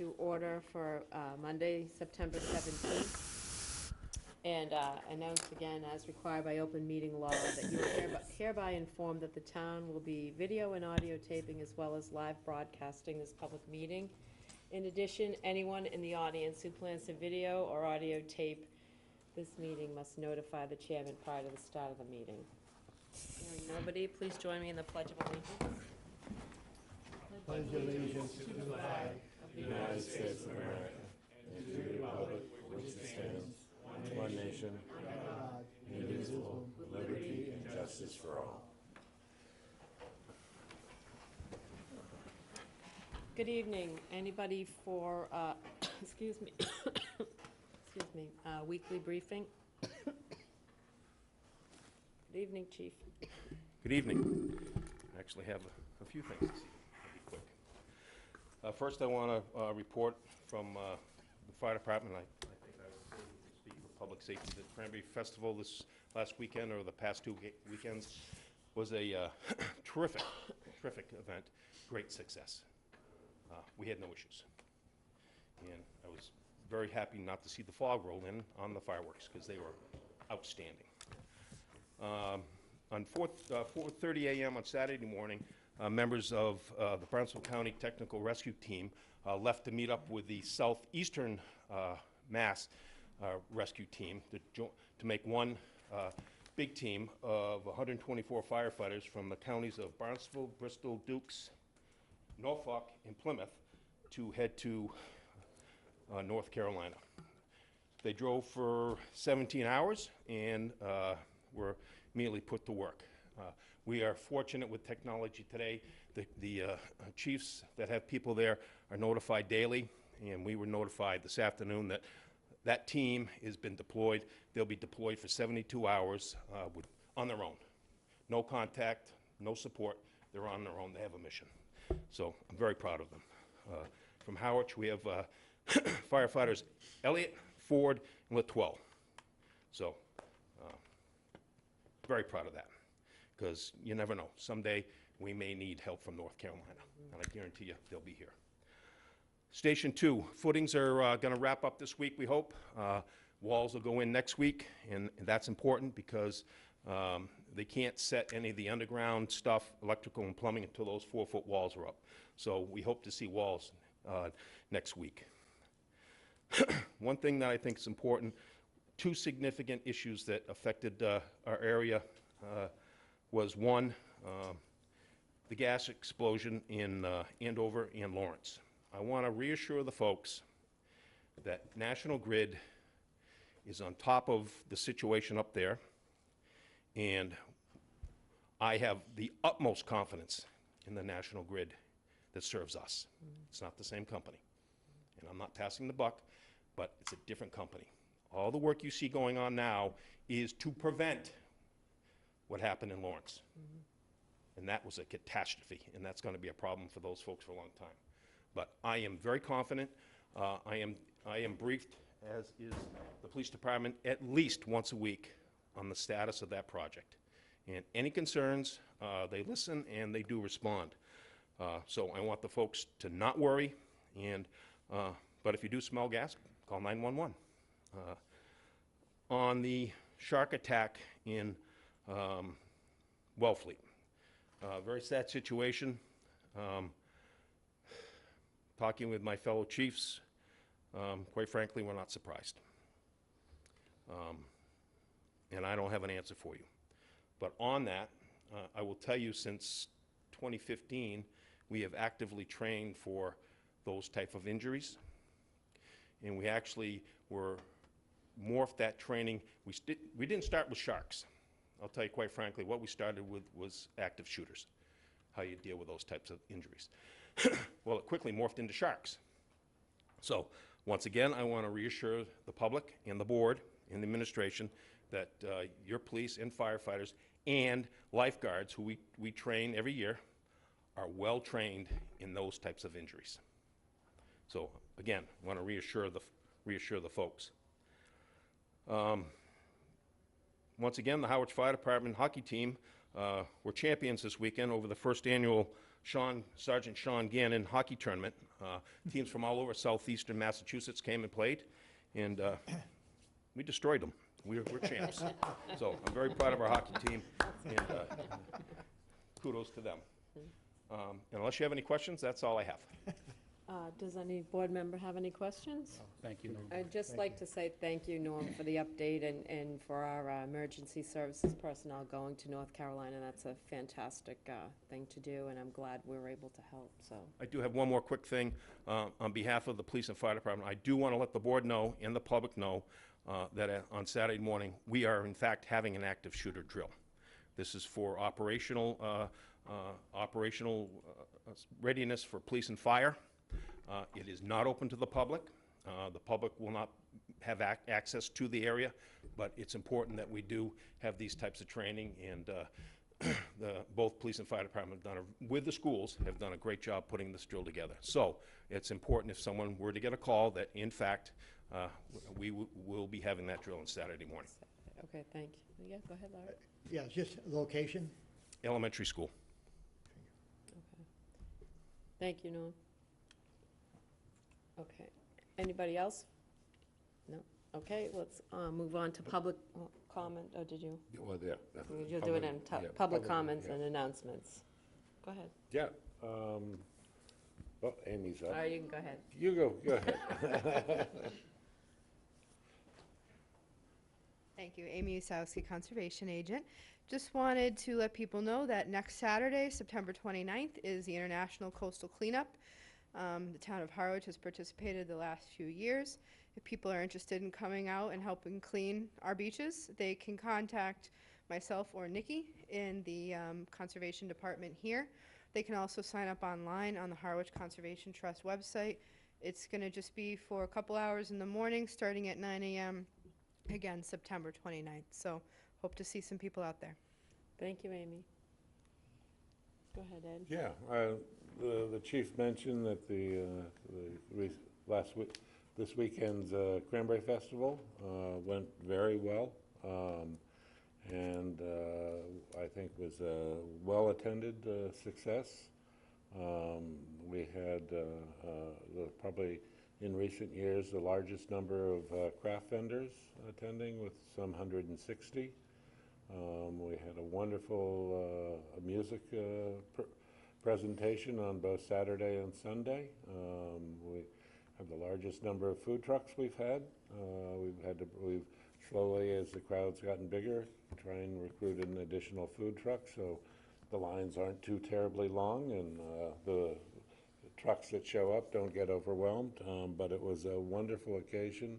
To order for Monday, September 17th, and announce again, as required by open meeting law, that you are hereby informed that the town will be video and audio taping as well as live broadcasting this public meeting. In addition, anyone in the audience who plans to video or audio tape this meeting must notify the chairman prior to the start of the meeting. Hearing nobody, please join me in the Pledge of Allegiance. Pledge allegiance to the flag of the United States of America and to the republic for which it stands, one nation, under God, indivisible, with liberty and justice for all. Good evening. Anybody for, excuse me, weekly briefing? Good evening, Chief. Good evening. I actually have a few things to see. I'll be quick. First, I want to report from the fire department. I think I was able to speak for public safety. The Cranberry Festival this last weekend, or the past two weekends, was a terrific event. Great success. We had no issues. And I was very happy not to see the fog roll in on the fireworks because they were outstanding. On 4:30 a.m. on Saturday morning, members of the Brownsville County Technical Rescue Team left to meet up with the Southeastern Mass Rescue Team to make one big team of 124 firefighters from the counties of Barnstable, Bristol, Dukes, Norfolk, and Plymouth to head to North Carolina. They drove for 17 hours and were immediately put to work. We are fortunate with technology today. The chiefs that have people there are notified daily, and we were notified this afternoon that that team has been deployed. They'll be deployed for 72 hours on their own. No contact, no support. They're on their own. They have a mission. So I'm very proud of them. From Harwich, we have firefighters Elliott, Ford, and Litwell. So very proud of that, because you never know. Someday we may need help from North Carolina, and I guarantee you they'll be here. Station 2, footings are going to wrap up this week, we hope. Walls will go in next week, and that's important because they can't set any of the underground stuff, electrical and plumbing, until those 4-foot walls are up. So we hope to see walls next week. One thing that I think is important, two significant issues that affected our area was one, the gas explosion in Andover and Lawrence. I want to reassure the folks that National Grid is on top of the situation up there, and I have the utmost confidence in the National Grid that serves us. It's not the same company, and I'm not passing the buck, but it's a different company. All the work you see going on now is to prevent what happened in Lawrence. And that was a catastrophe, and that's going to be a problem for those folks for a long time. But I am very confident. I am briefed, as is the police department, at least once a week on the status of that project. And any concerns, they listen and they do respond. So I want the folks to not worry, and but if you do smell gas, call 911. On the shark attack in Wellfleet, very sad situation. Talking with my fellow chiefs, quite frankly, we're not surprised. And I don't have an answer for you. But on that, I will tell you, since 2015, we have actively trained for those type of injuries. And we actually were morphed that training. We didn't start with sharks. I'll tell you quite frankly, what we started with was active shooters, how you deal with those types of injuries. Well, it quickly morphed into sharks. So once again, I want to reassure the public and the board and the administration that your police and firefighters and lifeguards, who we train every year, are well trained in those types of injuries. So again, I want to reassure the folks. Once again, the Harwich Fire Department hockey team were champions this weekend over the first annual Sergeant Sean Gannon hockey tournament. Teams from all over southeastern Massachusetts came and played, and we destroyed them. We're champs. So I'm very proud of our hockey team, and kudos to them. And unless you have any questions, that's all I have. Does any board member have any questions? Thank you, Norm. I'd just like to say thank you, Norm, for the update and for our emergency services personnel going to North Carolina. That's a fantastic thing to do, and I'm glad we were able to help, so. I do have one more quick thing. On behalf of the police and fire department, I do want to let the board know and the public know that on Saturday morning, we are in fact having an active shooter drill. This is for operational readiness for police and fire. It is not open to the public. The public will not have access to the area, but it's important that we do have these types of training, and both police and fire department have done, with the schools, have done a great job putting this drill together. So it's important if someone were to get a call that, in fact, we will be having that drill on Saturday morning. Okay, thank you. Yeah, go ahead, Larry. Yeah, just location. Elementary school. Okay. Thank you, Norm. Okay. Anybody else? No? Okay, let's move on to public comment. Oh, did you? Well, yeah. You'll do it in public comments and announcements. Go ahead. Yeah. Well, Amy's up. All right, you can go ahead. You go ahead. Thank you. Amy Usowski, Conservation Agent. Just wanted to let people know that next Saturday, September 29th, is the International Coastal Cleanup. The town of Harwich has participated the last few years. If people are interested in coming out and helping clean our beaches, they can contact myself or Nikki in the Conservation Department here. They can also sign up online on the Harwich Conservation Trust website. It's going to just be for a couple hours in the morning, starting at 9 a.m. Again, September 29th. So hope to see some people out there. Thank you, Amy. Go ahead, Ed. Yeah. The chief mentioned that this weekend's Cranberry Festival went very well, and I think was a well-attended success. We had probably in recent years the largest number of craft vendors attending, with some 160. We had a wonderful music presentation on both Saturday and Sunday. We have the largest number of food trucks we've had. We've slowly, as the crowd's gotten bigger, try and recruit an additional food truck so the lines aren't too terribly long, and the trucks that show up don't get overwhelmed. But it was a wonderful occasion.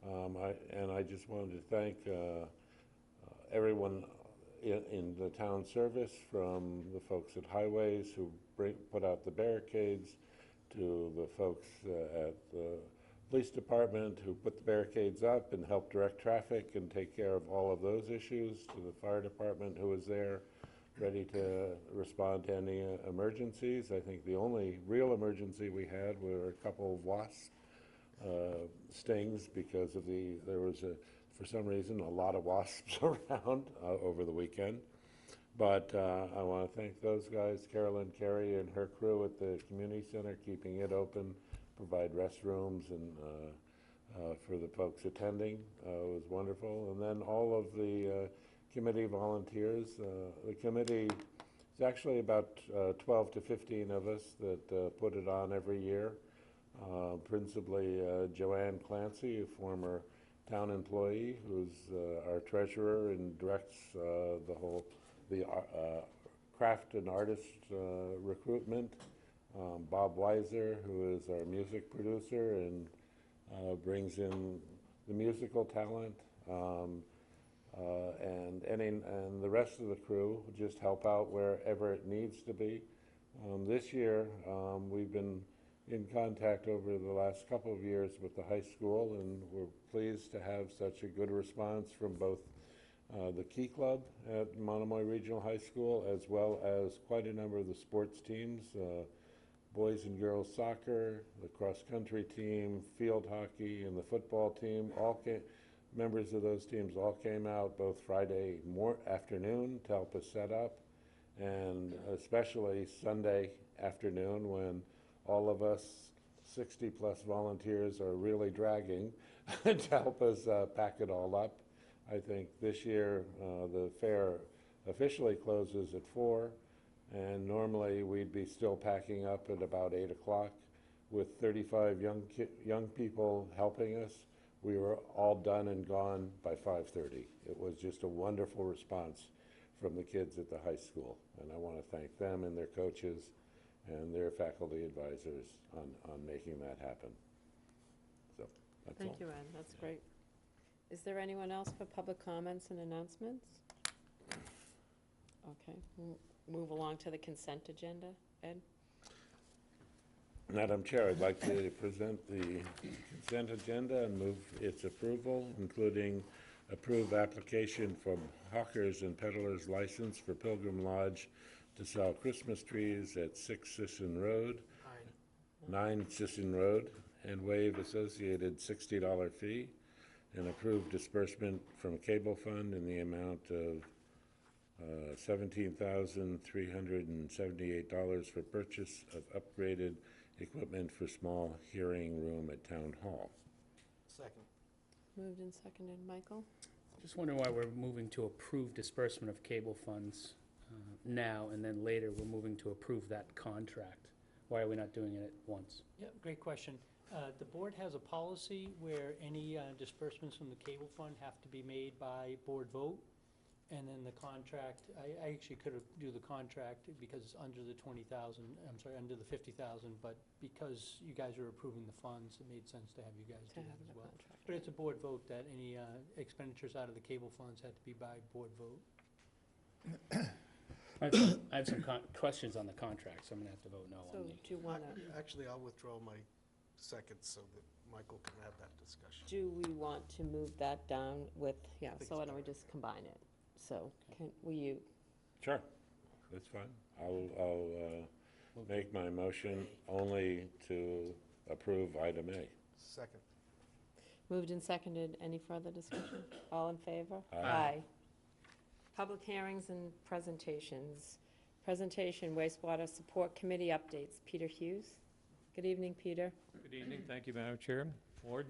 I just wanted to thank everyone in the town service, from the folks at Highways who put out the barricades, to the folks at the police department who put the barricades up and helped direct traffic and take care of all of those issues, to the fire department who was there ready to respond to any emergencies. I think the only real emergency we had were a couple of wasp stings, because of there was for some reason a lot of wasps around over the weekend. But I want to thank those guys, Carolyn Carey and her crew at the community center, keeping it open, provide restrooms and for the folks attending. It was wonderful. And then all of the committee volunteers. The committee is actually about 12 to 15 of us that put it on every year. Principally Joanne Clancy, a former town employee, who's our treasurer and directs the craft and artist recruitment. Bob Weiser, who is our music producer and brings in the musical talent, and the rest of the crew just help out wherever it needs to be. This year, we've been in contact over the last couple of years with the high school, and we're pleased to have such a good response from both the Key Club at Monomoy Regional High School, as well as quite a number of the sports teams, boys and girls soccer, the cross-country team, field hockey, and the football team. Members of those teams all came out both Friday afternoon to help us set up, and especially Sunday afternoon, when all of us 60-plus volunteers are really dragging to help us pack it all up. I think this year the fair officially closes at 4, and normally we'd be still packing up at about 8 o'clock. With 35 young people helping us, we were all done and gone by 5:30. It was just a wonderful response from the kids at the high school, and I want to thank them and their coaches and their faculty advisors on making that happen. So, that's all. Thank you, Ed, that's great. Is there anyone else for public comments and announcements? Okay, we'll move along to the consent agenda. Ed? Madam Chair, I'd like to present the consent agenda and move its approval, including approve application from Hawkers and Peddlers license for Pilgrim Lodge to sell Christmas trees at 6 Sisson Road, 9 Sisson Road, and waive associated $60 fee, and approve disbursement from Cable Fund in the amount of $17,378 for purchase of upgraded equipment for small hearing room at Town Hall. Second. Moved and seconded. Michael? Just wondering why we're moving to approve disbursement of cable funds now, and then later we're moving to approve that contract. Why are we not doing it at once? Yeah, great question. The board has a policy where any disbursements from the cable fund have to be made by board vote. And then the contract, I actually could do the contract because it's under the 20,000, I'm sorry, under the 50,000, but because you guys are approving the funds, it made sense to have you guys do that as well. But it's a board vote that any expenditures out of the cable funds had to be by board vote. I have some questions on the contract, so I'm gonna have to vote no So on do you want to, Actually, I'll withdraw my second so that Michael can have that discussion. do we want to move that down with, yeah, think so why it's don't we just combine it? So, will you, Sure, that's fine. I'll make my motion only to approve item A. Second. moved and seconded, any further discussion? All in favor? Aye. Public hearings and presentations. Presentation wastewater support committee updates. Peter Hughes. Good evening, Peter. Good evening. Thank you, Madam Chair. Board.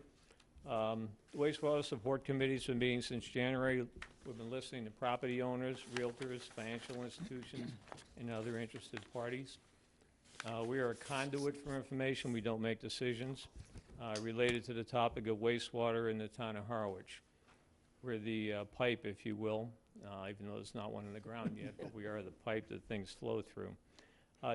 The Wastewater Support Committee's been meeting since January. We've been listening to property owners, realtors, financial institutions, and other interested parties. We are a conduit for information. We don't make decisions related to the topic of wastewater in the town of Harwich. We're the pipe, if you will, even though there's not one in the ground yet, but we are the pipe that things flow through.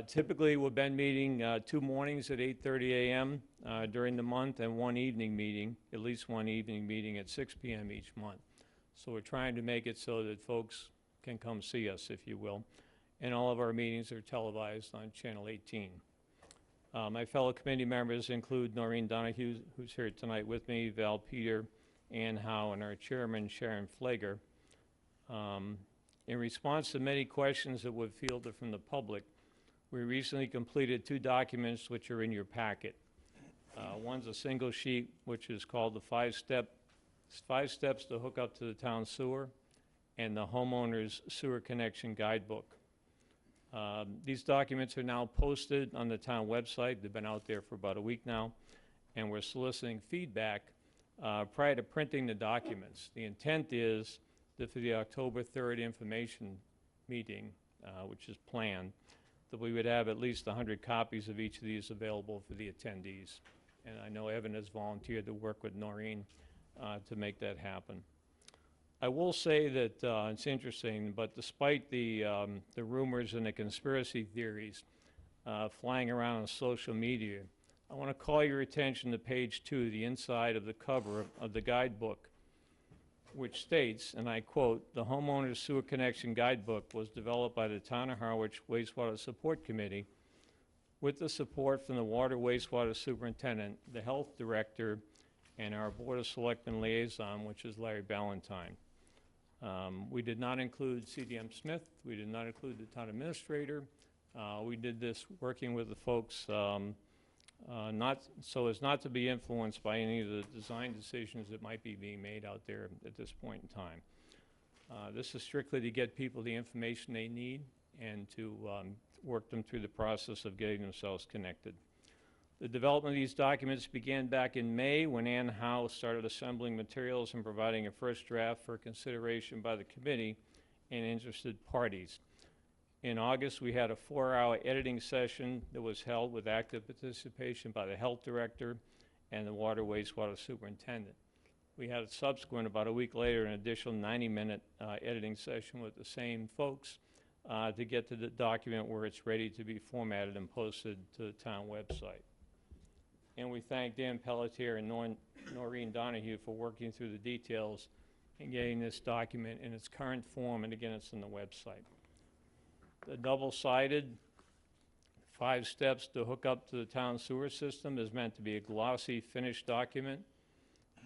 Typically, we've been meeting 2 mornings at 8:30 a.m. During the month, and 1 evening meeting, at least 1 evening meeting at 6 p.m. each month. So we're trying to make it so that folks can come see us, if you will. And all of our meetings are televised on Channel 18. My fellow committee members include Noreen Donahue, who's here tonight with me, Val Peter, Ann Howe, and our chairman, Sharon Flager. In response to many questions that we've fielded from the public, we recently completed 2 documents which are in your packet. One's a single sheet, which is called the 5 steps to hook up to the town sewer, and the homeowner's sewer connection guidebook. These documents are now posted on the town website. They've been out there for about a week now, and we're soliciting feedback prior to printing the documents. The intent is that for the October 3rd information meeting, which is planned, that we would have at least 100 copies of each of these available for the attendees. And I know Evan has volunteered to work with Noreen to make that happen. I will say that it's interesting, but despite the rumors and the conspiracy theories flying around on social media, I want to call your attention to page 2, the inside of the cover of the guidebook, which states, and I quote, "The Homeowner's Sewer Connection Guidebook was developed by the Town of Harwich Wastewater Support Committee with the support from the Water Wastewater Superintendent, the Health Director, and our Board of Selectmen liaison, which is Larry Ballantyne." We did not include CDM Smith. We did not include the town administrator. We did this working with the folks not so as not to be influenced by any of the design decisions that might be being made out there at this point in time. This is strictly to get people the information they need and to work them through the process of getting themselves connected. The development of these documents began back in May when Ann Howe started assembling materials and providing a first draft for consideration by the committee and interested parties. In August, we had a 4-hour editing session that was held with active participation by the health director and the water wastewater superintendent. We had a subsequent, about a week later, an additional 90-minute editing session with the same folks to get to the document where it's ready to be formatted and posted to the town website. And we thank Dan Pelletier and Noreen Donahue for working through the details and getting this document in its current form, and again, it's on the website. The double-sided 5 steps to hook up to the town sewer system is meant to be a glossy, finished document,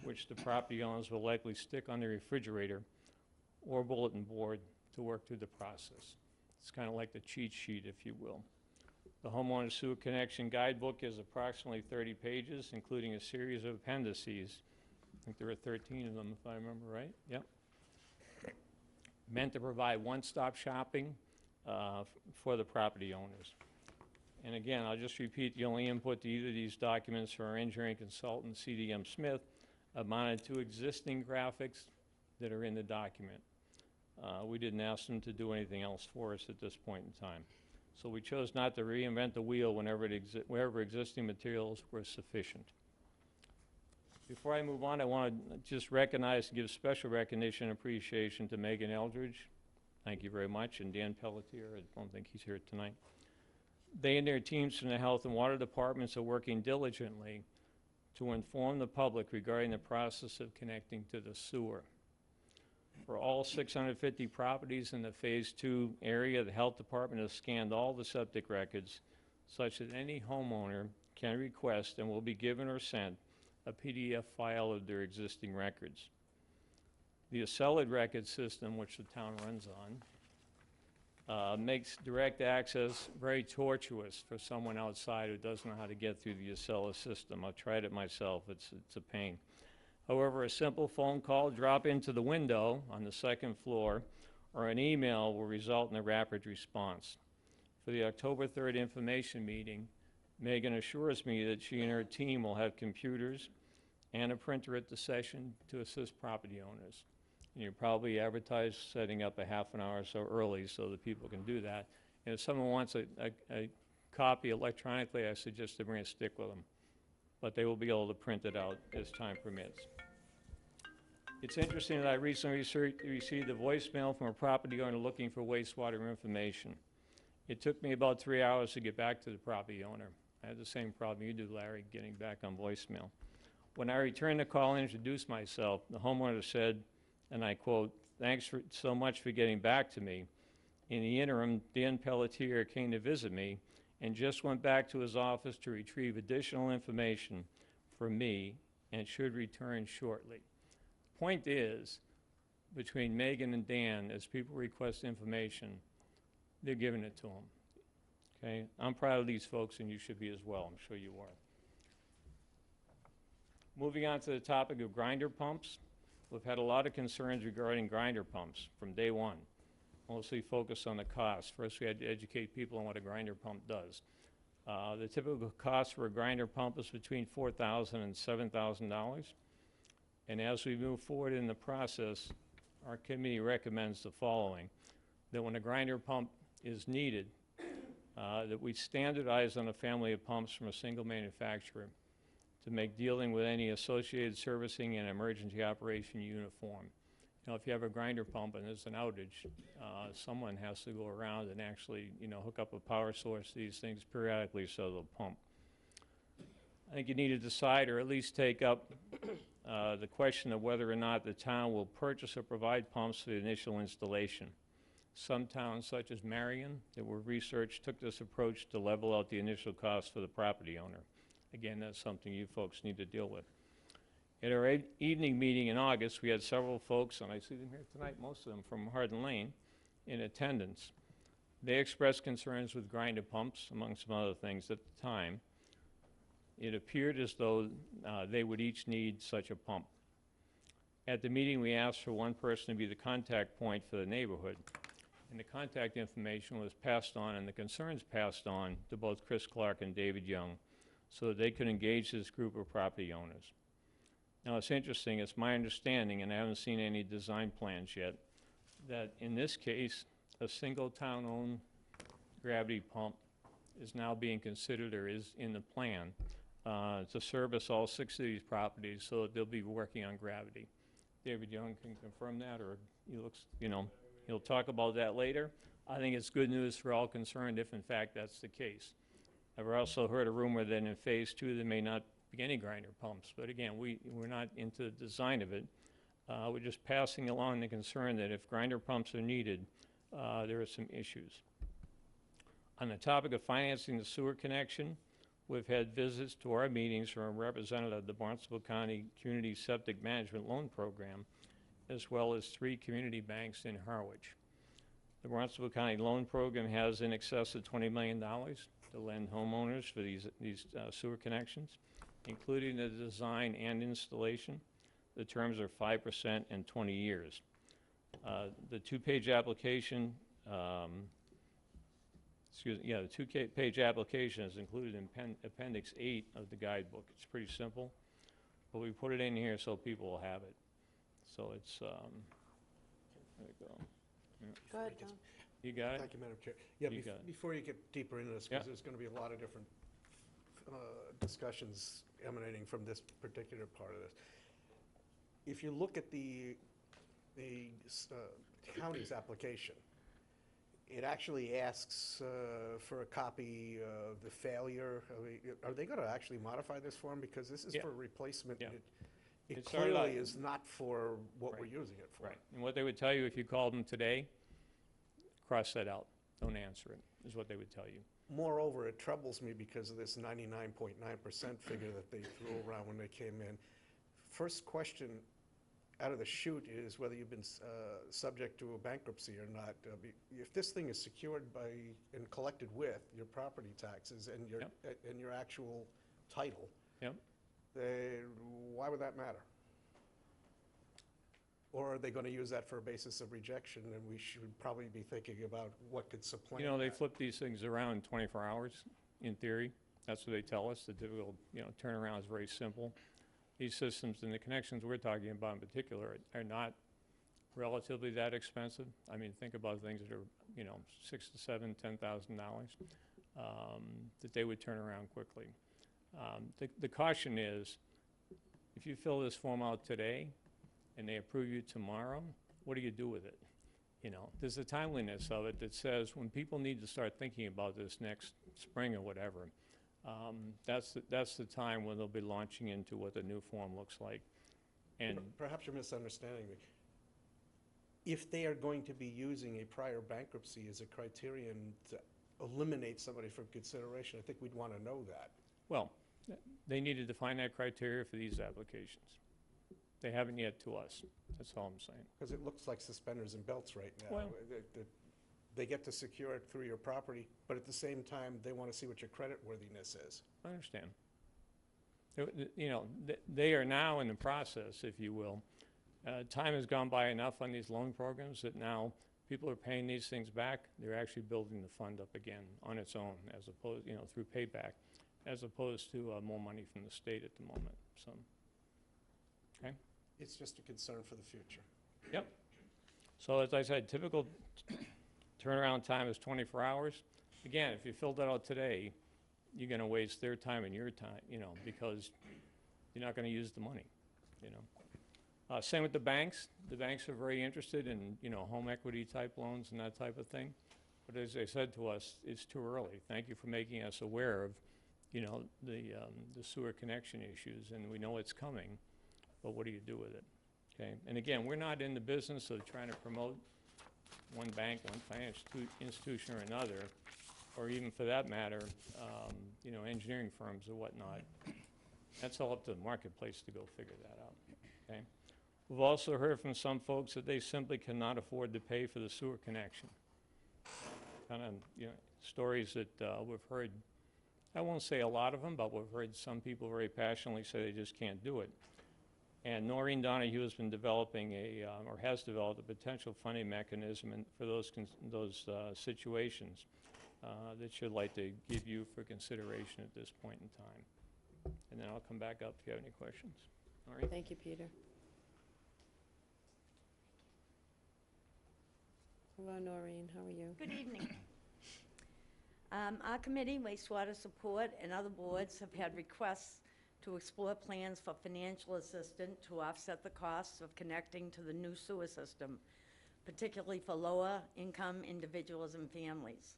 which the property owners will likely stick on their refrigerator or bulletin board to work through the process. It's kind of like the cheat sheet, if you will. The homeowner sewer connection guidebook is approximately 30 pages, including a series of appendices. I think there are 13 of them, if I remember right. Yep. Meant to provide one-stop shopping for the property owners. And again, I'll just repeat, the only input to either of these documents from our engineering consultant, CDM Smith, amounted to existing graphics that are in the document. We didn't ask them to do anything else for us at this point in time. So we chose not to reinvent the wheel wherever existing materials were sufficient. Before I move on, I want to just recognize and give special recognition and appreciation to Megan Eldridge. Thank you very much. And Dan Pelletier, I don't think he's here tonight. They and their teams from the Health and Water Departments are working diligently to inform the public regarding the process of connecting to the sewer. For all 650 properties in the Phase 2 area, the Health Department has scanned all the septic records such that any homeowner can request and will be given or sent a PDF file of their existing records. The Accelid record system, which the town runs on, makes direct access very tortuous for someone outside who doesn't know how to get through the Acela system. I've tried it myself. It's a pain. However, a simple phone call, drop into the window on the 2nd floor, or an email will result in a rapid response. For the October 3rd information meeting, Megan assures me that she and her team will have computers and a printer at the session to assist property owners. And you probably advertise setting up a half an hour or so early so that people can do that. And if someone wants a copy electronically, I suggest they bring a stick with them. But they will be able to print it out as time permits. It's interesting that I recently received a voicemail from a property owner looking for wastewater information. It took me about 3 hours to get back to the property owner. I had the same problem you do, Larry, getting back on voicemail. When I returned the call and introduced myself, the homeowner said, and I quote, "Thanks so much for getting back to me. In the interim, Dan Pelletier came to visit me and just went back to his office to retrieve additional information from me and should return shortly." Point is, between Megan and Dan, as people request information, they're giving it to them. Okay? I'm proud of these folks, and you should be as well. I'm sure you are. Moving on to the topic of grinder pumps, we've had a lot of concerns regarding grinder pumps from day one, mostly focused on the cost. First, we had to educate people on what a grinder pump does. The typical cost for a grinder pump is between $4,000 and $7,000. And as we move forward in the process, our committee recommends the following: that when a grinder pump is needed, that we standardize on a family of pumps from a single manufacturer to make dealing with any associated servicing and emergency operation uniform. You know, if you have a grinder pump and there's an outage, someone has to go around and actually, hook up a power source to these things periodically so they'll pump. I think you need to decide, or at least take up the question of whether or not the town will purchase or provide pumps for the initial installation. Some towns, such as Marion, that were researched, took this approach to level out the initial cost for the property owner. Again, that's something you folks need to deal with. At our evening meeting in August, we had several folks, and I see them here tonight, most of them from Hardin Lane, in attendance. They expressed concerns with grinder pumps, among some other things at the time. It appeared as though they would each need such a pump. At the meeting, we asked for one person to be the contact point for the neighborhood, and the contact information was passed on and the concerns passed on to both Chris Clark and David Young, so that they could engage this group of property owners. Now, it's interesting, it's my understanding, and I haven't seen any design plans yet, that in this case, a single town-owned gravity pump is now being considered or is in the plan to service all 6 of these properties so that they'll be working on gravity. David Young can confirm that, or he looks, he'll talk about that later. I think it's good news for all concerned if in fact that's the case. I've also heard a rumor that in phase 2 there may not be any grinder pumps, but again, we're not into the design of it. We're just passing along the concern that if grinder pumps are needed, there are some issues. On the topic of financing the sewer connection, we've had visits to our meetings from a representative of the Barnstable County Community Septic Management Loan Program, as well as 3 community banks in Harwich. The Barnstable County Loan Program has in excess of $20 million to lend homeowners for these sewer connections, including the design and installation. The terms are 5% and 20 years. The 2-page application, the 2-page application is included in Appendix 8 of the guidebook. It's pretty simple, but we put it in here so people will have it. So it's, there you go. Yeah. Go ahead, Tom. You got it? Thank you, Madam Chair. Yeah, You got it. before you get deeper into this, Yeah. because there's going to be a lot of different discussions emanating from this particular part of this. If you look at the county's application, it actually asks for a copy of the failure. Are they going to actually modify this form? Because this is Yeah. for replacement. Yeah. It It started clearly out- is not for what Right. we're using it for. Right. And what they would tell you if you called them today, cross that out. Don't answer it, is what they would tell you. Moreover, it troubles me because of this 99.9% figure that they threw around when they came in. First question out of the chute is whether you've been subject to a bankruptcy or not. If this thing is secured by and collected with your property taxes and your actual title, Yep. then why would that matter? Or are they going to use that for a basis of rejection, and we should probably be thinking about what could supplant They that? flip these things around in 24 hours, in theory. That's what they tell us. The typical, turnaround is very simple. These systems and the connections we're talking about in particular are not relatively that expensive. I mean, think about things that are, $6,000 to $7,000, $10,000, that they would turn around quickly. The caution is, if you fill this form out today and they approve you tomorrow, what do you do with it? There's a timeliness of it that says when people need to start thinking about this next spring or whatever, that's the time when they'll be launching into what the new form looks like. And Perhaps you're misunderstanding me. If they are going to be using a prior bankruptcy as a criterion to eliminate somebody from consideration, I think we'd want to know that. well, they need to define that criteria for these applications. They haven't yet to us. That's all I'm saying. Because it looks like suspenders and belts right now. Well- They get to secure it through your property, but at the same time, they want to see what your credit worthiness is. I understand. They are now in the process, if you will. Time has gone by enough on these loan programs that now people are paying these things back. They're actually building the fund up again on its own, as opposed, through payback, as opposed to more money from the state at the moment. So, okay. It's just a concern for the future. Yep. So as I said, typical turnaround time is 24 hours. Again, if you filled that out today, you're going to waste their time and your time, because you're not going to use the money, Same with the banks. The banks are very interested in, home equity type loans and that type of thing. But as they said to us, it's too early. Thank you for making us aware of, the sewer connection issues, and we know it's coming, but what do you do with it? Okay, and again, we're not in the business of trying to promote one bank, one financial institution or another, or even for that matter, engineering firms or whatnot. That's all up to the marketplace to go figure that out, okay? We've also heard from some folks that they simply cannot afford to pay for the sewer connection. Kind of, stories that we've heard. I won't say a lot of them, but we've heard some people very passionately say they just can't do it. And Noreen Donahue has been developing or has developed a potential funding mechanism for those situations that she'd like to give you for consideration at this point in time. and then I'll come back up if you have any questions. All right? Thank you, Peter. Hello, Noreen, how are you? Good evening. Our committee, Wastewater Support, and other boards have had requests to explore plans for financial assistance to offset the costs of connecting to the new sewer system, particularly for lower-income individuals and families.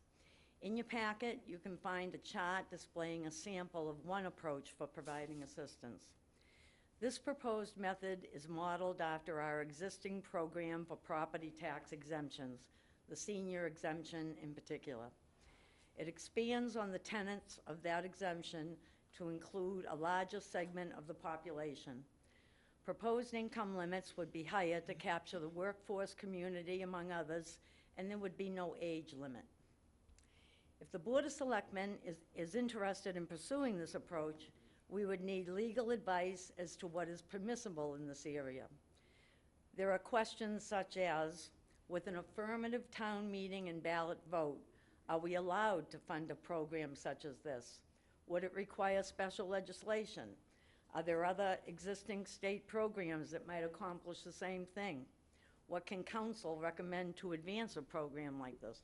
In your packet, you can find a chart displaying a sample of one approach for providing assistance. This proposed method is modeled after our existing program for property tax exemptions, the senior exemption in particular. It expands on the tenets of that exemption to include a larger segment of the population. Proposed income limits would be higher to capture the workforce community, among others, and there would be no age limit. If the Board of Selectmen is interested in pursuing this approach, we would need legal advice as to what is permissible in this area. There are questions such as, with an affirmative town meeting and ballot vote, are we allowed to fund a program such as this? Would it require special legislation? Are there other existing state programs that might accomplish the same thing? What can council recommend to advance a program like this?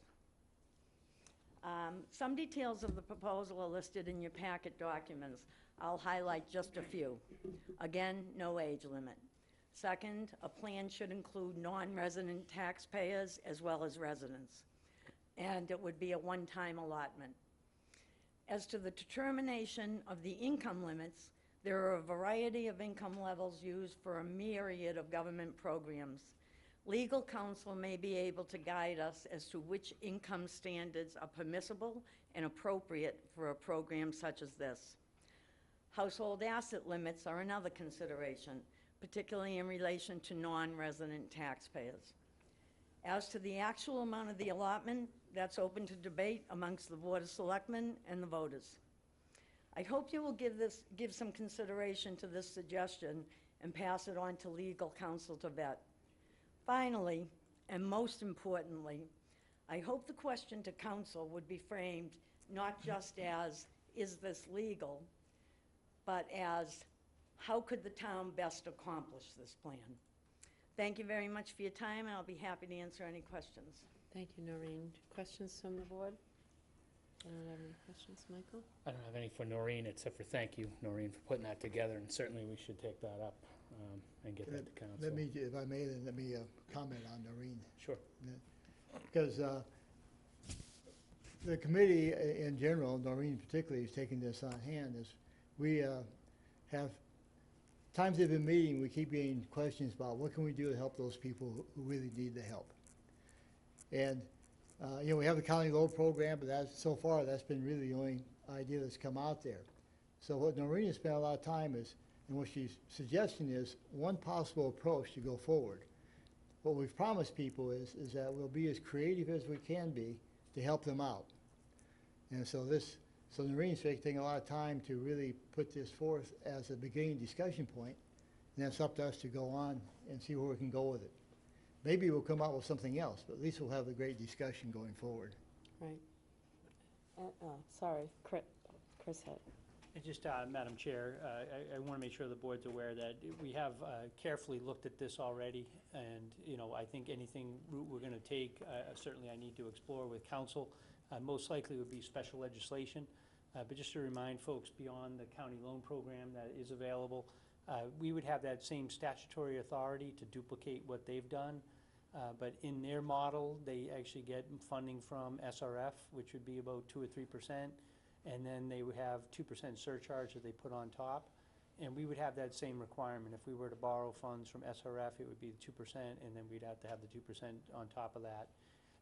Some details of the proposal are listed in your packet documents. I'll highlight just a few. Again, no age limit. Second, a plan should include non-resident taxpayers as well as residents, and it would be a one-time allotment. As to the determination of the income limits, there are a variety of income levels used for a myriad of government programs. Legal counsel may be able to guide us as to which income standards are permissible and appropriate for a program such as this. Household asset limits are another consideration, particularly in relation to non-resident taxpayers. As to the actual amount of the allotment, that's open to debate amongst the Board of Selectmen and the voters. I hope you will give some consideration to this suggestion and pass it on to legal counsel to vet. Finally, and most importantly, I hope the question to council would be framed not just as, is this legal, but as, how could the town best accomplish this plan? Thank you very much for your time, and I'll be happy to answer any questions. Thank you, Noreen. Questions from the board? I don't have any questions, Michael? I don't have any for Noreen, except for thank you, Noreen, for putting that together, and certainly we should take that up and get that to council. Let me, if I may, then let me comment on Noreen. Sure. Because the committee in general, Noreen particularly, is taking this on hand. Is we have, times they've been meeting, we keep getting questions about what can we do to help those people who really need the help. And you know, we have the county load program, but that's, so far that's been really the only idea that's come out there. So what Noreen has spent a lot of time is, and what she's suggesting is one possible approach to go forward. What we've promised people is that we'll be as creative as we can be to help them out. And so so Noreen's taking a lot of time to really put this forth as a beginning discussion point, and then it's up to us to go on and see where we can go with it. Maybe we'll come out with something else, but at least we'll have a great discussion going forward. Right. Sorry, Chris had. And just, Madam Chair, I want to make sure the board's aware that we have carefully looked at this already, and, you know, I think anything route we're going to take, certainly I need to explore with council. Most likely would be special legislation, but just to remind folks, beyond the county loan program that is available, we would have that same statutory authority to duplicate what they've done, but in their model, they actually get funding from SRF, which would be about 2 or 3%. And then they would have 2% surcharge that they put on top. And we would have that same requirement. If we were to borrow funds from SRF, it would be 2%, and then we'd have to have the 2% on top of that.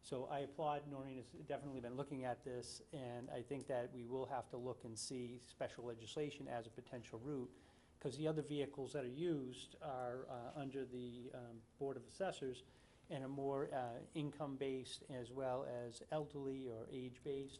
So I applaud, Noreen has definitely been looking at this, and I think that we will have to look and see special legislation as a potential route, because the other vehicles that are used are under the Board of Assessors and are more income-based as well as elderly or age-based.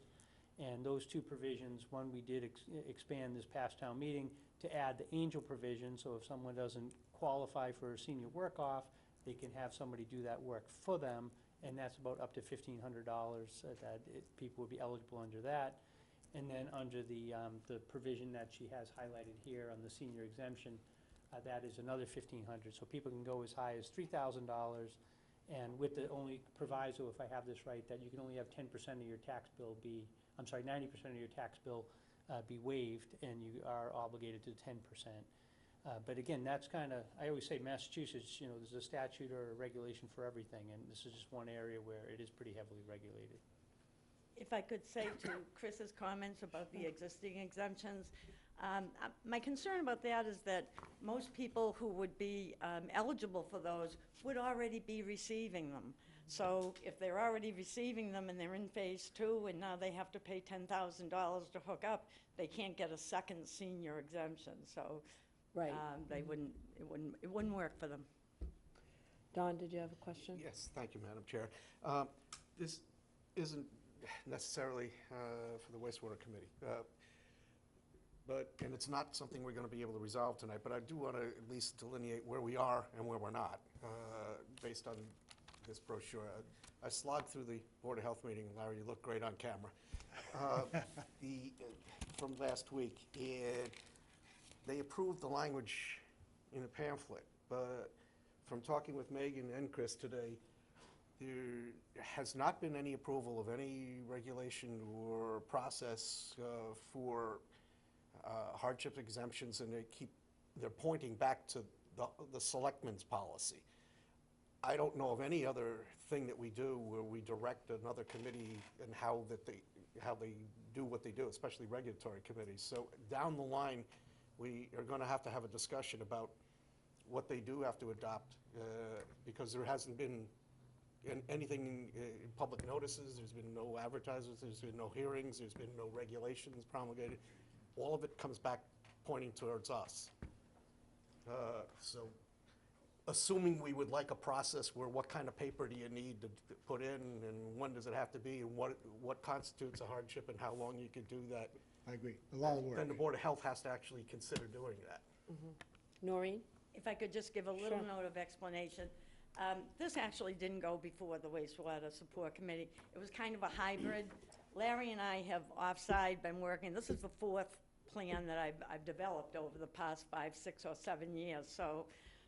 And those two provisions, one we did expand this past town meeting to add the angel provision, so if someone doesn't qualify for a senior work-off, they can have somebody do that work for them, and that's about up to $1,500 that people would be eligible under that. And then under the provision that she has highlighted here on the senior exemption, that is another $1,500. So people can go as high as $3,000, and with the only proviso, if I have this right, that you can only have 10% of your tax bill be, 90% of your tax bill be waived, and you are obligated to 10%. But again, that's kind of, I always say Massachusetts, there's a statute or a regulation for everything, and this is just one area where it is pretty heavily regulated. If I could say to Chris's comments about the existing exemptions, my concern about that is that most people who would be eligible for those would already be receiving them. So if they're already receiving them and they're in phase 2 and now they have to pay $10,000 to hook up, they can't get a second senior exemption. So Right. it wouldn't work for them. Don, did you have a question? Yes, thank you, Madam Chair. This isn't necessarily for the wastewater committee, and it's not something we're going to be able to resolve tonight, but I do want to at least delineate where we are and where we're not, based on this brochure. I slogged through the Board of Health meeting. Larry, you look great on camera. From last week, they approved the language in a pamphlet, but from talking with Megan and Chris today, there has not been any approval of any regulation or process for hardship exemptions, and they're pointing back to the Selectmen's policy. I don't know of any other thing that we do where we direct another committee and how they do what they do, especially regulatory committees. So down the line, we are going to have a discussion about what they do have to adopt, because there hasn't been anything in public notices, there's been no advertisements, there's been no hearings, there's been no regulations promulgated. All of it comes back pointing towards us. So assuming we would like a process where what kind of paper do you need to put in, and when does it have to be, and what constitutes a hardship, and how long you could do that. I agree, a lot of work. Then the Board of Health has to actually consider doing that. Noreen? If I could just give a little note of explanation. This actually didn't go before the Wastewater Support Committee. It was kind of a hybrid. Larry and I have offside been working. This is the 4th plan that I've developed over the past 5, 6, or 7 years.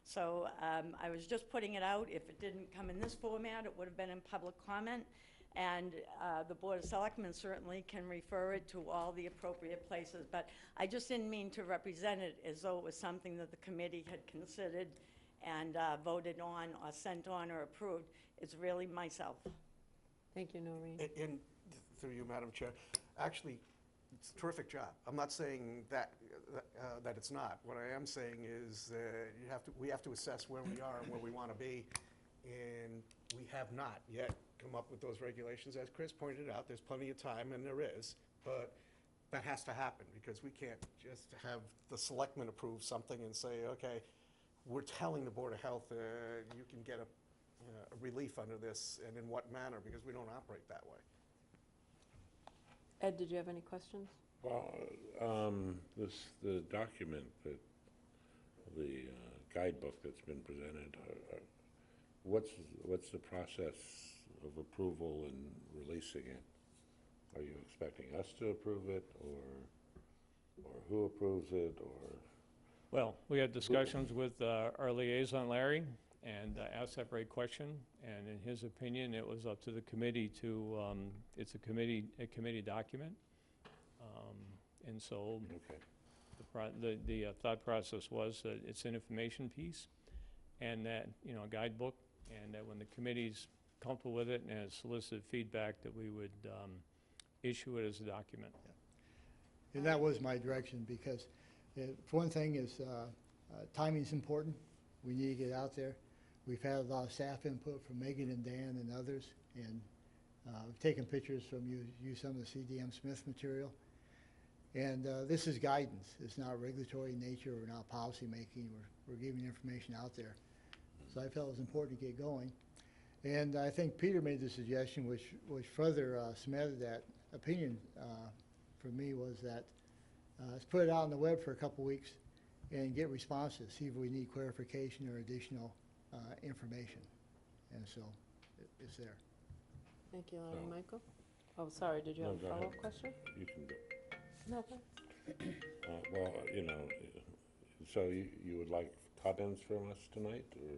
So I was just putting it out. If it didn't come in this format, it would have been in public comment. And the Board of Selectmen certainly can refer it to all the appropriate places. But I just didn't mean to represent it as though it was something that the committee had considered and voted on or sent on or approved. It's really myself. Thank you, Noreen. And through you, Madam Chair, actually, it's a terrific job. I'm not saying that it's not. What I am saying is we have to assess where we are and where we want to be, and we have not yet come up with those regulations. As Chris pointed out, there's plenty of time, and there is, but that has to happen, because we can't just have the Selectmen approve something and say, okay, we're telling the Board of Health you can get a relief under this, and in what manner, because we don't operate that way. Ed, did you have any questions? Well, the document, the guidebook that's been presented, what's the process of approval and releasing it? Are you expecting us to approve it, or who approves it, or? Well, we had discussions with our liaison, Larry, and asked that very question, and in his opinion, it was up to the committee to, it's a committee document. And so Okay. the thought process was that it's an information piece, and that, a guidebook, and that when the committee's comfortable with it and has solicited feedback, that we would issue it as a document. And that was my direction, because for one thing is timing's important. We need to get out there. We've had a lot of staff input from Megan and Dan and others, and we've taken pictures from you some of the CDM Smith material. And this is guidance. It's not regulatory in nature. We're not policy making. We're giving information out there. So I felt it was important to get going. And I think Peter made the suggestion, which further cemented that opinion for me, was that let's put it out on the web for a couple weeks and get responses, see if we need clarification or additional information. And so it's there. Thank you, Larry. So- Michael? Oh, sorry, did you have a No, go ahead. follow-up question? You can go. No, thanks. Well, so you would like comments from us tonight, or?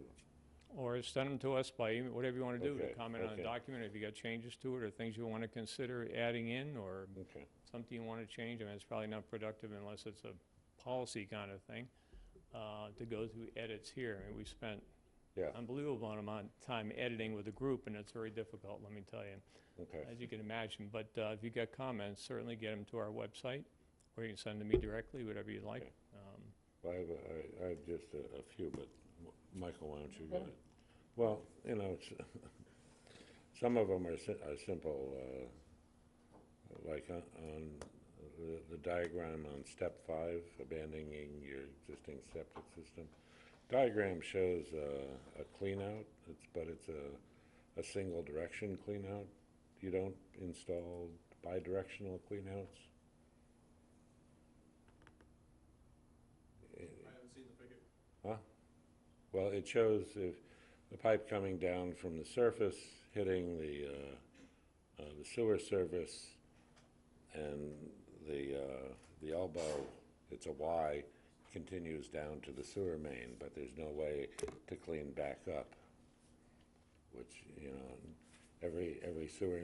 Or send them to us by email, whatever you want to do, to Okay, comment on a okay. document, if you got changes to it, or things you want to consider adding in, or Okay. something you want to change. I mean, it's probably not productive unless it's a policy kind of thing, to go through edits here. I mean, we spent Yeah, unbelievable amount of time editing with a group, and it's very difficult, let me tell you, okay. as you can imagine. But if you got comments, certainly get them to our website, or you can send them to me directly, whatever you'd like. Okay. Well, I have just a few, but Michael, why don't you go ahead? Well, some of them are simple, like on the diagram on step 5, abandoning your existing septic system. Diagram shows a clean out, but it's a single direction clean out. You don't install bidirectional clean outs? Huh? Well, it shows if the pipe coming down from the surface, hitting the sewer service, and the elbow, it's a Y, continues down to the sewer main, but there's no way to clean back up, which, every sewer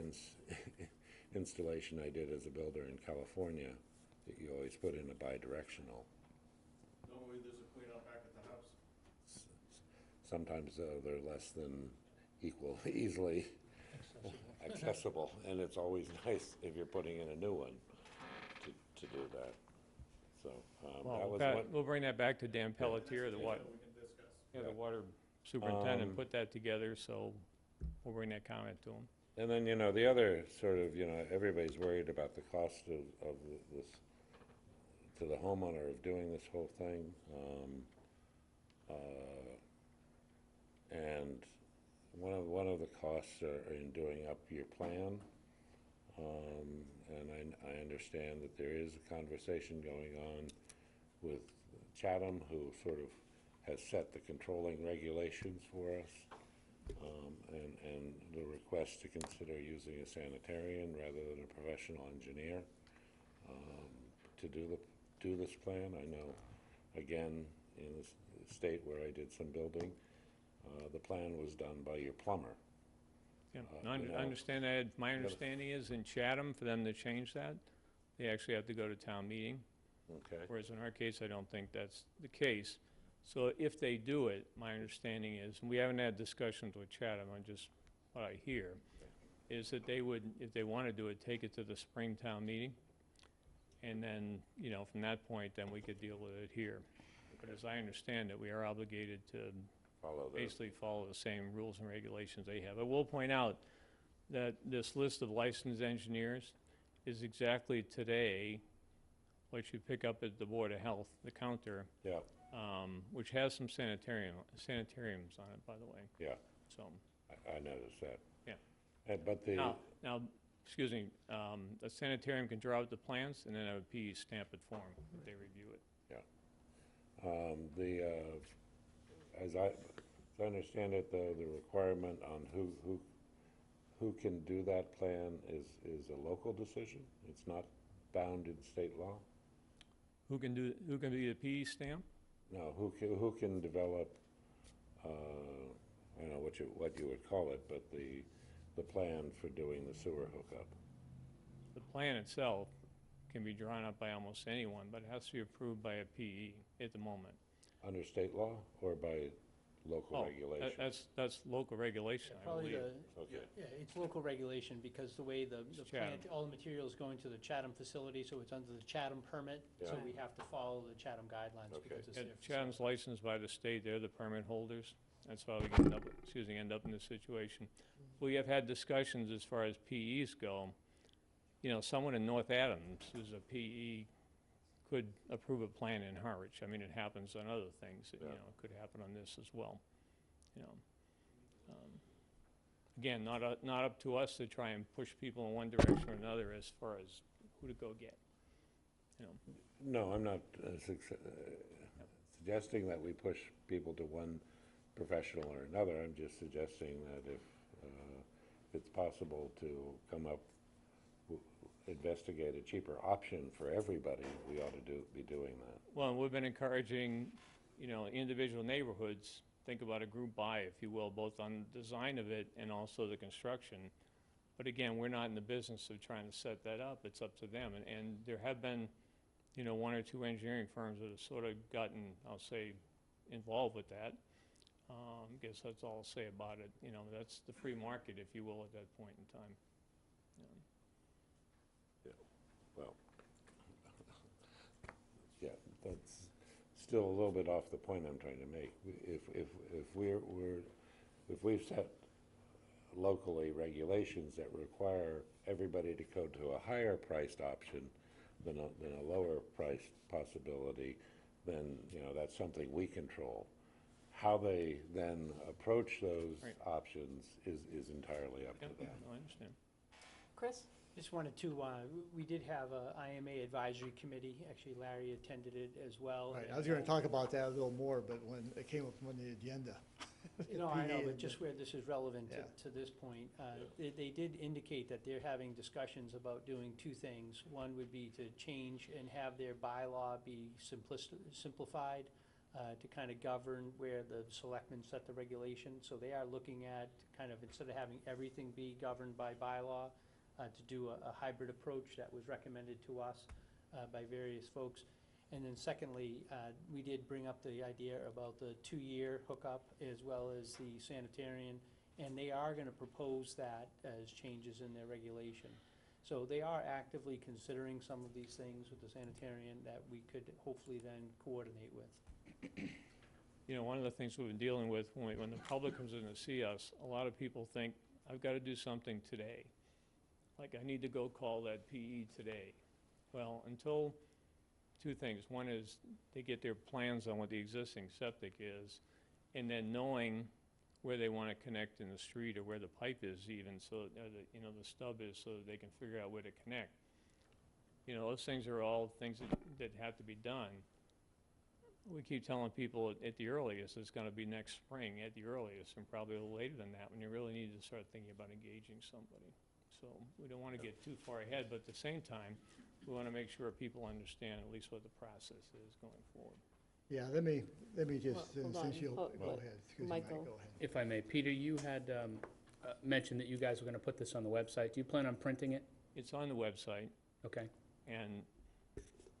installation I did as a builder in California, you always put in a bidirectional. Normally, there's a clean out back at the house. Sometimes they're less than easily accessible, and it's always nice if you're putting in a new one to do that. So that Well, was Pat, one. we'll bring that back to Dan Pelletier, the the water superintendent, put that together, so we'll bring that comment to him. And then, the other sort of, everybody's worried about the cost of this, to the homeowner, of doing this whole thing. And one of the costs are in doing up your plan. And I understand that there is a conversation going on with Chatham, who sort of has set the controlling regulations for us. And the request to consider using a sanitarian rather than a professional engineer to do this plan. I know, again, in the state where I did some building, the plan was done by your plumber. Yeah, I understand that. My understanding is in Chatham, for them to change that, they actually have to go to town meeting. Okay. Whereas in our case, I don't think that's the case. So if they do it, my understanding is, and we haven't had discussions with Chatham, on just what I hear, is that they would, if they want to do it, take it to the spring town meeting. And then, from that point, then we could deal with it here. But as I understand it, we are obligated to basically follow the same rules and regulations they have. I will point out that this list of licensed engineers is exactly today what you pick up at the Board of Health, the counter, Yeah, which has some sanitariums on it, by the way. yeah, So, I noticed that. Yeah. But the, now, excuse me, a sanitarium can draw up the plans and then have a PE stamp it for them if they review it. as I understand it, the requirement on who can do that plan is a local decision? It's not bound in state law? Who can be the PE stamp? No, who can develop, I don't know what you would call it, but the plan for doing the sewer hookup? The plan itself can be drawn up by almost anyone, but it has to be approved by a PE at the moment. Under state law or by local regulation? That's local regulation, I Probably believe. Okay. Yeah, it's local regulation, because the way the plant, Chatham. all the materials going to the Chatham facility, so it's under the Chatham permit, so Yeah. we have to follow the Chatham guidelines Okay. because it's And their Chatham's facility. licensed by the state, they're the permit holders. That's why we end up in this situation. We have had discussions as far as PEs go. Someone in North Adams who's a PE could approve a plan in Harwich. I mean, it happens on other things, Yeah. It could happen on this as well, Again, not up to us to try and push people in one direction or another as far as who to go get, No, I'm not suggesting that we push people to one professional or another. I'm just suggesting that if it's possible to come up investigate a cheaper option for everybody, we ought to be doing that. Well, and we've been encouraging, individual neighborhoods, think about a group buy, if you will, both on the design of it and also the construction. But again, we're not in the business of trying to set that up. It's up to them. And there have been, one or two engineering firms that have sort of gotten, I'll say, involved with that. I guess that's all I'll say about it. That's the free market, if you will, at that point in time. Well, yeah, that's still a little bit off the point I'm trying to make. If we've set locally regulations that require everybody to go to a higher priced option than a lower priced possibility, then, that's something we control. How they then approach those Right. options is entirely up to Yep, them. no, I understand. Chris? Just wanted to, we did have a IMA advisory committee. Actually, Larry attended it as well. Right, I was gonna talk about that a little more, but when it came up on the agenda. No, I know, PA but just where this is relevant Yeah. to this point, they did indicate that they're having discussions about doing two things. One would be to change and have their bylaw be simplified to kind of govern where the selectmen set the regulation. So they are looking at kind of, instead of having everything be governed by bylaw, to do a hybrid approach that was recommended to us by various folks. And then secondly, we did bring up the idea about the 2-year hookup as well as the sanitarian, and they are gonna propose that as changes in their regulation. So they are actively considering some of these things with the sanitarian that we could hopefully then coordinate with. One of the things we've been dealing with when the public comes in to see us, a lot of people think, I've got to do something today. Like, I need to go call that PE today. Well, until two things. One is they get their plans on what the existing septic is, and then knowing where they want to connect in the street or where the pipe is even, so the stub is, so that they can figure out where to connect. Those things are all things that have to be done. We keep telling people at the earliest, it's going to be next spring at the earliest, and probably a little later than that, when you really need to start thinking about engaging somebody. So we don't want to get too far ahead, but at the same time, we want to make sure people understand at least what the process is going forward. Yeah, let me just, Well, hold on. since you'll, Hold- go hold- ahead, excuse me, Mike, Michael. go ahead. If I may, Peter, you had mentioned that you guys were going to put this on the website. Do you plan on printing it? It's on the website, Okay. and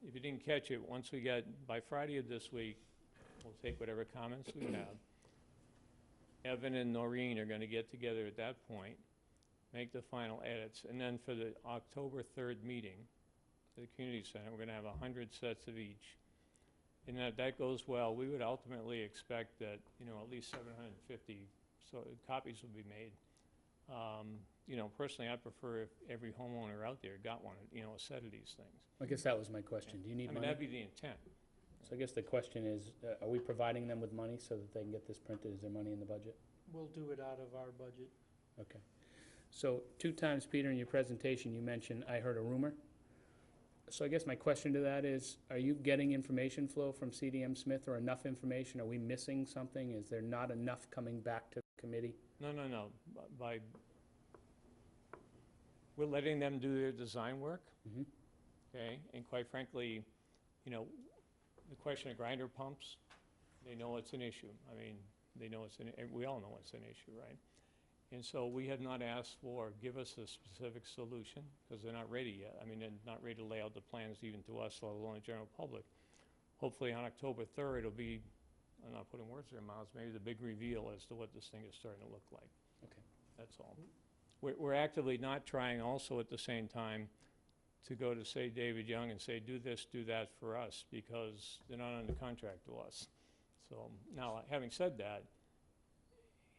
if you didn't catch it, once we get, by Friday of this week, we'll take whatever comments we have. Evan and Noreen are going to get together at that point, make the final edits, and then for the October 3rd meeting, the community center, we're going to have 100 sets of each. And that goes well, we would ultimately expect that, at least 750 copies will be made. Personally, I prefer if every homeowner out there got one, a set of these things. I guess that was my question. Do you need I mean, money? that'd be the intent. So I guess the question is, are we providing them with money so that they can get this printed? Is there money in the budget? We'll do it out of our budget. Okay. So 2 times, Peter, in your presentation, you mentioned, I heard a rumor. So I guess my question to that is, are you getting information flow from CDM Smith or enough information? Are we missing something? Is there not enough coming back to the committee? No. We're letting them do their design work, Mhm. okay? And quite frankly, the question of grinder pumps, they know it's an issue. I mean, they know we all know it's an issue, right? And so we have not asked for, give us a specific solution, because they're not ready yet. I mean, they're not ready to lay out the plans even to us, let alone the general public. Hopefully on October 3rd, it'll be, I'm not putting words in their mouths, maybe the big reveal as to what this thing is starting to look like. Okay. That's all. We're actively not trying also at the same time to go to, say, David Young and say, do this, do that for us, because they're not under contract to us. So now, having said that,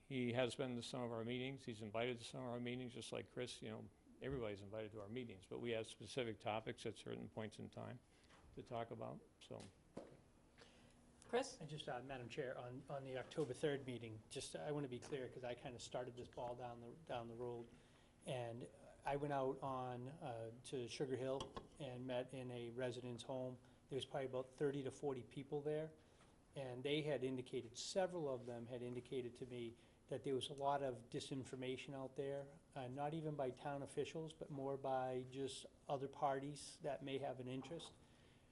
he has been to some of our meetings. He's invited to some of our meetings, just like Chris. Everybody's invited to our meetings, but we have specific topics at certain points in time to talk about, so. Chris? And just, Madam Chair, on the October 3rd meeting, I want to be clear, because I kind of started this ball down the road. And I went out to Sugar Hill and met in a residence home. There was probably about 30 to 40 people there. And they had indicated, several of them had indicated to me that there was a lot of disinformation out there, not even by town officials, but more by just other parties that may have an interest.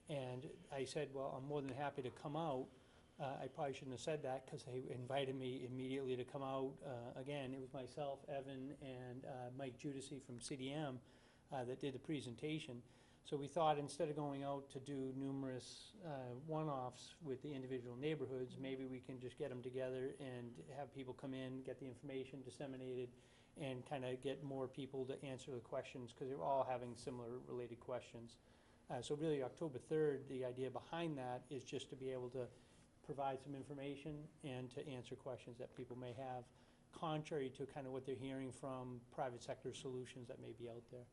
And I said, well, I'm more than happy to come out. I probably shouldn't have said that, because they invited me immediately to come out. Again, it was myself, Evan, and Mike Judici from CDM that did the presentation. So we thought, instead of going out to do numerous one-offs with the individual neighborhoods, maybe we can just get them together and have people come in, get the information disseminated, and kind of get more people to answer the questions, because they're all having similar related questions. So really, October 3rd, the idea behind that is just to be able to provide some information and to answer questions that people may have, contrary to kind of what they're hearing from private sector solutions that may be out there.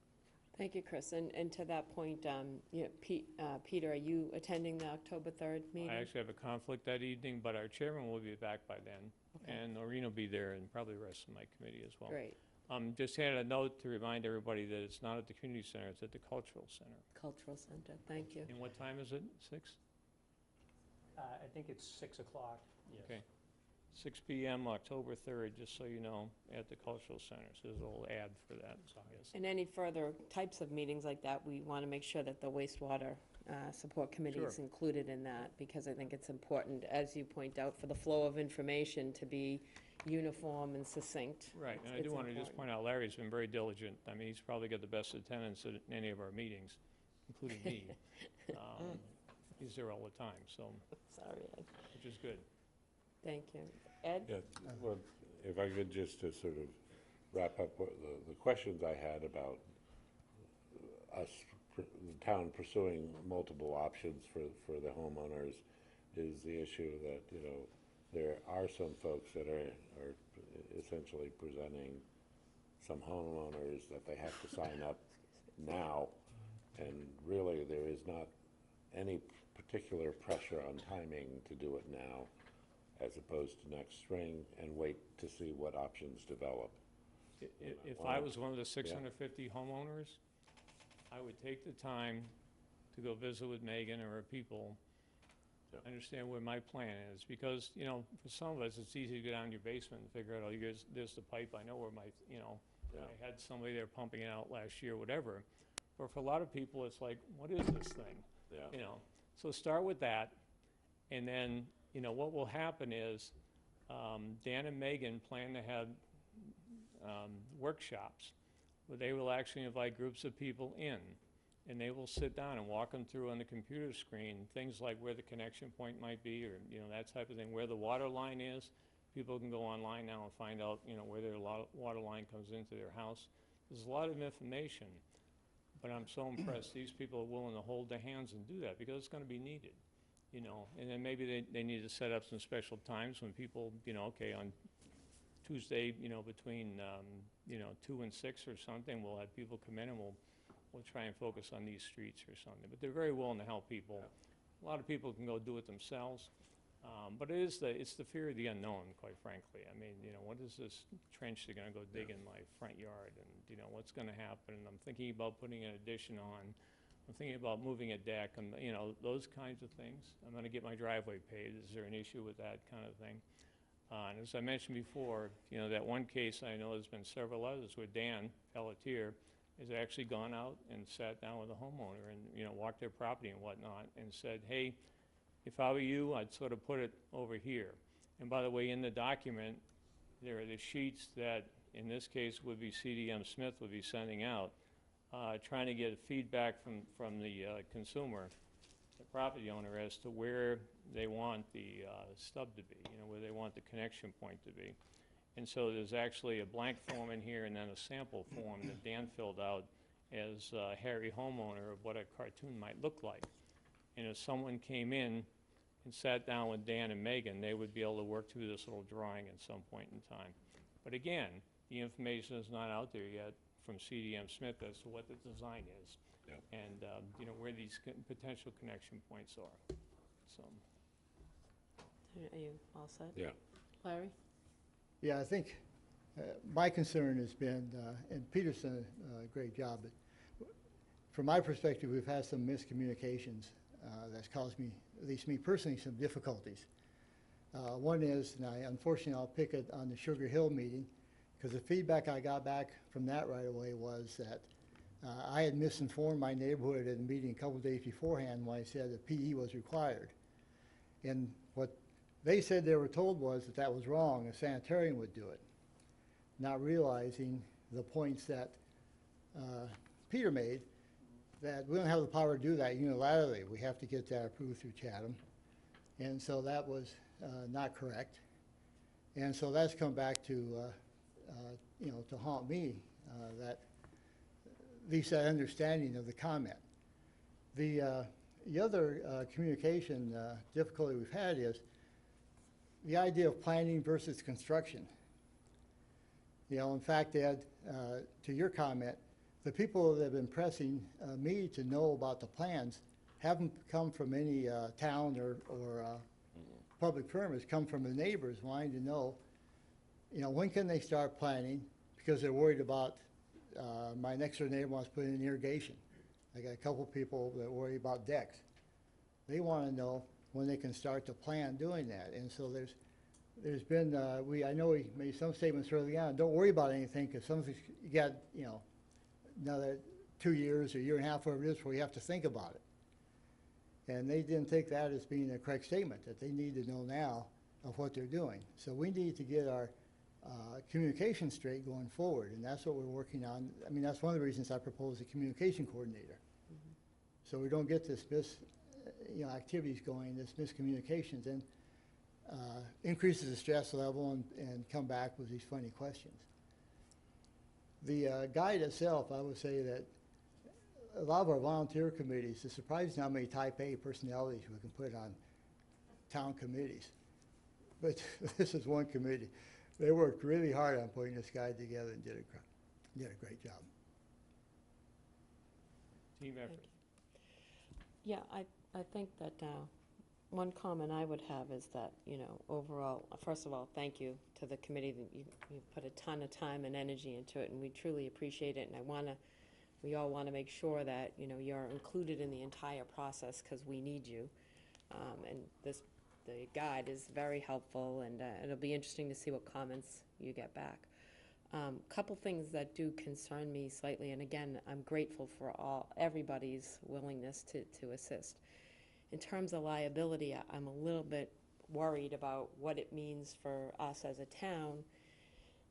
Thank you, Chris. And to that point, you know, Peter, are you attending the October 3rd meeting? I actually have a conflict that evening, but our chairman will be back by then. Okay. And Noreen will be there, and probably the rest of my committee as well. Great. Just had a note to remind everybody that it's not at the community center, it's at the cultural center. Cultural Center, thank you. And what time is it? 6? I think it's 6 o'clock, yes. Okay. 6 p.m., October 3rd, just so you know, at the cultural center. So there's a little ad for that, so I guess. And any further types of meetings like that, we want to make sure that the wastewater support committee is Sure. included in that, because I think it's important, as you point out, for the flow of information to be uniform and succinct. Right, and I It's do want to just important. point out, Larry's been very diligent. I mean, he's probably got the best attendance at any of our meetings, including me. He's there all the time, so, Sorry, Ed. which is good. Thank you. Ed? Yeah, well, if I could just to sort of wrap up what the questions I had about the town pursuing multiple options for the homeowners is the issue that, you know, there are some folks that are essentially presenting some homeowners that they have to sign up now, and really there is not any particular pressure on timing to do it now, as opposed to next spring and wait to see what options develop. If I was one of the 650 homeowners, I would take the time to go visit with Megan or her people, Yeah. understand where my plan is, because, you know, for some of us, it's easy to go down in your basement and figure out, oh, there's the pipe, I know where my, you know, Yeah. I had somebody there pumping it out last year, whatever. But for a lot of people, it's like, what is this thing? Yeah. You know, so start with that, and then, you know, what will happen is, Dan and Megan plan to have workshops where they will actually invite groups of people in, and they will sit down and walk them through on the computer screen, things like where the connection point might be, or, you know, that type of thing, where the water line is. People can go online now and find out, you know, where their water line comes into their house. There's a lot of information, but I'm so impressed these people are willing to hold their hands and do that, because it's gonna be needed, you know. And then maybe they need to set up some special times when people, you know, okay, on Tuesday, you know, between, you know, 2 and 6 or something, we'll have people come in and we'll try and focus on these streets or something. But they're very willing to help people. A lot of people can go do it themselves. But it's the fear of the unknown, quite frankly. I mean, you know, what is this trench they're gonna go dig in my front yard, and, you know, what's gonna happen? And I'm thinking about putting an addition on. I'm thinking about moving a deck, and, you know, those kinds of things. I'm gonna get my driveway paved. Is there an issue with that kind of thing? And as I mentioned before, you know, that one case, I know there's been several others where Dan Pelletier has actually gone out and sat down with a homeowner and, you know, walked their property and whatnot, and said, hey, if I were you, I'd sort of put it over here. And by the way, in the document, there are the sheets that, in this case, would be CDM Smith would be sending out, trying to get feedback from the consumer, the property owner, as to where they want the stub to be, you know, where they want the connection point to be. And so there's actually a blank form in here and then a sample form that Dan filled out as Harry homeowner of what a cartoon might look like. And if someone came in and sat down with Dan and Megan, they would be able to work through this little drawing at some point in time. But again, the information is not out there yet from CDM Smith as to what the design is. Yeah. And, you know, where these potential connection points are, so. Are you all set? Yeah. Larry? Yeah, I think my concern has been, and Peter's done a great job, but from my perspective, we've had some miscommunications that's caused me, at least me personally, some difficulties. One is, and unfortunately I'll pick it on the Sugar Hill meeting, because the feedback I got back from that right away was that I had misinformed my neighborhood at a meeting a couple days beforehand when I said that PE was required. And what they said they were told was that that was wrong, a sanitarian would do it, not realizing the points that Peter made, that we don't have the power to do that unilaterally. We have to get that approved through Chatham. And so that was not correct. And so that's come back to, to haunt me, that at least that understanding of the comment. The other communication difficulty we've had is the idea of planning versus construction. In fact, Ed, to your comment, the people that have been pressing me to know about the plans haven't come from any town or public firm. It's come from the neighbors wanting to know, when can they start planning, because they're worried about, my next door neighbor wants to put in irrigation. I got a couple people that worry about decks. They want to know when they can start to plan doing that. And so there's been, I know we made some statements early on, don't worry about anything, because you got, another 2 years or a year and a half, whatever it is, before you have to think about it. And they didn't take that as being a correct statement, that they need to know now of what they're doing. So we need to get our communication straight going forward, and that's what we're working on. I mean, that's one of the reasons I proposed a communication coordinator. So we don't get this activities going, this miscommunications, and increases the stress level and come back with these funny questions. The guide itself, I would say that a lot of our volunteer committees, it's surprising how many type A personalities we can put on town committees. But this is one committee. They worked really hard on putting this guide together and did a great job. Team effort. Yeah, I think that one comment I would have is that, overall, first of all, thank you to the committee. That you put a ton of time and energy into it, and we truly appreciate it. And we all want to make sure that, you're included in the entire process, because we need you. And the guide is very helpful, and it'll be interesting to see what comments you get back. Couple things that do concern me slightly, and again, I'm grateful for everybody's willingness to assist. In terms of liability, I'm a little bit worried about what it means for us as a town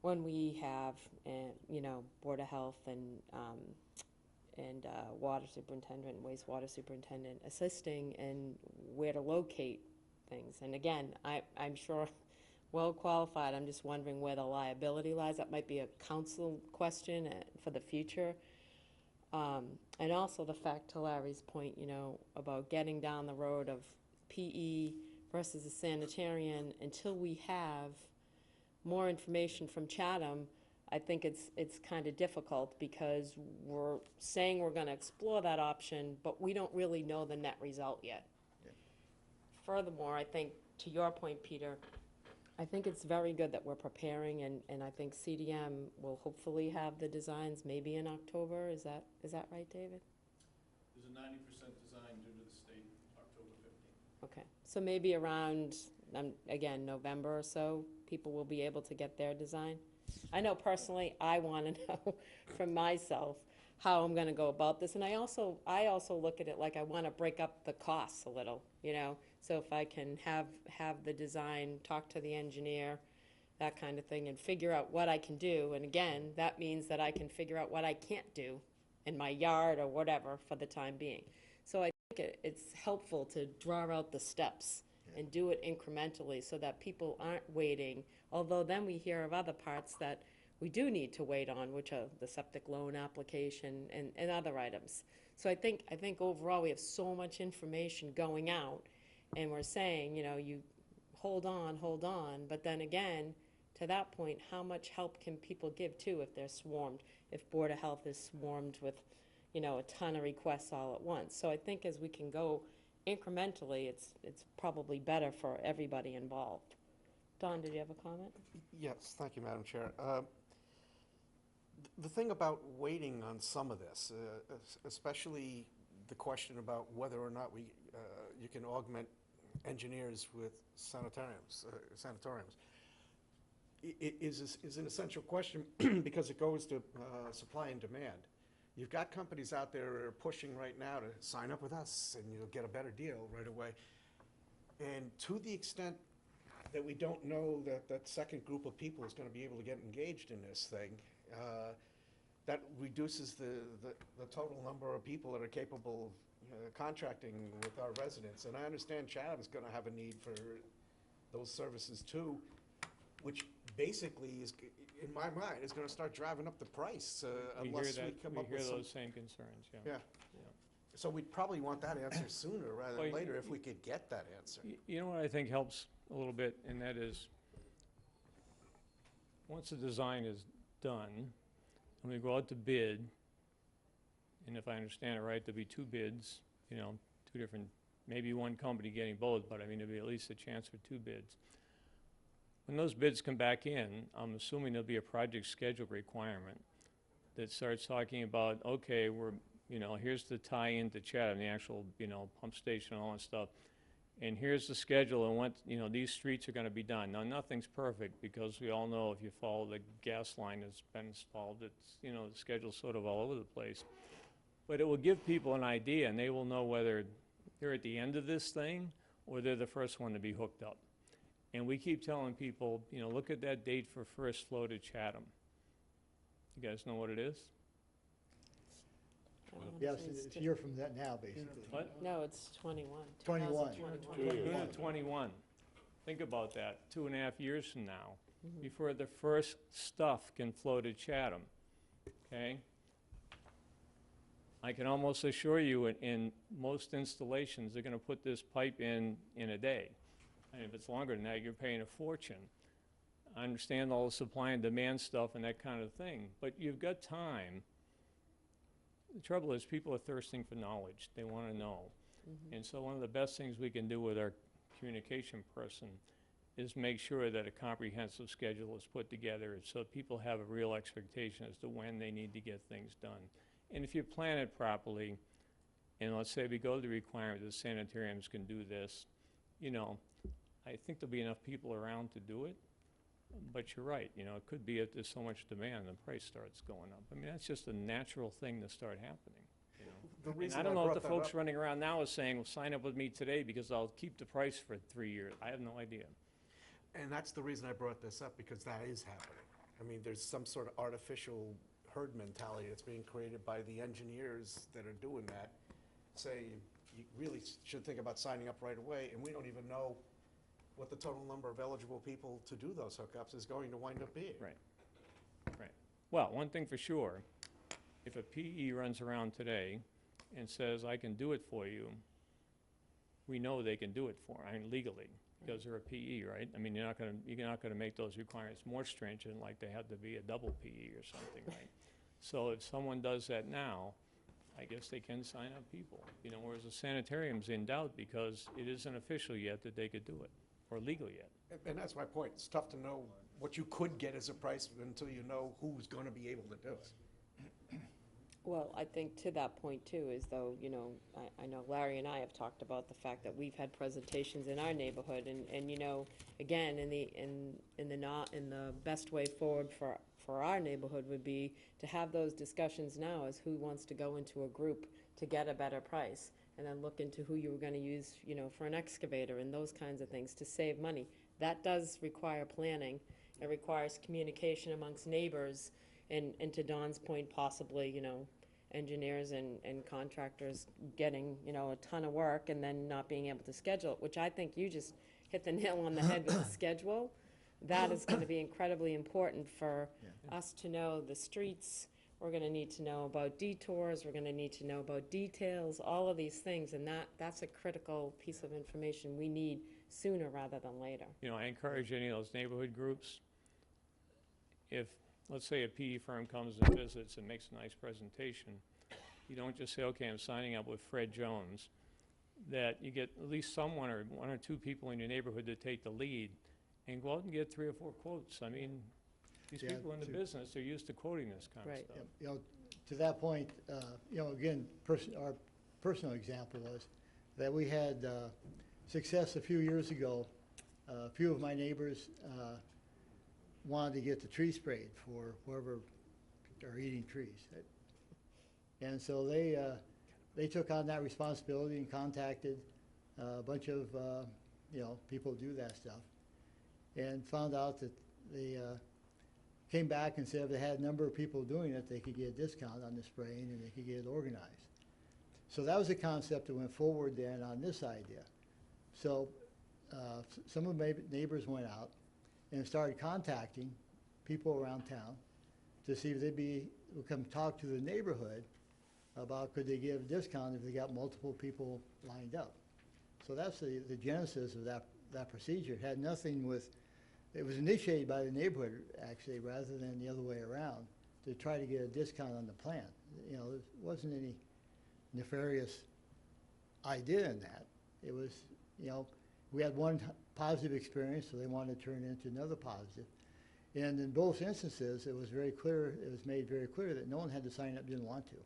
when we have, Board of Health and water superintendent and wastewater superintendent assisting, and where to locate things. And again, I'm sure well qualified. I'm just wondering where the liability lies. That might be a council question for the future. And also the fact, to Larry's point, about getting down the road of PE versus a sanitarian, until we have more information from Chatham, I think it's kind of difficult, because we're saying we're going to explore that option, but we don't really know the net result yet. Yeah. Furthermore, I think, to your point, Peter, I think it's very good that we're preparing, and I think CDM will hopefully have the designs maybe in October. Is that right, David? There's a 90% design due to the state, October 15th. Okay, so maybe around, again, November or so, people will be able to get their design. I know personally, I want to know from myself how I'm going to go about this, and I also look at it like I want to break up the costs a little, So if I can have the design, talk to the engineer, that kind of thing, and figure out what I can do. And again, that means that I can figure out what I can't do in my yard or whatever for the time being. So I think it's helpful to draw out the steps and do it incrementally, so that people aren't waiting. Although then we hear of other parts that we do need to wait on, which are the septic loan application and other items. So I think overall we have so much information going out, and we're saying, you hold on, but then again, to that point, how much help can people give too if they're swarmed, if Board of Health is swarmed with, a ton of requests all at once? So I think as we can go incrementally, it's probably better for everybody involved. Don, did you have a comment? Yes, thank you, Madam Chair. The thing about waiting on some of this, especially the question about whether or not you can augment engineers with sanatoriums. Is an essential question because it goes to supply and demand. You've got companies out there that are pushing right now to sign up with us and you'll get a better deal right away. And to the extent that we don't know that that second group of people is going to be able to get engaged in this thing, that reduces the total number of people that are capable of contracting with our residents. And I understand Chatham's going to have a need for those services too, which basically is, in my mind, is going to start driving up the price unless we come up with We hear some. those same concerns, yeah. Yeah. So we'd probably want that answer sooner rather Well, than later if we could get that answer. You know what I think helps a little bit, and that is, once the design is done, and we go out to bid, and if I understand it right, there'll be two bids, you know, two different, maybe one company getting both, but I mean, there'll be at least a chance for two bids. When those bids come back in, I'm assuming there'll be a project schedule requirement that starts talking about, okay, here's the tie-in to Chatham, the actual, pump station and all that stuff. And here's the schedule and what, these streets are gonna be done. Now, nothing's perfect because we all know if you follow the gas line that's been installed, it's, the schedule's sort of all over the place. But it will give people an idea and they will know whether they're at the end of this thing or they're the first one to be hooked up. And we keep telling people, look at that date for first flow to Chatham. You guys know what it is? I wanna Yes, say it's a year from that now, basically. What? No, it's 21. 21. 2021. June of 21. Think about that, 2.5 years from now, Mhm. before the first stuff can flow to Chatham, okay? I can almost assure you, in most installations, they're gonna put this pipe in a day. And if it's longer than that, you're paying a fortune. I understand all the supply and demand stuff and that kind of thing, but you've got time. The trouble is, people are thirsting for knowledge. They want to know. And so one of the best things we can do with our communication person is make sure that a comprehensive schedule is put together so people have a real expectation as to when they need to get things done. And if you plan it properly, and let's say we go to the requirement that sanitariums can do this, I think there'll be enough people around to do it. But you're right, it could be if there's so much demand, the price starts going up. I mean, that's just a natural thing to start happening. The And reason I don't know if the brought that folks up- running around now is saying, well, sign up with me today because I'll keep the price for 3 years. I have no idea. And that's the reason I brought this up, because that is happening. I mean, there's some sort of artificial herd mentality that's being created by the engineers that are doing that, say, you really should think about signing up right away, and we don't even know what the total number of eligible people to do those hookups is going to wind up being. Right. Right. Well, one thing for sure, if a PE runs around today and says, I can do it for you, we know they can do it legally, because they're a PE, right? I mean, you're not gonna make those requirements more stringent, like they have to be a double PE or something, right? So if someone does that now, I guess they can sign up people, whereas the sanitarium's in doubt because it isn't official yet that they could do it, or legal yet. And that's my point. It's tough to know what you could get as a price until you know who's going to be able to do it. Well, I think to that point too, is though, I know Larry and I have talked about the fact that we've had presentations in our neighborhood and again, in the best way forward for our neighborhood would be to have those discussions now as who wants to go into a group to get a better price, and then look into who you were gonna use, for an excavator and those kinds of things to save money. That does require planning. It requires communication amongst neighbors, and to Don's point, possibly, engineers and contractors getting, a ton of work and then not being able to schedule it, which I think you just hit the nail on the head with the schedule. That is gonna be incredibly important for us to know the streets. We're gonna need to know about detours, we're gonna need to know about details, all of these things, and that's a critical piece of information we need sooner rather than later. I encourage any of those neighborhood groups, if, let's say, a PE firm comes and visits and makes a nice presentation, you don't just say, okay, I'm signing up with Fred Jones, that you get at least one or two people in your neighborhood to take the lead and go out and get 3 or 4 quotes. I mean, these Yeah, people in the business are used to quoting this kind of Right. stuff. Yep, to that point, again, our personal example was that we had success a few years ago. A few of my neighbors wanted to get the tree sprayed for whoever are eating trees. And so they took on that responsibility and contacted a bunch of, people who do that stuff, and found out that they came back and said if they had a number of people doing it, they could get a discount on the spraying and they could get it organized. So that was the concept that went forward then on this idea. So some of my neighbors went out and started contacting people around town to see if would come talk to the neighborhood about could they give a discount if they got multiple people lined up. So that's the genesis of that procedure. It had nothing with, it was initiated by the neighborhood actually rather than the other way around to try to get a discount on the plan. There wasn't any nefarious idea in that. It was, we had one positive experience, so they wanted to turn it into another positive. And in both instances, it was made very clear that no one had to sign up, didn't want to.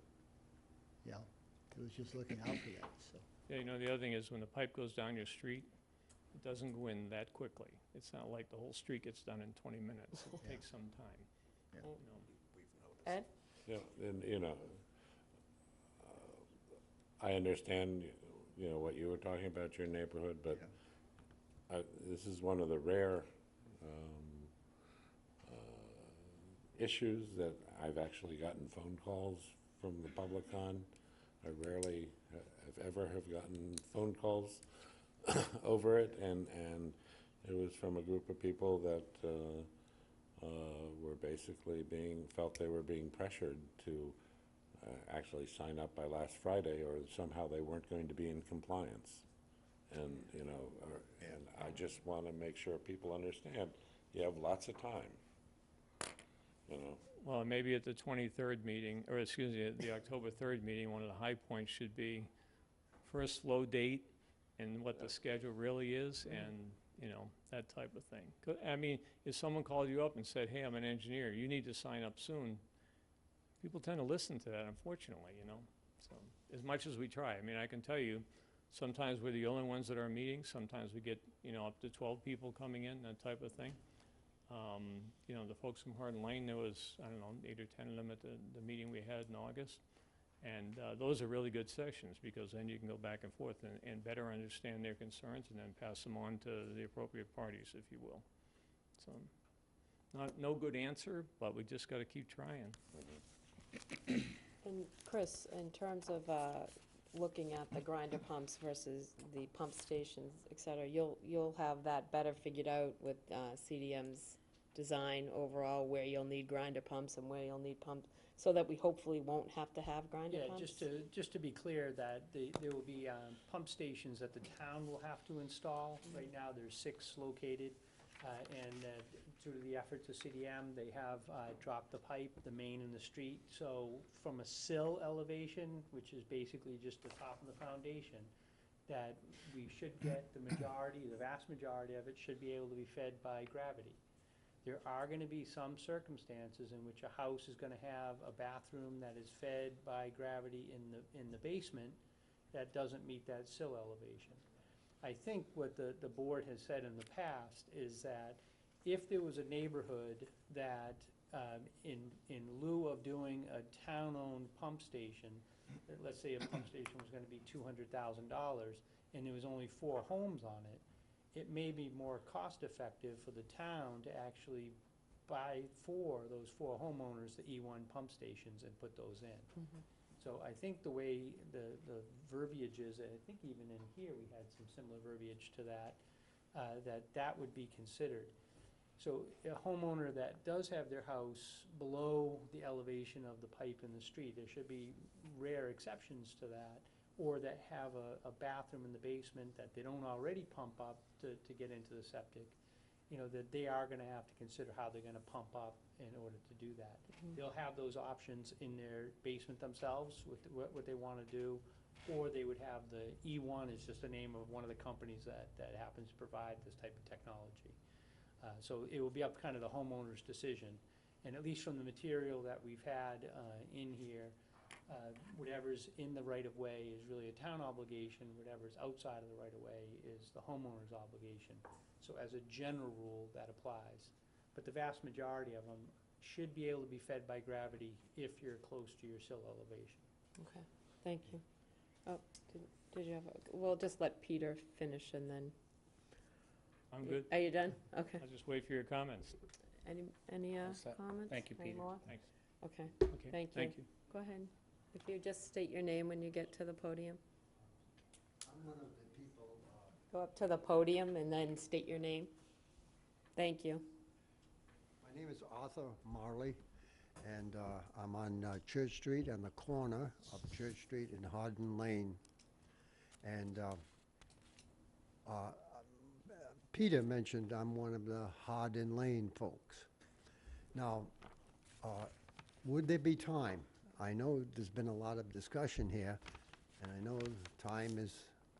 It was just looking out for that, so. Yeah, the other thing is when the pipe goes down your street, it doesn't go in that quickly. It's not like the whole street gets done in 20 minutes. It takes some time. Yeah. Ed? Yeah, and, I understand, what you were talking about, your neighborhood, but this is one of the rare issues that I've actually gotten phone calls from the public on. I rarely, if ever, have gotten phone calls over it, and it was from a group of people that were basically felt they were being pressured to actually sign up by last Friday, or somehow they weren't going to be in compliance. And, and I just want to make sure people understand, you have lots of time, Well, maybe at the 23rd meeting, or excuse me, at the October 3rd meeting, one of the high points should be first slow date and what the schedule really is, and, that type of thing. I mean, if someone called you up and said, hey, I'm an engineer, you need to sign up soon, people tend to listen to that, unfortunately, So, as much as we try, I can tell you, sometimes we're the only ones that are meeting, sometimes we get, up to 12 people coming in, that type of thing. The folks from Hardin Lane, there was, 8 or 10 of them at the meeting we had in August. And those are really good sessions, because then you can go back and forth and better understand their concerns and then pass them on to the appropriate parties, if you will. So, no good answer, but we just got to keep trying. And Chris, in terms of looking at the grinder pumps versus the pump stations, et cetera, you'll have that better figured out with CDM's design overall, where you'll need grinder pumps and where you'll need pumps, so that we hopefully won't have to have grinder Yeah, pumps? just to be clear, that there will be pump stations that the town will have to install. Right now, there's 6 located, and due to the efforts of CDM, they have dropped the pipe, the main in the street. So from a sill elevation, which is basically just the top of the foundation, that we should get the vast majority of it should be able to be fed by gravity. There are going to be some circumstances in which a house is going to have a bathroom that is fed by gravity in the basement that doesn't meet that sill elevation. I think what the board has said in the past is that if there was a neighborhood that, in lieu of doing a town-owned pump station, let's say a pump station was going to be $200,000 and there was only 4 homes on it, it may be more cost-effective for the town to actually buy for those 4 homeowners the E1 pump stations and put those in. So I think the way the verbiage is, I think even in here we had some similar verbiage to that, that would be considered. So a homeowner that does have their house below the elevation of the pipe in the street, there should be rare exceptions to that, or that have a bathroom in the basement that they don't already pump up to get into the septic, that they are gonna have to consider how they're gonna pump up in order to do that. They'll have those options in their basement themselves with what they wanna do, or they would have the E1 is just the name of one of the companies that happens to provide this type of technology. So it will be up kind of the homeowner's decision. And at least from the material that we've had in here, Whatever's in the right-of-way is really a town obligation, whatever's outside of the right-of-way is the homeowner's obligation. So as a general rule, that applies. But the vast majority of them should be able to be fed by gravity if you're close to your sill elevation. Okay, thank you. Oh, did you have, we'll just let Peter finish and then, I'm good. are you done? Okay. I'll just wait for your comments. Any All set. comments? Thank you, Any Peter. more? Thanks. Okay, Okay, thank you. thank you. Go ahead. If you just state your name when you get to the podium. I'm one of the people, Go up to the podium and then state your name. Thank you. my name is Arthur Marley, and I'm on Church Street, on the corner of Church Street and Hardin Lane. And Peter mentioned I'm one of the Hardin Lane folks. Now, would there be time? I know there's been a lot of discussion here, and I know time is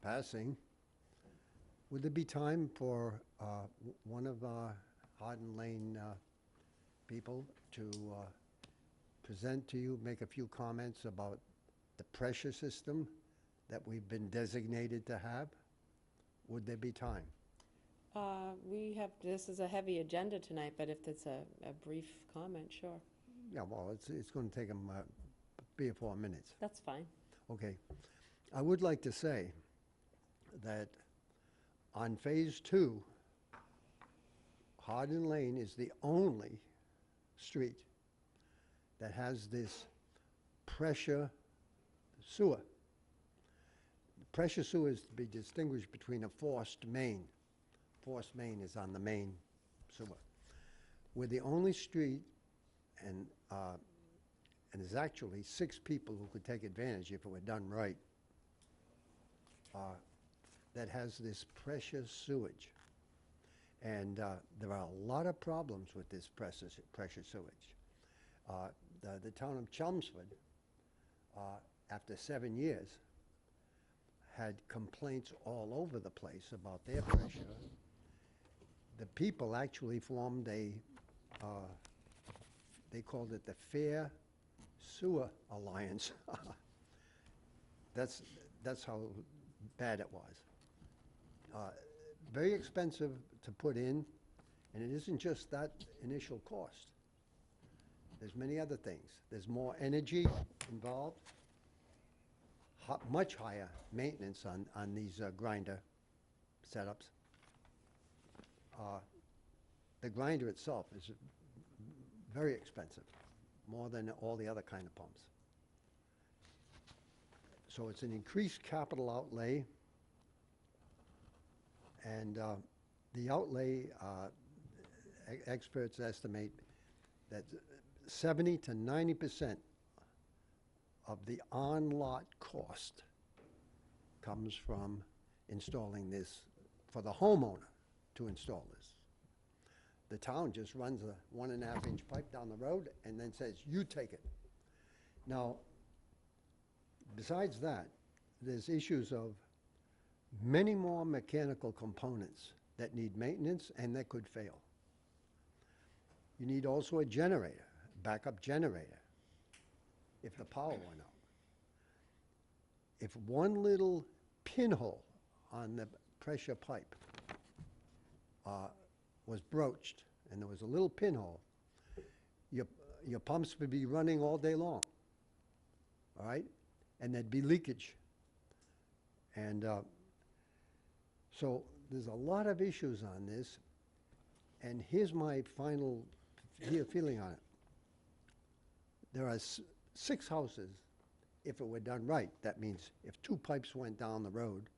passing. Would there be time for one of our Hardin Lane people to present to you, make a few comments about the pressure system that we've been designated to have? Would there be time? We have, this is a heavy agenda tonight, but if it's a brief comment, sure. Yeah, well, it's going to take them 3 or 4 minutes. That's fine. Okay. I would like to say that on Phase 2, Hardin Lane is the only street that has this pressure sewer. Pressure sewer is to be distinguished between a forced main. Forced main is on the main sewer. We're the only street, and there's actually 6 people who could take advantage if it were done right, that has this pressure sewage. And there are a lot of problems with this pressure sewage. The town of Chelmsford, after 7 years, had complaints all over the place about their pressure. The people actually formed a, they called it the Fair Sewer Alliance. That's how bad it was. Very expensive to put in, and it isn't just that initial cost. There's many other things. There's more energy involved, much higher maintenance on these grinder setups. The grinder itself is very expensive, more than all the other kind of pumps. So it's an increased capital outlay, and the outlay, experts estimate that 70 to 90% of the on-lot cost comes from installing this, for the homeowner to install this. The town just runs a 1.5-inch pipe down the road and then says, you take it. Now, besides that, there's issues of many more mechanical components that need maintenance and that could fail. You need also a generator, a backup generator, if the power went out. If one little pinhole on the pressure pipe was broached and there was a little pinhole, your pumps would be running all day long, all right? And there'd be leakage. And so there's a lot of issues on this, and here's my final feeling on it. There are 6 houses, if it were done right. That means if 2 pipes went down the road,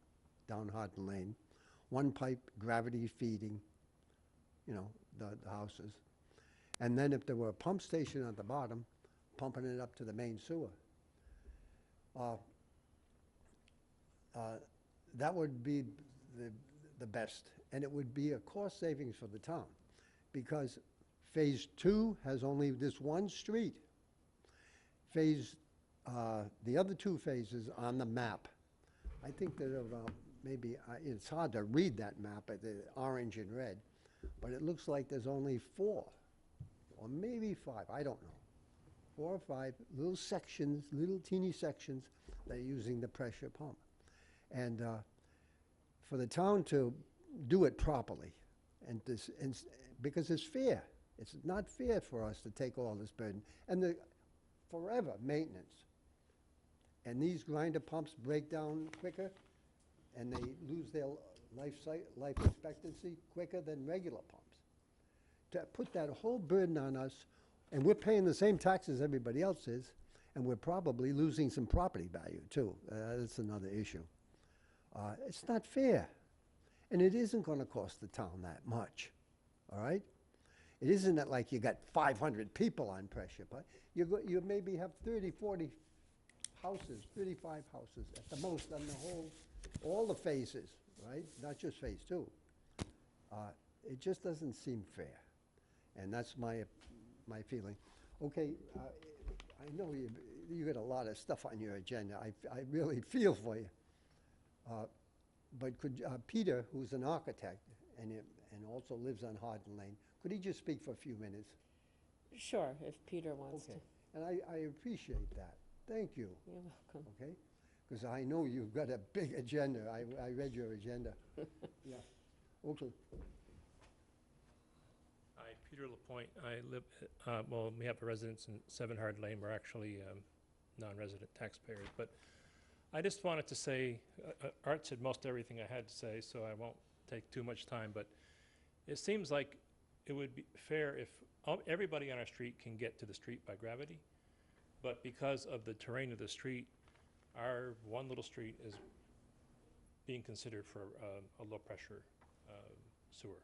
down Hardin Lane, 1 pipe gravity feeding, you know, the houses, and then if there were a pump station at the bottom, pumping it up to the main sewer, that would be the best, and it would be a cost savings for the town, because Phase 2 has only this one street. The other 2 phases on the map, I think that maybe, it's hard to read that map, the orange and red, but it looks like there's only 4, or maybe 5, I don't know. 4 or 5 little sections, little teeny sections that are using the pressure pump. And for the town to do it properly, because it's fair. It's not fair for us to take all this burden. And the forever maintenance. And these grinder pumps break down quicker, and they lose their life expectancy quicker than regular pumps. To put that whole burden on us, and we're paying the same taxes everybody else is, and we're probably losing some property value too. That's another issue. It's not fair. And it isn't going to cost the town that much, all right? It isn't that like you got 500 people on pressure, but you maybe have 30, 40 houses, 35 houses at the most on the whole, all the phases, right? Not just phase 2. It just doesn't seem fair, and that's my feeling. Okay, I know you got a lot of stuff on your agenda. I really feel for you. But could Peter, who's an architect and also lives on Hardin Lane, could he just speak for a few minutes? Sure, if Peter wants to. Okay, and I appreciate that. Thank you. You're welcome. Okay? Because I know you've got a big agenda. I read your agenda. Yeah. Okay. Hi, Peter Lapointe. I live, well, we have a residence in 7 Hard Lane. We're actually non-resident taxpayers. But I just wanted to say, Art said most everything I had to say, so I won't take too much time. But it seems like it would be fair if everybody on our street can get to the street by gravity. But because of the terrain of the street, our one little street is being considered for a low-pressure sewer.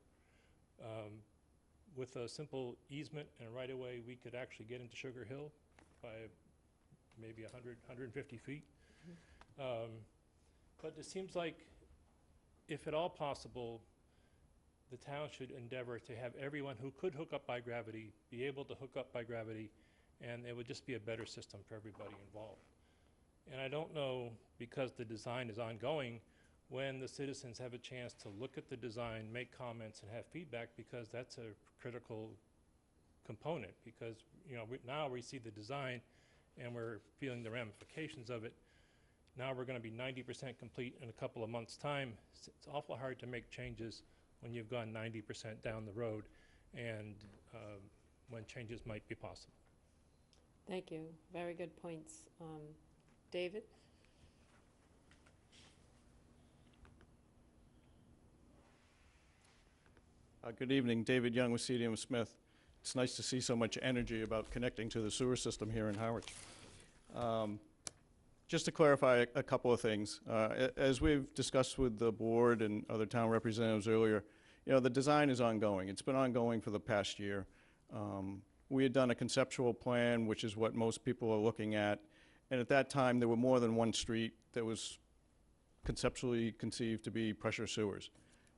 With a simple easement and right-of-way, we could actually get into Sugar Hill by maybe 100, 150 feet. But it seems like, if at all possible, the town should endeavor to have everyone who could hook up by gravity be able to hook up by gravity, and it would just be a better system for everybody involved. And I don't know, because the design is ongoing, when the citizens have a chance to look at the design, make comments, and have feedback, because that's a critical component. Because, you know, now we see the design and we're feeling the ramifications of it. Now we're going to be 90% complete in a couple of months' time. It's awful hard to make changes when you've gone 90% down the road, and when changes might be possible. Thank you. Very good points. David? Good evening, David Young with CDM Smith. It's nice to see so much energy about connecting to the sewer system here in Harwich. Just to clarify a couple of things, as we've discussed with the board and other town representatives earlier, you know, the design is ongoing. It's been ongoing for the past year. We had done a conceptual plan, which is what most people are looking at, and at that time there were more than one street that was conceptually conceived to be pressure sewers.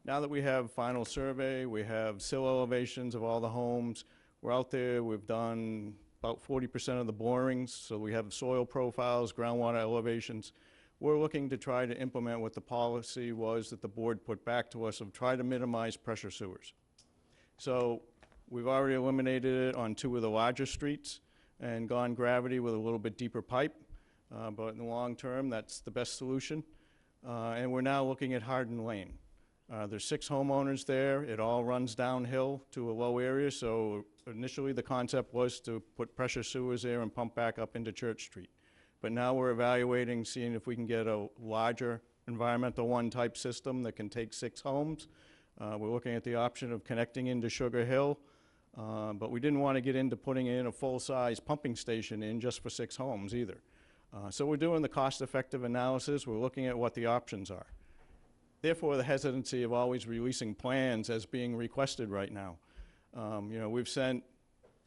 Now that we have final survey, we have sill elevations of all the homes, we're out there, we've done about 40% of the borings, so we have soil profiles, groundwater elevations. We're looking to try to implement what the policy was that the board put back to us of try to minimize pressure sewers. So we've already eliminated it on 2 of the larger streets and gone gravity with a little bit deeper pipe, but in the long term, that's the best solution. And we're now looking at Hardin Lane. There's 6 homeowners there. It all runs downhill to a low area, so initially the concept was to put pressure sewers there and pump back up into Church Street. But now we're evaluating, seeing if we can get a larger environmental 1 type system that can take 6 homes. We're looking at the option of connecting into Sugar Hill, but we didn't want to get into putting in a full-size pumping station in just for 6 homes either. So we're doing the cost-effective analysis. We're looking at what the options are. Therefore, the hesitancy of always releasing plans as being requested right now. You know, we've sent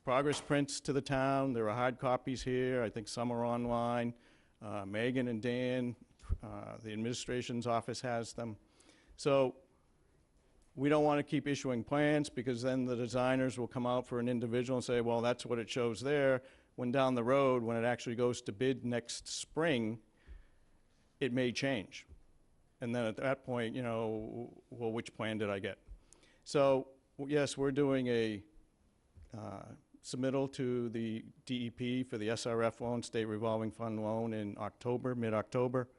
progress prints to the town. There are hard copies here. I think some are online. Megan and Dan, the administration's office has them. So we don't want to keep issuing plans, because then the designers will come out for an individual and say, well, that's what it shows there, when down the road, when it actually goes to bid next spring, it may change. And then at that point, you know, well, which plan did I get? So yes, we're doing a submittal to the DEP for the SRF loan, State Revolving Fund loan, in October, mid-October.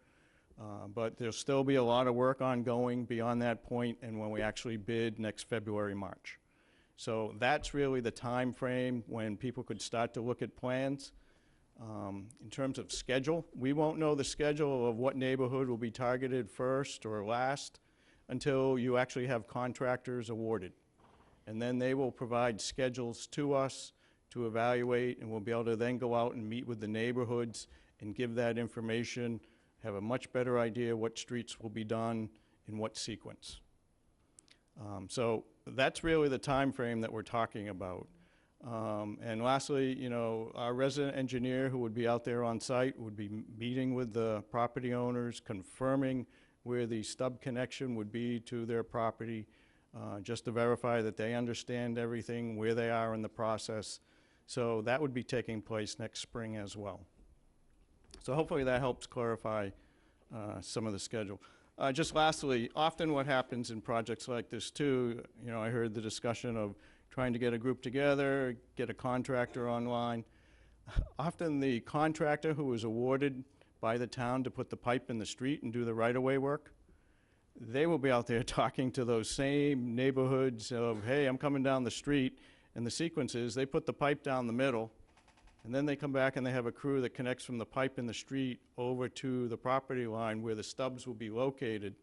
But there'll still be a lot of work ongoing beyond that point and when we actually bid next February, March. So that's really the time frame when people could start to look at plans. In terms of schedule, we won't know the schedule of what neighborhood will be targeted first or last until you actually have contractors awarded. And then they will provide schedules to us to evaluate, and we'll be able to then go out and meet with the neighborhoods and give that information, have a much better idea what streets will be done in what sequence. So that's really the time frame that we're talking about. And lastly, you know, our resident engineer who would be out there on site would be meeting with the property owners, confirming where the stub connection would be to their property, just to verify that they understand everything, where they are in the process. So that would be taking place next spring as well. So hopefully that helps clarify some of the schedule. Just lastly, often what happens in projects like this too, you know, I heard the discussion of trying to get a group together, get a contractor online. Often the contractor who was awarded by the town to put the pipe in the street and do the right-of-way work, they will be out there talking to those same neighborhoods of, hey, I'm coming down the street, and the sequence is they put the pipe down the middle, and then they come back and they have a crew that connects from the pipe in the street over to the property line where the stubs will be located.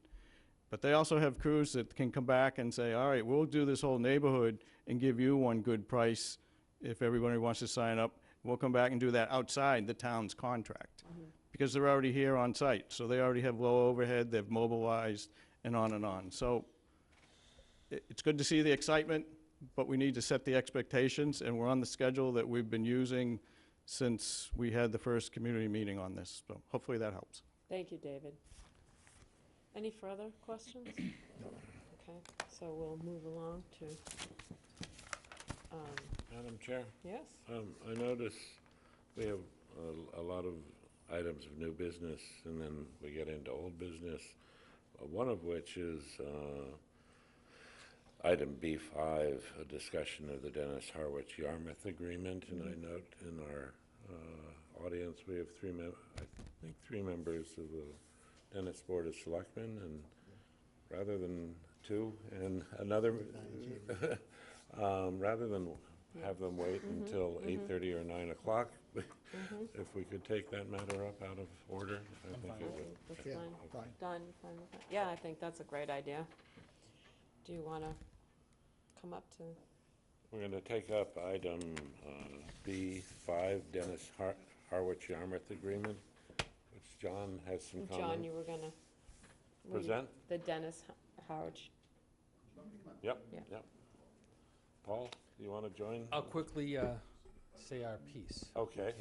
But they also have crews that can come back and say, all right, we'll do this whole neighborhood and give you one good price if everybody wants to sign up. We'll come back and do that outside the town's contract. Because they're already here on site. So they already have low overhead, they've mobilized, and on and on. So it's good to see the excitement, but we need to set the expectations, and we're on the schedule that we've been using since we had the first community meeting on this. So hopefully that helps. Thank you, David. Any further questions? Okay, so we'll move along to, Madam Chair? yes? I notice we have a lot of items of new business, and then we get into old business, one of which is item B5, a discussion of the Dennis Harwich Yarmouth Agreement, and I note in our audience we have three members of the Dennis Board of Selectmen, and rather than two, and another, rather than have them wait until 8:30 or 9 o'clock, if we could take that matter up out of order, I think it would. That's Yeah, fine. fine. Don, you fine with that? Yeah, I think that's a great idea. Do you want to come up to? We're going to take up item B5, Dennis Harwich Yarmouth Agreement, which John has some John, comments. you were going to. Present? The Dennis Harwich. Yep, Yeah. yep. Paul, you want to join? I'll quickly say our piece. Okay.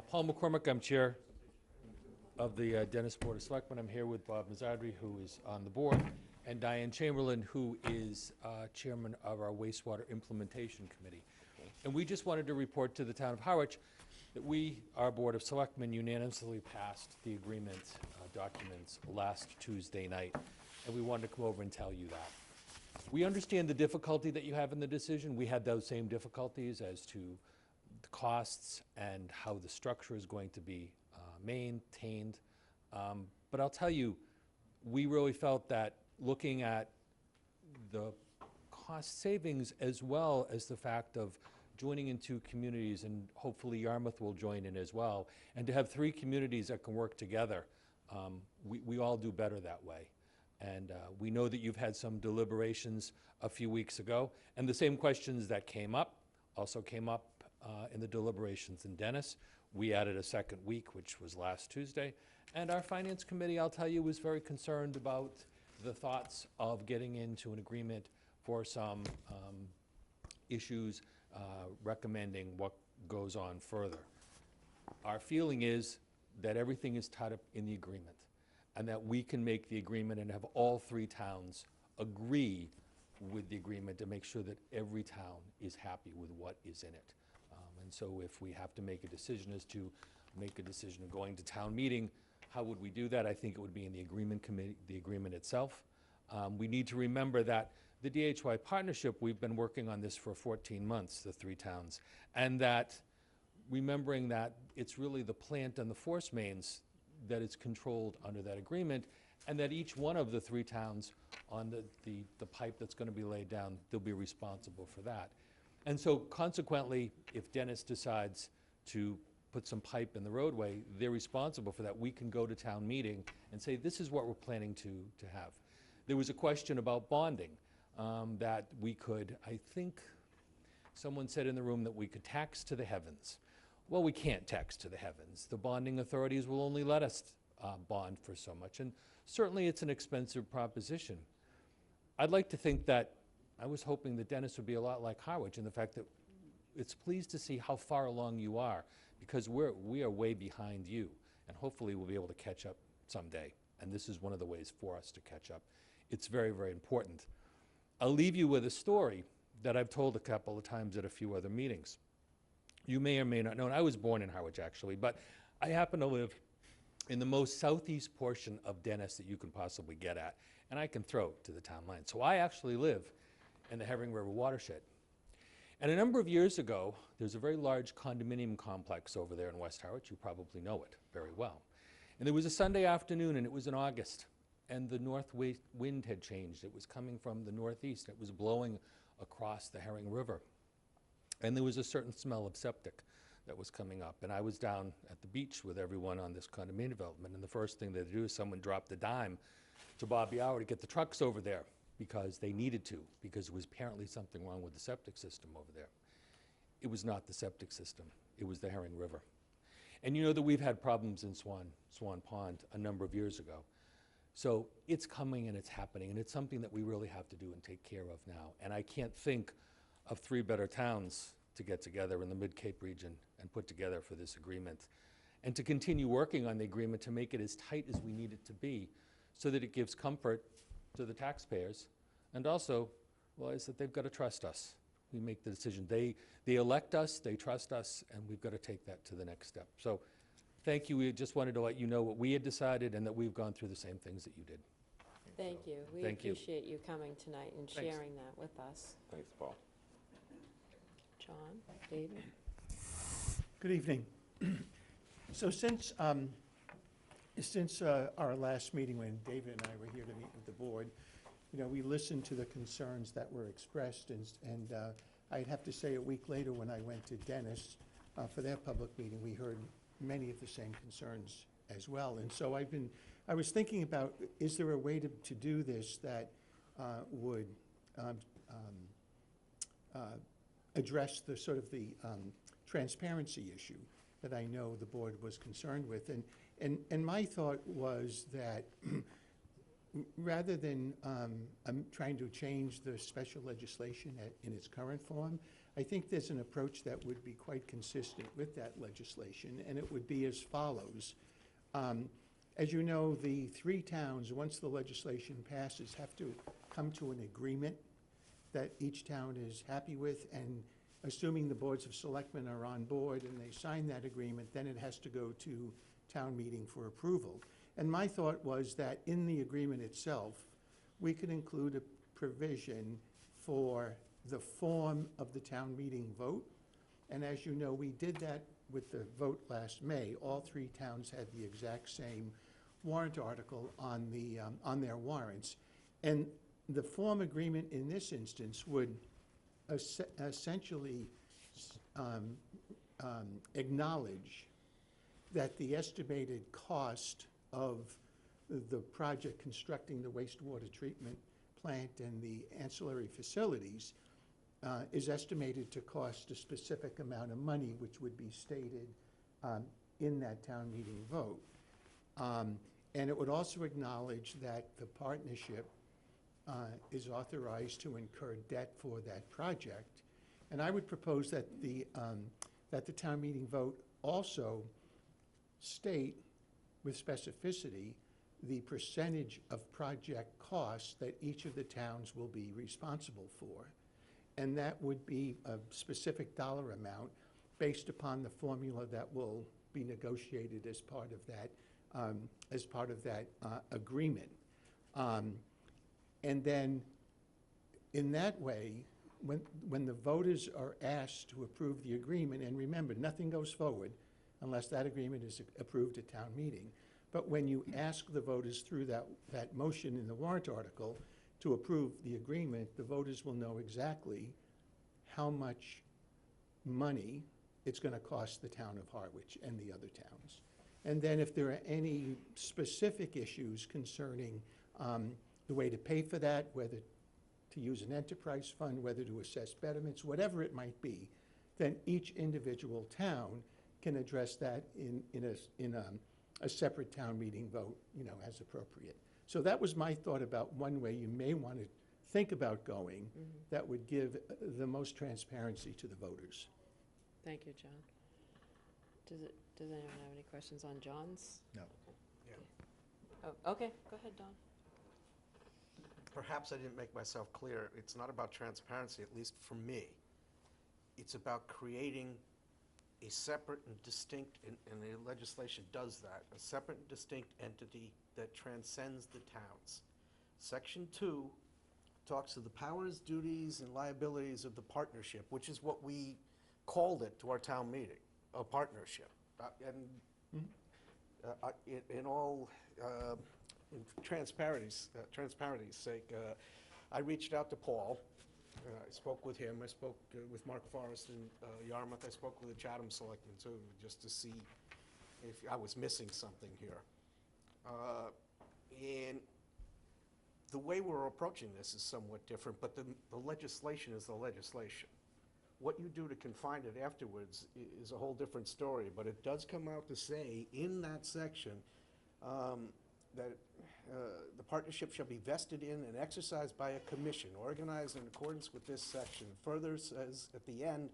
Paul McCormick, I'm Chair of the Dennis Board of Selectmen. I'm here with Bob Mazzardri, who is on the board, and Diane Chamberlain, who is Chairman of our Wastewater Implementation Committee. And we just wanted to report to the town of Harwich that we, our Board of Selectmen, unanimously passed the agreement documents last Tuesday night, and we wanted to come over and tell you that. We understand the difficulty that you have in the decision. We had those same difficulties as to the costs and how the structure is going to be maintained. But I'll tell you, we really felt that looking at the cost savings as well as the fact of joining in two communities, and hopefully Yarmouth will join in as well, and to have three communities that can work together, we all do better that way. And we know that you've had some deliberations a few weeks ago, and the same questions that came up also came up in the deliberations in Dennis. We added a second week, which was last Tuesday, and our Finance Committee, I'll tell you, was very concerned about the thoughts of getting into an agreement for some issues, recommending what goes on further. Our feeling is that everything is tied up in the agreement, and that we can make the agreement and have all three towns agree with the agreement to make sure that every town is happy with what is in it. And so if we have to make a decision as to make a decision of going to town meeting, how would we do that? I think it would be in the agreement committee, the agreement itself. We need to remember that the DHY partnership, we've been working on this for 14 months, the 3 towns, and that remembering that it's really the plant and the force mains that is controlled under that agreement, and that each one of the 3 towns on the pipe that's going to be laid down, they'll be responsible for that. And so consequently, if Dennis decides to put some pipe in the roadway, they're responsible for that. We can go to town meeting and say, this is what we're planning to have. There was a question about bonding, that we could, I think, someone said in the room that we could tax to the heavens. Well, we can't tax to the heavens. The bonding authorities will only let us bond for so much, and certainly it's an expensive proposition. I'd like to think that, I was hoping that Dennis would be a lot like Harwich in the fact that it's pleased to see how far along you are, because we are way behind you, and hopefully we'll be able to catch up someday, and this is one of the ways for us to catch up. It's very, very important. I'll leave you with a story that I've told a couple of times at a few other meetings. You may or may not know, and I was born in Harwich actually, but I happen to live in the most southeast portion of Dennis that you can possibly get at, and I can throw to the town line. So I actually live in the Herring River watershed. And a number of years ago, there's a very large condominium complex over there in West Harwich. You probably know it very well. And there was a Sunday afternoon, and it was in August, and the north wind had changed. It was coming from the northeast. It was blowing across the Herring River. And there was a certain smell of septic that was coming up. And I was down at the beach with everyone on this condominium development, and the first thing they do is someone dropped a dime to Bobby Hour to get the trucks over there because they needed to, because there was apparently something wrong with the septic system over there. It was not the septic system. It was the Herring River. And you know that we've had problems in Swan Pond a number of years ago. So it's coming and it's happening, and it's something that we really have to do and take care of now. And I can't think of 3 better towns to get together in the Mid-Cape region and put together for this agreement, and to continue working on the agreement to make it as tight as we need it to be so that it gives comfort to the taxpayers, and also realize that they've got to trust us. We make the decision. They elect us, they trust us, and we've got to take that to the next step. So thank you. We just wanted to let you know what we had decided and that we've gone through the same things that you did. Thank you. We Thank you. appreciate you coming tonight and Thanks. sharing that with us. Thanks, Paul. John, David? Good evening. So since our last meeting when David and I were here to meet with the board, we listened to the concerns that were expressed, and I'd have to say a week later when I went to Dennis for their public meeting, we heard many of the same concerns as well. And so I was thinking about, is there a way to do this that would address the sort of the transparency issue that I know the board was concerned with. And my thought was that rather than trying to change the special legislation in its current form, I think there's an approach that would be quite consistent with that legislation, and it would be as follows. As you know, the 3 towns, once the legislation passes, have to come to an agreement that each town is happy with, and assuming the boards of selectmen are on board and they sign that agreement, then it has to go to town meeting for approval. And my thought was that in the agreement itself, we could include a provision for the form of the town meeting vote. And as you know, we did that with the vote last May. All 3 towns had the exact same warrant article on their warrants. And the form agreement in this instance would essentially acknowledge that the estimated cost of the project constructing the wastewater treatment plant and the ancillary facilities is estimated to cost a specific amount of money, which would be stated in that town meeting vote. And it would also acknowledge that the partnership is authorized to incur debt for that project. And I would propose that the town meeting vote also state with specificity the percentage of project costs that each of the towns will be responsible for. And that would be a specific dollar amount based upon the formula that will be negotiated as part of that agreement. And then In that way, when the voters are asked to approve the agreement, and remember, nothing goes forward unless that agreement is approved at town meeting, but when you ask the voters through that motion in the warrant article to approve the agreement, the voters will know exactly how much money it's going to cost the town of Harwich and the other towns. And then if there are any specific issues concerning the way to pay for that, whether to use an enterprise fund, whether to assess betterments, whatever it might be, then each individual town can address that in a separate town meeting vote, as appropriate. So that was my thought about one way you may want to think about going that would give the most transparency to the voters. Thank you, John. Does anyone have any questions on John's? No. Oh, okay, go ahead, Don. Perhaps I didn't make myself clear. It's not about transparency, at least for me. It's about creating a separate and distinct, and the legislation does that, a separate and distinct entity that transcends the towns. Section 2 talks to the powers, duties, and liabilities of the partnership, which is what we called it to our town meeting, a partnership. In all in transparency's sake, I reached out to Paul. I spoke with him. I spoke with Mark Forrest in Yarmouth. I spoke with the Chatham Selectmen too, just to see if I was missing something here. And the way we're approaching this is somewhat different, but the legislation is the legislation. What you do to confine it afterwards is a whole different story, but it does come out to say in that section that the partnership shall be vested in and exercised by a commission organized in accordance with this section. Further says at the end,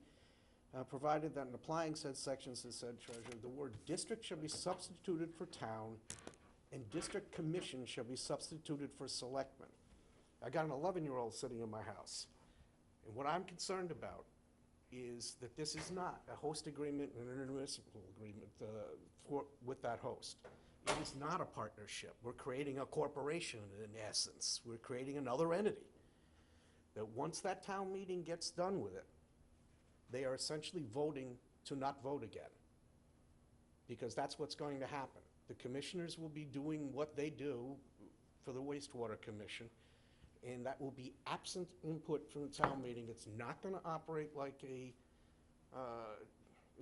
provided that in applying said sections to said treasurer, the word district shall be substituted for town and district commission shall be substituted for selectmen. I got an 11-year-old sitting in my house, and what I'm concerned about is that this is not a host agreement and an intermunicipal agreement with that host. It is not a partnership. We're creating a corporation in essence. We're creating another entity that once that town meeting gets done with it, they are essentially voting to not vote again, because that's what's going to happen. The commissioners will be doing what they do for the wastewater commission, and that will be absent input from the town meeting. It's not going to operate like a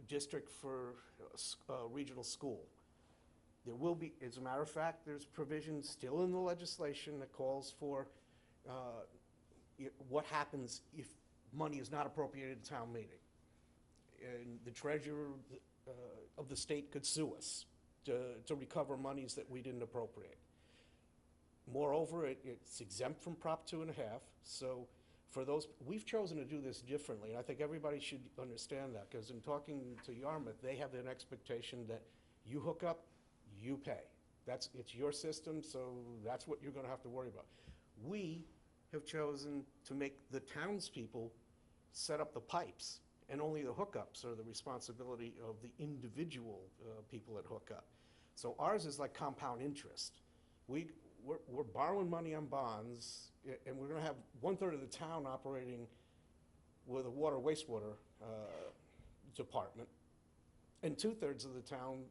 district for a regional school. There will be, as a matter of fact, there's provisions still in the legislation that calls for what happens if money is not appropriated at town meeting. And the treasurer of the state could sue us to recover monies that we didn't appropriate. Moreover, it's exempt from Prop 2.5, so for those, we've chosen to do this differently, and I think everybody should understand that, because in talking to Yarmouth, they have an expectation that you hook up, you pay. It's your system, so that's what you're gonna have to worry about. We have chosen to make the townspeople set up the pipes, and only the hookups are the responsibility of the individual people that hook up. So ours is like compound interest. We're borrowing money on bonds, and we're gonna have 1/3 of the town operating with a water wastewater department, and 2/3 of the town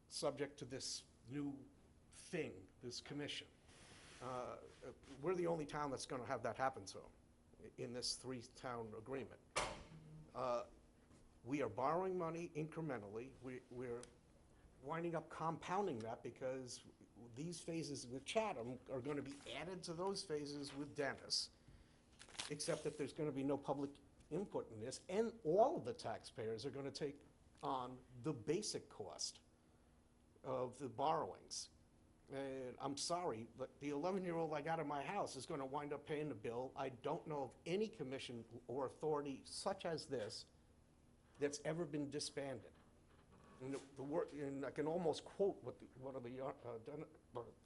subject to this new thing, this commission. We're the only town that's gonna have that happen to them in this 3-town agreement. We are borrowing money incrementally. We're winding up compounding that because these phases with Chatham are going to be added to those phases with Dennis, except that there's going to be no public input in this, and all of the taxpayers are going to take on the basic cost of the borrowings. And I'm sorry, but the 11-year-old I got in my house is going to wind up paying the bill. I don't know of any commission or authority such as this that's ever been disbanded. And and I can almost quote what one of the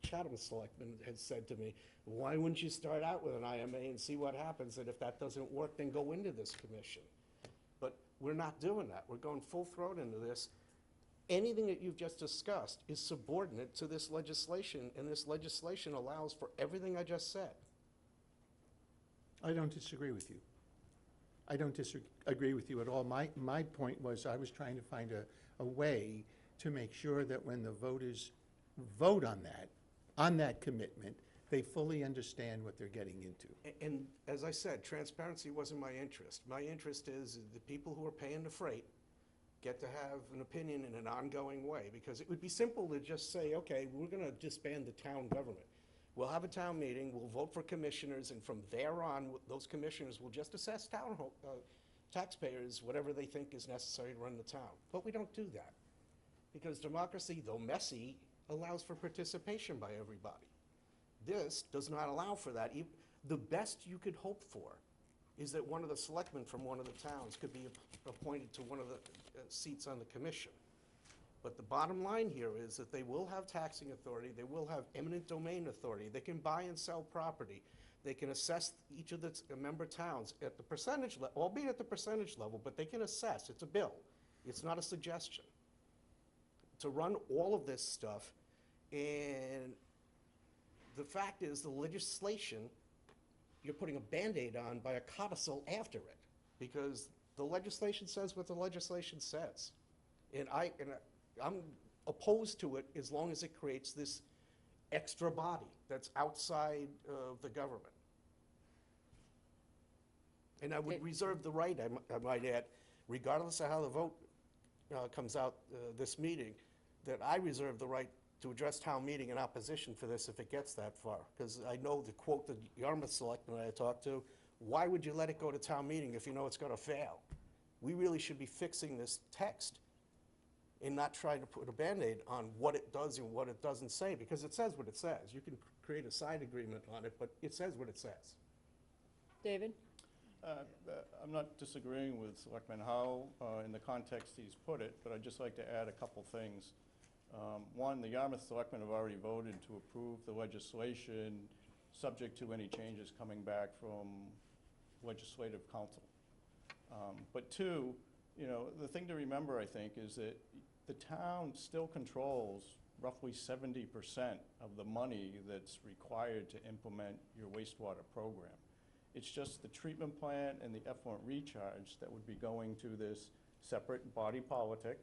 Chatham Selectmen had said to me: why wouldn't you start out with an IMA and see what happens, and if that doesn't work, then go into this commission? But we're not doing that. We're going full throat into this. Anything that you've just discussed is subordinate to this legislation, and this legislation allows for everything I just said. I don't disagree with you. I don't disagree with you at all. My point was I was trying to find a way to make sure that when the voters vote on that commitment, they fully understand what they're getting into. And as I said, transparency wasn't my interest. My interest is the people who are paying the freight get to have an opinion in an ongoing way, because it would be simple to just say, okay, we're gonna disband the town government. We'll have a town meeting, we'll vote for commissioners, and from there on, those commissioners will just assess taxpayers whatever they think is necessary to run the town. But we don't do that, because democracy, though messy, allows for participation by everybody. This does not allow for that. The best you could hope for is that one of the selectmen from one of the towns could be appointed to one of the seats on the commission. But the bottom line here is that they will have taxing authority, they will have eminent domain authority, they can buy and sell property, they can assess each of the member towns at the percentage level, albeit at the percentage level, but they can assess. It's a bill. It's not a suggestion. To run all of this stuff, and the fact is the legislation, you're putting a Band-Aid on by a codicil after it, because the legislation says what the legislation says. And I'm opposed to it as long as it creates this extra body that's outside of the government. And I would reserve the right, I might add, regardless of how the vote comes out this meeting, that I reserve the right to address town meeting in opposition for this if it gets that far. Because I know, to quote the Yarmouth selectman I talked to, why would you let it go to town meeting if you know it's going to fail? We really should be fixing this text and not trying to put a Band-Aid on what it does and what it doesn't say, because it says what it says. You can create a side agreement on it, but it says what it says. David? I'm not disagreeing with Selectman Howe in the context he's put it, but I'd just like to add a couple things. One, the Yarmouth Selectmen have already voted to approve the legislation subject to any changes coming back from Legislative Council. But two, the thing to remember, I think, is that the town still controls roughly 70% of the money that's required to implement your wastewater program. It's just the treatment plant and the effluent recharge that would be going to this separate body politic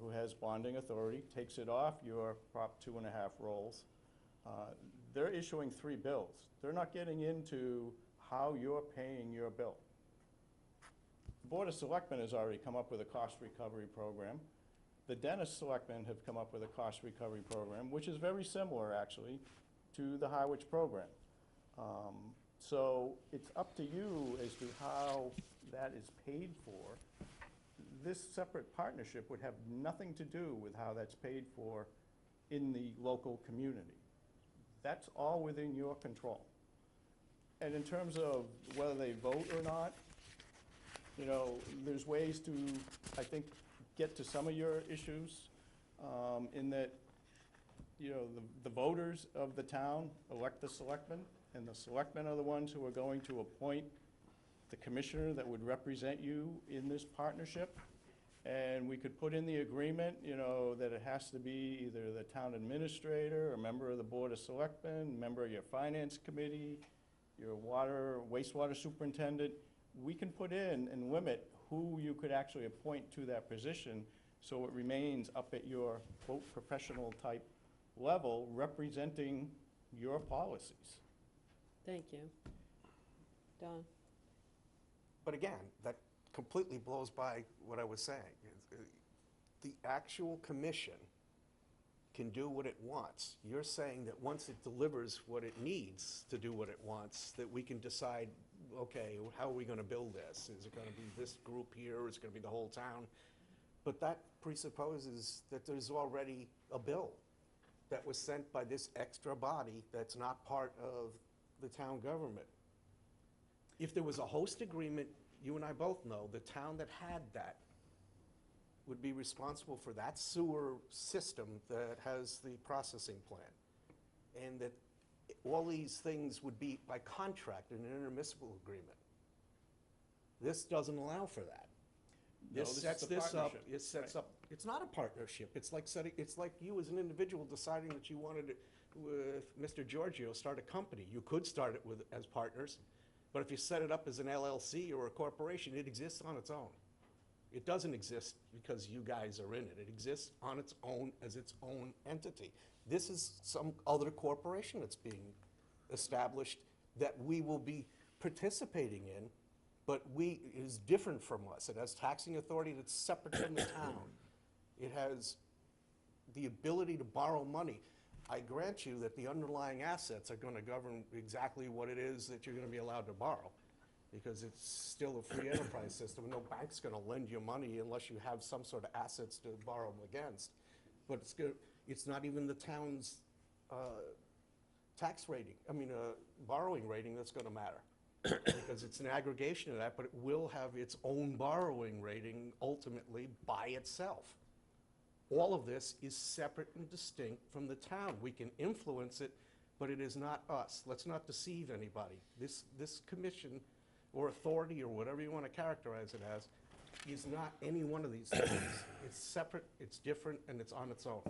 who has bonding authority, takes it off your Prop 2.5 rolls. They're issuing 3 bills. They're not getting into how you're paying your bill. The Board of Selectmen has already come up with a cost recovery program. The Dennis Selectmen have come up with a cost recovery program, which is very similar, actually, to the Harwich program. So it's up to you as to how that is paid for. This separate partnership would have nothing to do with how that's paid for in the local community. That's all within your control. And in terms of whether they vote or not, there's ways to, I think, get to some of your issues in that, the voters of the town elect the selectmen, and the selectmen are the ones who are going to appoint the commissioner that would represent you in this partnership. And we could put in the agreement, that it has to be either the town administrator, a member of the Board of Selectmen, member of your finance committee, your wastewater superintendent. We can put in and limit who you could actually appoint to that position, so it remains up at your, quote, professional type level, representing your policies. Thank you. Don? But again, that completely blows by what I was saying. The actual commission can do what it wants. You're saying that once it delivers what it needs to do what it wants, that we can decide, okay, how are we going to build this? Is it going to be this group here, or is it going to be the whole town? But that presupposes that there's already a bill that was sent by this extra body that's not part of the town government. If there was a host agreement, you and I both know, the town that had that would be responsible for that sewer system that has the processing plant. And that all these things would be by contract in an intermunicipal agreement. This doesn't allow for that. No, This this is sets a this up, partnership. it sets up, it's not a partnership. It's like you as an individual deciding that you wanted to, with Mr. Giorgio, start a company. You could start it as partners, But if you set it up as an LLC or a corporation, it exists on its own. It doesn't exist because you guys are in it. It exists on its own as its own entity. This is some other corporation that's being established that we will be participating in, but it is different from us. It has taxing authority that's separate from the town. It has the ability to borrow money. I grant you that the underlying assets are going to govern exactly what it is that you're going to be allowed to borrow, because it's still a free enterprise system. No bank's going to lend you money unless you have some sort of assets to borrow them against. But it's not even the town's tax rating, borrowing rating that's going to matter, because it's an aggregation of that, but it will have its own borrowing rating ultimately by itself. All of this is separate and distinct from the town. We can influence it, but it is not us. Let's not deceive anybody. This commission or authority or whatever you want to characterize it as is not any one of these things. It's separate, it's different, and it's on its own.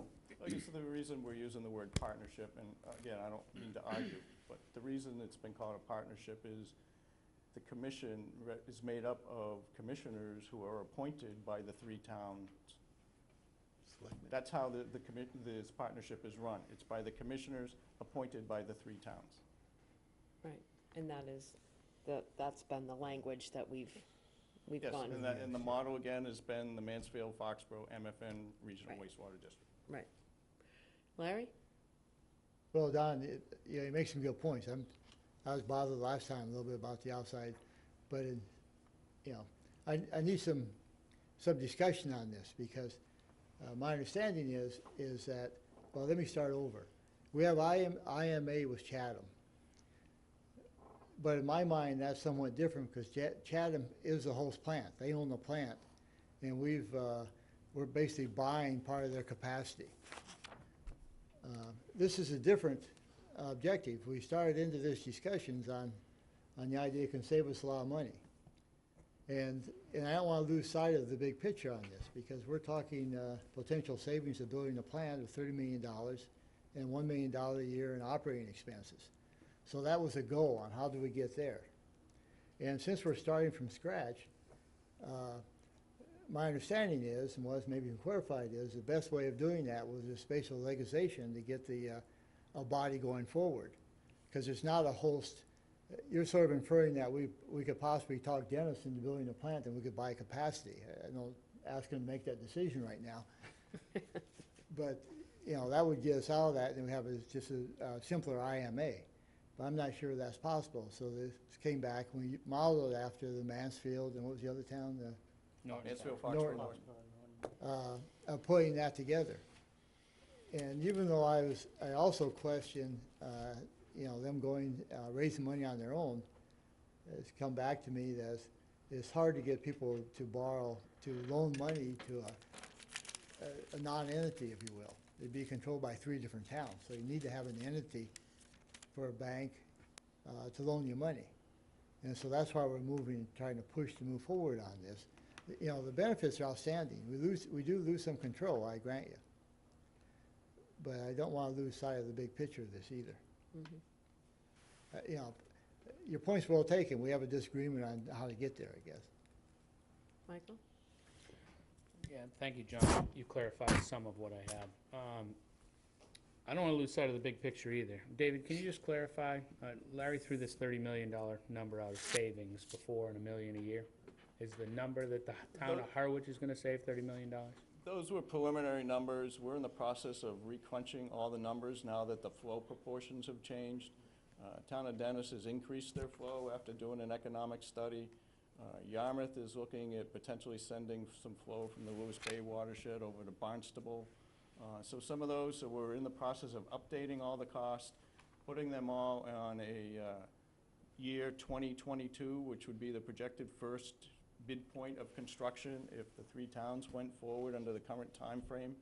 I guess the reason we're using the word partnership, and again, I don't mean to argue, but the reason it's been called a partnership is the commission is made up of commissioners who are appointed by the three towns. That's how this partnership is run. It's by the commissioners appointed by the three towns. Right, and that's been the language that we've Yes, gone. and the model again has been the Mansfield, Foxborough, MFN Regional Right. Wastewater District. Right. Larry? Well, Don, he makes some good points. I was bothered last time a little bit about the outside, but I need some discussion on this, because my understanding is that, well, let me start over. We have IMA with Chatham. But in my mind, that's somewhat different, because Chatham is the host plant. They own the plant, and we're basically buying part of their capacity. This is a different objective. We started into this discussions on the idea it can save us a lot of money. And I don't want to lose sight of the big picture on this, because we're talking potential savings of building a plant of $30 million and $1 million a year in operating expenses. So that was a goal on how do we get there. And since we're starting from scratch, my understanding is, and was maybe clarified is, the best way of doing that was a spatial legislation to get a body going forward. Because it's not a host. You're sort of inferring that we could possibly talk Dennis into building a plant and we could buy capacity. I don't ask him to make that decision right now. But, that would get us out of that, and we have just a simpler IMA. But I'm not sure that's possible. So this came back, and we modeled it after the Mansfield, and what was the other town? Mansfield, Norton. Foxborough. Putting that together. And even though I also questioned, them raising money on their own, it's come back to me that it's hard to get people to loan money to a non-entity, if you will. It'd be controlled by 3 different towns. So you need to have an entity for a bank to loan you money. And so that's why we're trying to push to move forward on this. The benefits are outstanding. We do lose some control, I grant you. But I don't want to lose sight of the big picture of this either. Mm-hmm. Your point's well taken. We have a disagreement on how to get there, I guess. Michael? Yeah, thank you, John. You clarified some of what I have. I don't want to lose sight of the big picture either. David, can you just clarify? Larry threw this $30 million number out of savings before, and $1 million a year. Is the number that the town of Harwich is going to save $30 million? Those were preliminary numbers. We're in the process of recrunching all the numbers now that the flow proportions have changed. Town of Dennis has increased their flow after doing an economic study. Yarmouth is looking at potentially sending some flow from the Lewis Bay watershed over to Barnstable. So some of those, so we're in the process of updating all the costs, putting them all on a year 2022, which would be the projected first bid point of construction if the 3 towns went forward under the current time frame,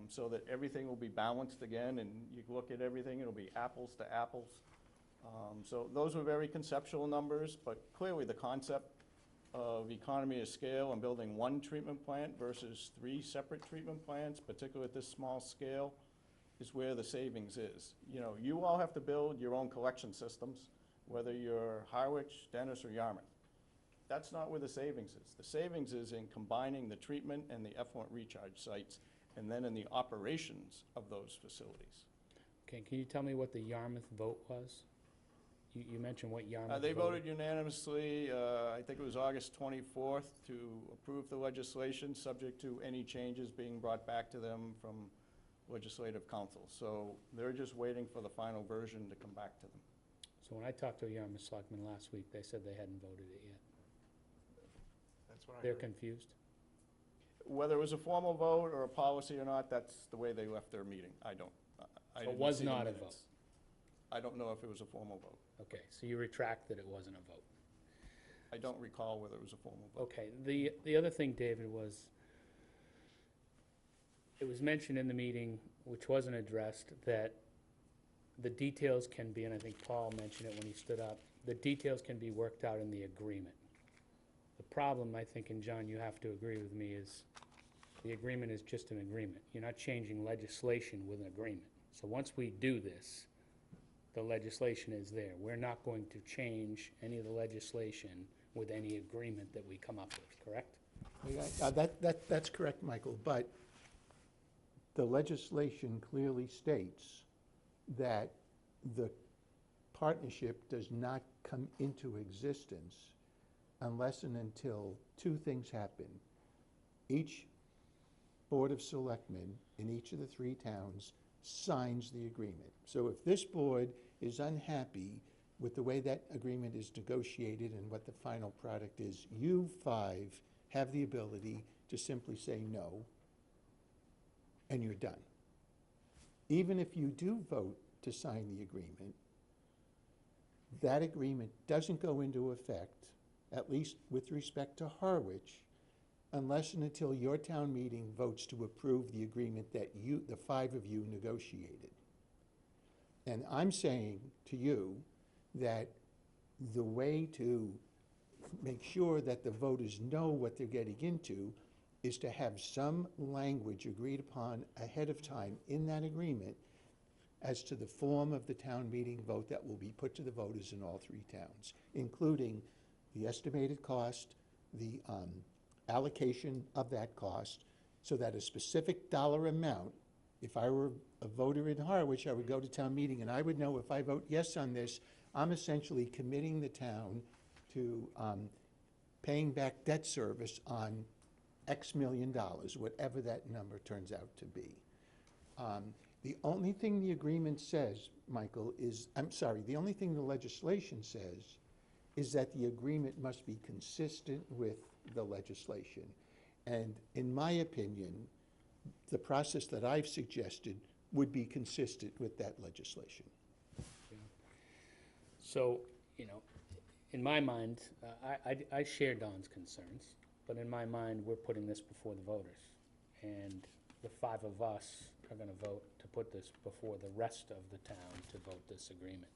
so that everything will be balanced again, and you look at everything, it'll be apples to apples. So those were very conceptual numbers, but clearly the concept of economy of scale and building 1 treatment plant versus 3 separate treatment plants, particularly at this small scale, is where the savings is. You all have to build your own collection systems. whether you're Harwich, Dennis, or Yarmouth. That's not where the savings is. The savings is in combining the treatment and the effluent recharge sites, and then in the operations of those facilities. Okay, can you tell me what the Yarmouth vote was? You mentioned what Yarmouth They voted. voted unanimously, I think it was August 24th, to approve the legislation, subject to any changes being brought back to them from Legislative Council. So they're just waiting for the final version to come back to them. So when I talked to a Yarmouth selectman last week, they said they hadn't voted it yet. That's what I They're heard. confused? Whether it was a formal vote or a policy or not, that's the way they left their meeting. I don't. I So it didn't was see the not a minutes. I don't know if it was a formal vote. Okay, so you retract that it wasn't a vote. I don't recall whether it was a formal vote. Okay, the other thing, David, was, it was mentioned in the meeting, which wasn't addressed, that the details can be, and I think Paul mentioned it when he stood up, the details can be worked out in the agreement. The problem, I think, and John, you have to agree with me, is the agreement is just an agreement. You're not changing legislation with an agreement. So once we do this, the legislation is there. We're not going to change any of the legislation with any agreement that we come up with, correct? That's correct, Michael, but the legislation clearly states that the partnership does not come into existence unless and until two things happen. Each Board of Selectmen in each of the three towns signs the agreement. So if this board is unhappy with the way that agreement is negotiated and what the final product is, you five have the ability to simply say no, and you're done. Even if you do vote to sign the agreement, that agreement doesn't go into effect, at least with respect to Harwich, unless and until your town meeting votes to approve the agreement that you, the five of you, negotiated. And I'm saying to you that the way to make sure that the voters know what they're getting into is to have some language agreed upon ahead of time in that agreement as to the form of the town meeting vote that will be put to the voters in all three towns, including the estimated cost, the allocation of that cost, so that a specific dollar amount, if I were a voter in Harwich, I would go to town meeting and I would know if I vote yes on this, I'm essentially committing the town to paying back debt service on X million dollars, whatever that number turns out to be. The only thing the agreement says, Michael, is, I'm sorry, the only thing the legislation says is that the agreement must be consistent with the legislation. And in my opinion, the process that I've suggested would be consistent with that legislation. So, you know, in my mind, I share Don's concerns, but in my mind, we're putting this before the voters. And the five of us are gonna vote to put this before the rest of the town to vote this agreement.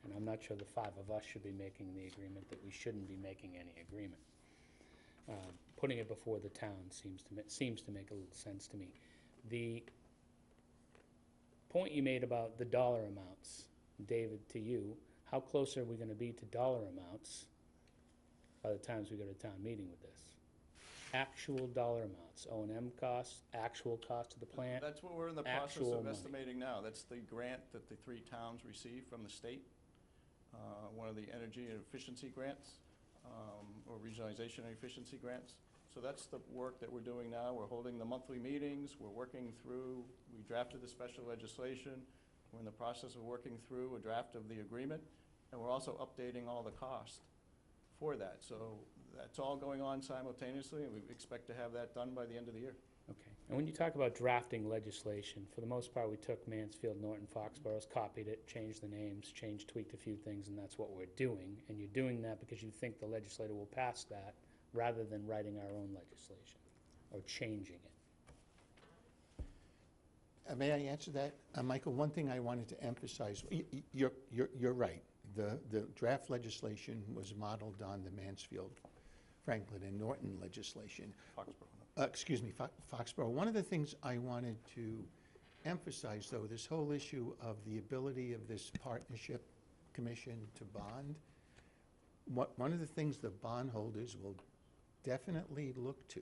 And I'm not sure the five of us should be making the agreement, that we shouldn't be making any agreement. Putting it before the town seems to make a little sense to me. The point you made about the dollar amounts, David, to you, how close are we gonna be to dollar amounts by the times we go to town meeting with this? Actual dollar amounts, O&M costs, actual cost of the plant, That's what we're in the process actual of money. estimating now. That's the grant that the three towns received from the state, one of the energy and efficiency grants, or regionalization and efficiency grants. So that's the work that we're doing now. We're holding the monthly meetings, we're working through, we drafted the special legislation, we're in the process of working through a draft of the agreement, and we're also updating all the cost for that. So that's all going on simultaneously, and we expect to have that done by the end of the year. Okay, and when you talk about drafting legislation, for the most part, we took Mansfield, Norton, Foxborough's, copied it, changed the names, tweaked a few things, and that's what we're doing. And you're doing that because you think the legislator will pass that, rather than writing our own legislation, or changing it. May I answer that? Michael, one thing I wanted to emphasize, you're right. The draft legislation was modeled on the Mansfield, Franklin, and Norton legislation. Foxborough. Excuse me, Foxborough. One of the things I wanted to emphasize, though, this whole issue of the ability of this partnership commission to bond, one of the things the bondholders will definitely look to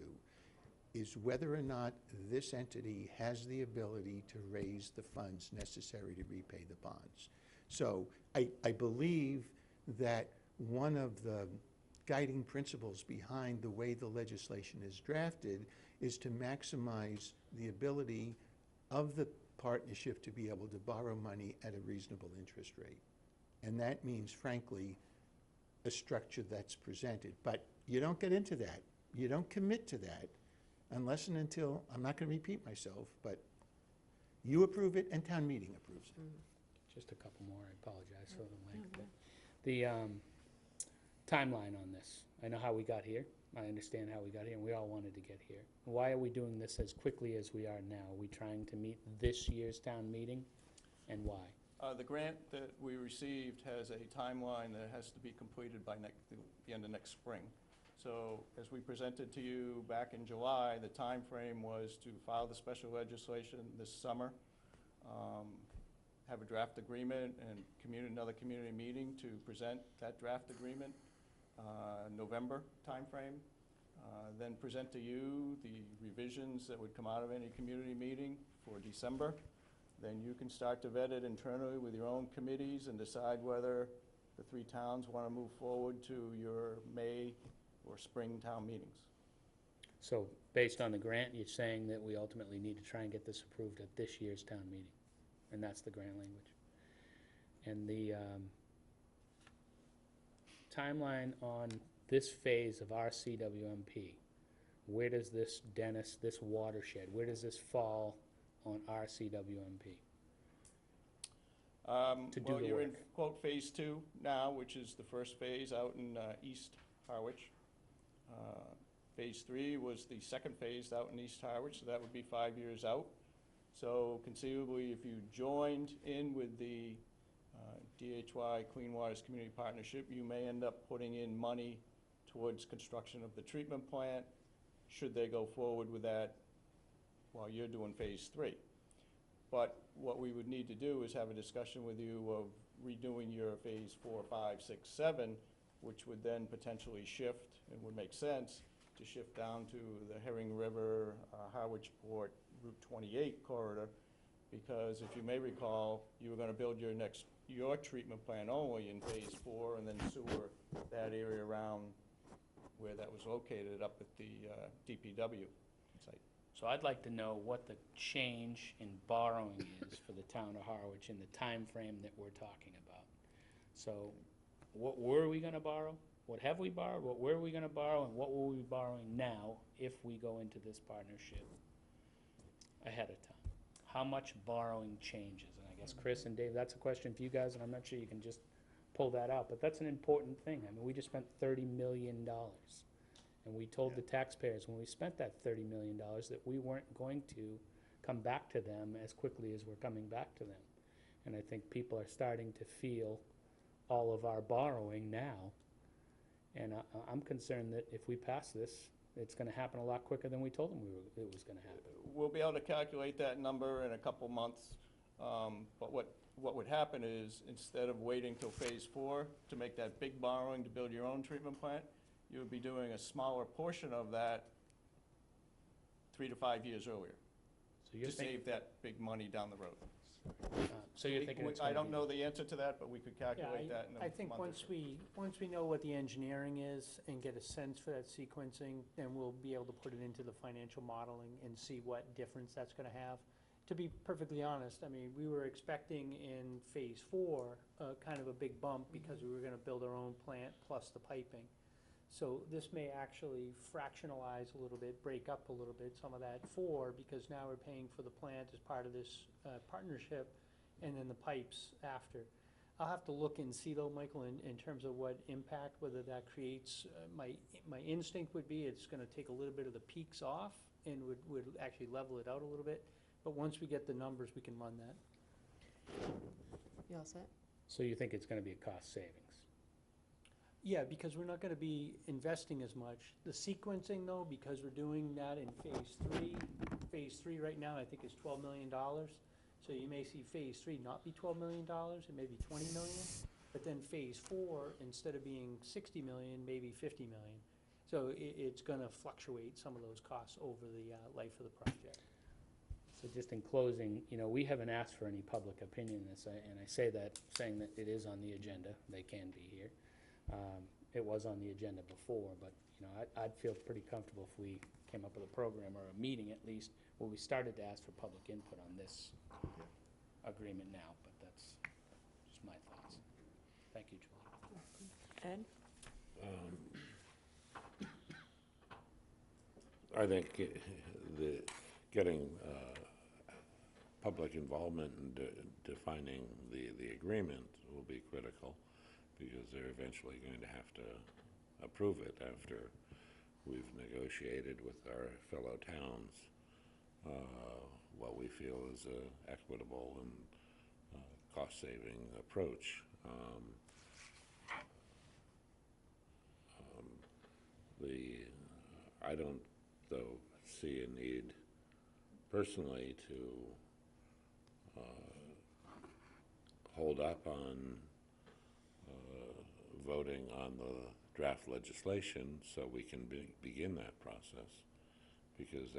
is whether or not this entity has the ability to raise the funds necessary to repay the bonds. So I believe that one of the guiding principles behind the way the legislation is drafted is to maximize the ability of the partnership to be able to borrow money at a reasonable interest rate. And that means, frankly, a structure that's presented. But you don't get into that. You don't commit to that unless and until, I'm not going to repeat myself, but you approve it and town meeting approves it. Just a couple more, I apologize for the length. But the timeline on this, I know how we got here. I understand how we got here, and we all wanted to get here. Why are we doing this as quickly as we are now? Are we trying to meet this year's town meeting, and why? The grant that we received has a timeline that has to be completed by the end of next spring. So as we presented to you back in July, the time frame was to file the special legislation this summer, have a draft agreement, and another community meeting to present that draft agreement, November timeframe. Then present to you the revisions that would come out of any community meeting for December. Then you can start to vet it internally with your own committees and decide whether the 3 towns want to move forward to your May or spring town meetings. So based on the grant, you're saying that we ultimately need to try and get this approved at this year's town meeting, and that's the grant language. And the timeline on this phase of our CWMP, where does this this watershed, where does this fall on our CWMP? Well, you're in, quote, phase 2 now, which is the first phase out in East Harwich. Phase 3 was the second phase out in East Harwich, so that would be 5 years out. So conceivably, if you joined in with the DHY Clean Waters Community Partnership, you may end up putting in money towards construction of the treatment plant, should they go forward with that while you're doing phase 3. But what we would need to do is have a discussion with you of redoing your phase 4, 5, 6, 7, which would then potentially shift, and would make sense, to shift down to the Herring River, Harwich Port, Route 28 corridor, because if you may recall, you were going to build your treatment plant only in phase 4, and then sewer that area around where that was located up at the DPW site. So I'd like to know what the change in borrowing is for the town of Harwich in the time frame that we're talking about. So what were we going to borrow? What have we borrowed? What were we going to borrow? And what will we be borrowing now if we go into this partnership ahead of time? How much borrowing changes? And I guess Chris and Dave, that's a question for you guys, and I'm not sure you can just pull that out, but that's an important thing. I mean, we just spent $30 million. And we told the taxpayers when we spent that $30 million that we weren't going to come back to them as quickly as we're coming back to them. And I think people are starting to feel all of our borrowing now. And I'm concerned that if we pass this, it's going to happen a lot quicker than we told them it was going to happen. We'll be able to calculate that number in a couple months. But what would happen is, instead of waiting till phase 4 to make that big borrowing to build your own treatment plant, you would be doing a smaller portion of that 3 to 5 years earlier, So you're to save that big money down the road. so you're thinking it's I going to don't know the answer to that, but we could calculate that in a month or I think two. once we know what the engineering is and get a sense for that sequencing, then we'll be able to put it into the financial modeling and see what difference that's gonna have. To be perfectly honest, I mean, we were expecting in phase 4, kind of a big bump because we were gonna build our own plant plus the piping. So this may actually fractionalize a little bit, break up a little bit, some of that 4, because now we're paying for the plant as part of this partnership, and then the pipes after. I'll have to look and see though, Michael, in terms of what impact, whether that creates, my instinct would be it's gonna take a little bit of the peaks off and would actually level it out a little bit. But once we get the numbers, we can run that. You all set? So you think it's going to be a cost savings? Yeah, because we're not gonna be investing as much. The sequencing though, because we're doing that in phase 3 right now, I think is $12 million. So you may see phase 3 not be $12 million, it may be $20 million. but then phase 4, instead of being 60 million, maybe 50 million. So it's gonna fluctuate some of those costs over the life of the project. So just in closing, you know, we haven't asked for any public opinion in this, and I say that, saying that it is on the agenda, they can be here. It was on the agenda before, but, you know, I'd feel pretty comfortable if we came up with a program, or a meeting at least, where we started to ask for public input on this agreement now, but that's just my thoughts. Thank you, Julie. Ed? I think getting public involvement in defining the agreement will be critical, because they're eventually going to have to approve it after we've negotiated with our fellow towns what we feel is a equitable and cost-saving approach. I don't, though, see a need personally to hold up on voting on the draft legislation so we can begin that process, because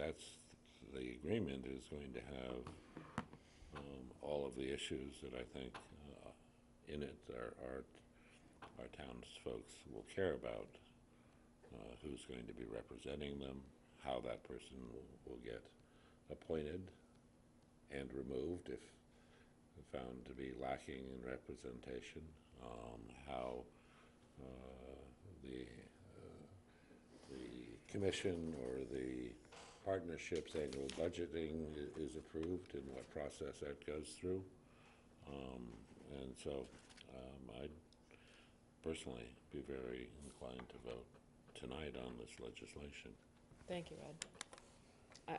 the agreement is going to have all of the issues that I think in it our townsfolk will care about. Who's going to be representing them, how that person will get appointed and removed if found to be lacking in representation, how the commission or the partnership's annual budgeting is approved and what process that goes through. And so I'd personally be very inclined to vote tonight on this legislation. Thank you, Ed.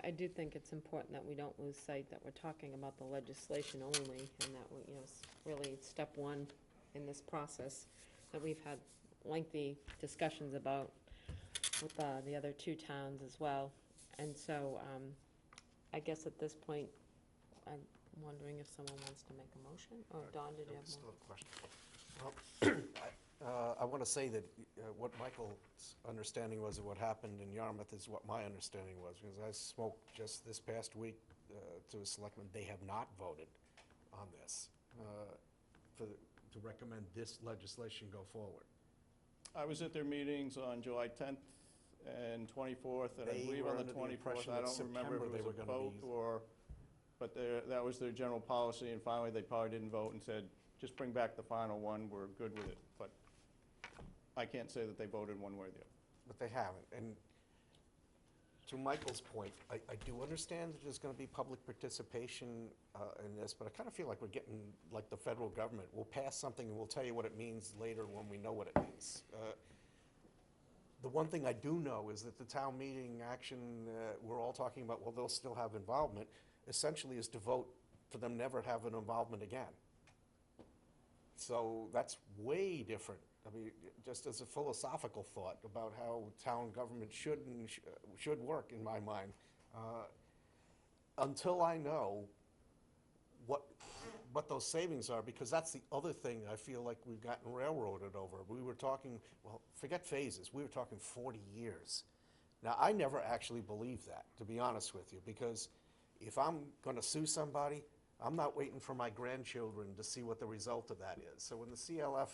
I do think it's important that we don't lose sight that we're talking about the legislation only, and that we, you know, it's really step one in this process that we've had lengthy discussions about with the other two towns as well. And so I guess at this point, I'm wondering if someone wants to make a motion? Or Don, did you have Still more? have a question. Well, I want to say that what Michael's understanding was of what happened in Yarmouth is what my understanding was, because I spoke just this past week to a selectman. They have not voted on this to recommend this legislation go forward. I was at their meetings on July 10th and 24th, and I believe on the 24th, I don't remember if it was a vote or, but that was their general policy, and finally they probably didn't vote and said, just bring back the final one, we're good with it. But I can't say that they voted one way or the other. But they haven't. And to Michael's point, I do understand that there's going to be public participation in this, but I kind of feel like we're getting like the federal government. We'll pass something and we'll tell you what it means later when we know what it means. The one thing I do know is that the town meeting action we're all talking about, well, they'll still have involvement, essentially is to vote for them never to have an involvement again. So that's way different. I mean, just as a philosophical thought about how town government should work, in my mind. Until I know what those savings are, because that's the other thing I feel like we've gotten railroaded over. We were talking, well, forget phases, we were talking 40 years. Now, I never actually believed that, to be honest with you, because if I'm gonna sue somebody, I'm not waiting for my grandchildren to see what the result of that is. So when the CLF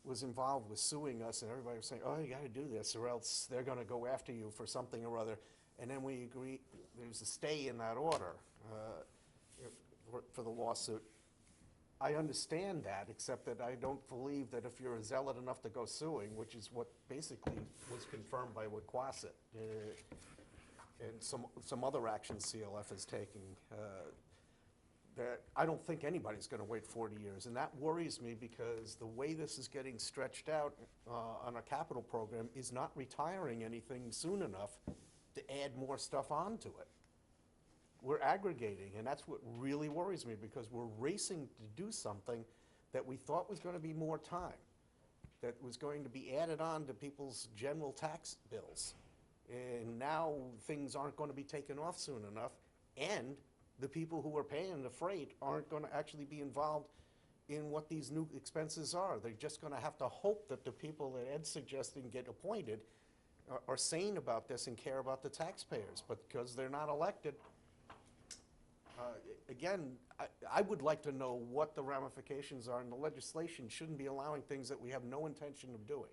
was involved with suing us, and everybody was saying, oh, you gotta do this, or else they're gonna go after you for something or other, and then we agree, there's a stay in that order for the lawsuit. I understand that, except that I don't believe that if you're zealot enough to go suing, which is what basically was confirmed by Wachusett, and some other actions CLF is taking, that I don't think anybody's gonna wait 40 years. And that worries me, because the way this is getting stretched out on a capital program is not retiring anything soon enough to add more stuff onto it. We're aggregating, and that's what really worries me, because we're racing to do something that we thought was gonna be more time, that was going to be added on to people's general tax bills. And now things aren't gonna be taken off soon enough, and the people who are paying the freight aren't gonna actually be involved in what these new expenses are. They're just gonna have to hope that the people that Ed's suggesting get appointed are sane about this and care about the taxpayers, but because they're not elected, again, I would like to know what the ramifications are, and the legislation shouldn't be allowing things that we have no intention of doing.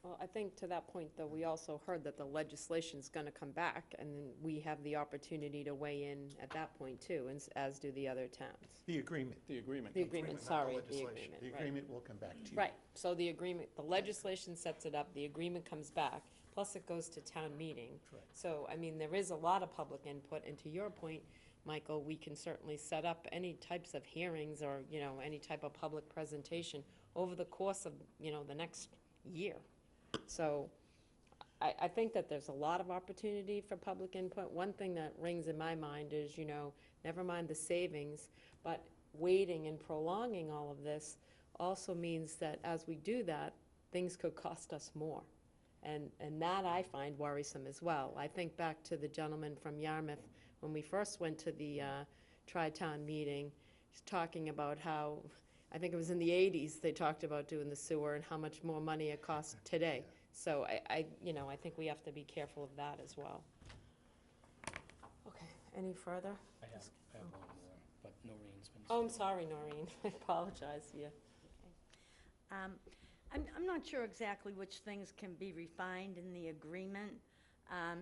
Well, I think to that point, though, we also heard that the legislation's gonna come back, and then we have the opportunity to weigh in at that point, too, and as do the other towns. The agreement. The agreement. The agreement, not the sorry, the legislation. agreement, The right. agreement will come back to you. Right, so the agreement, the legislation sets it up, the agreement comes back, plus it goes to town meeting. Correct. So, I mean, there is a lot of public input, and to your point, Michael, we can certainly set up any types of hearings or, you know, any type of public presentation over the course of, you know, the next year. So, I think that there's a lot of opportunity for public input. One thing that rings in my mind is, you know, never mind the savings, but waiting and prolonging all of this also means that as we do that, things could cost us more. And that I find worrisome as well. I think back to the gentleman from Yarmouth, when we first went to the Tri-Town meeting, he's talking about how, I think it was in the 80s, they talked about doing the sewer and how much more money it costs today. So you know, I think we have to be careful of that as well. Okay, any further? I have one more, but Noreen's been. Oh, I'm sorry, Noreen, I apologize, yeah. I'm not sure exactly which things can be refined in the agreement.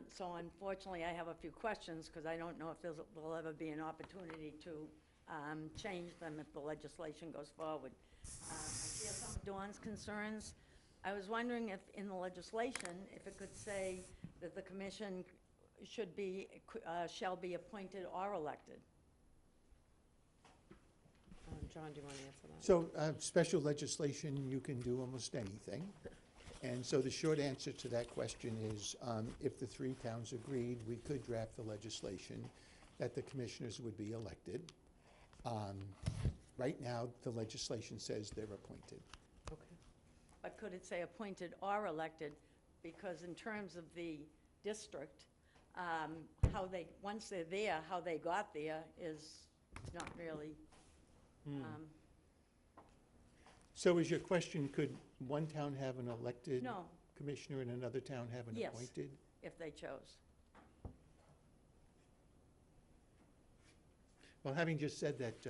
So unfortunately, I have a few questions, because I don't know if there'll ever be an opportunity to change them if the legislation goes forward. I share some of Dawn's concerns. I was wondering if in the legislation, if it could say that the commission should be, shall be appointed or elected. John, do you want to answer that? So, special legislation, you can do almost anything. And so the short answer to that question is, if the three towns agreed, we could draft the legislation that the commissioners would be elected. Right now, the legislation says they're appointed. Okay. But could it say appointed or elected? Because in terms of the district, how they, once they're there, how they got there is not really. So is your question, could one town have an elected No. commissioner and another town have an Yes. appointed? If they chose. Well, having just said that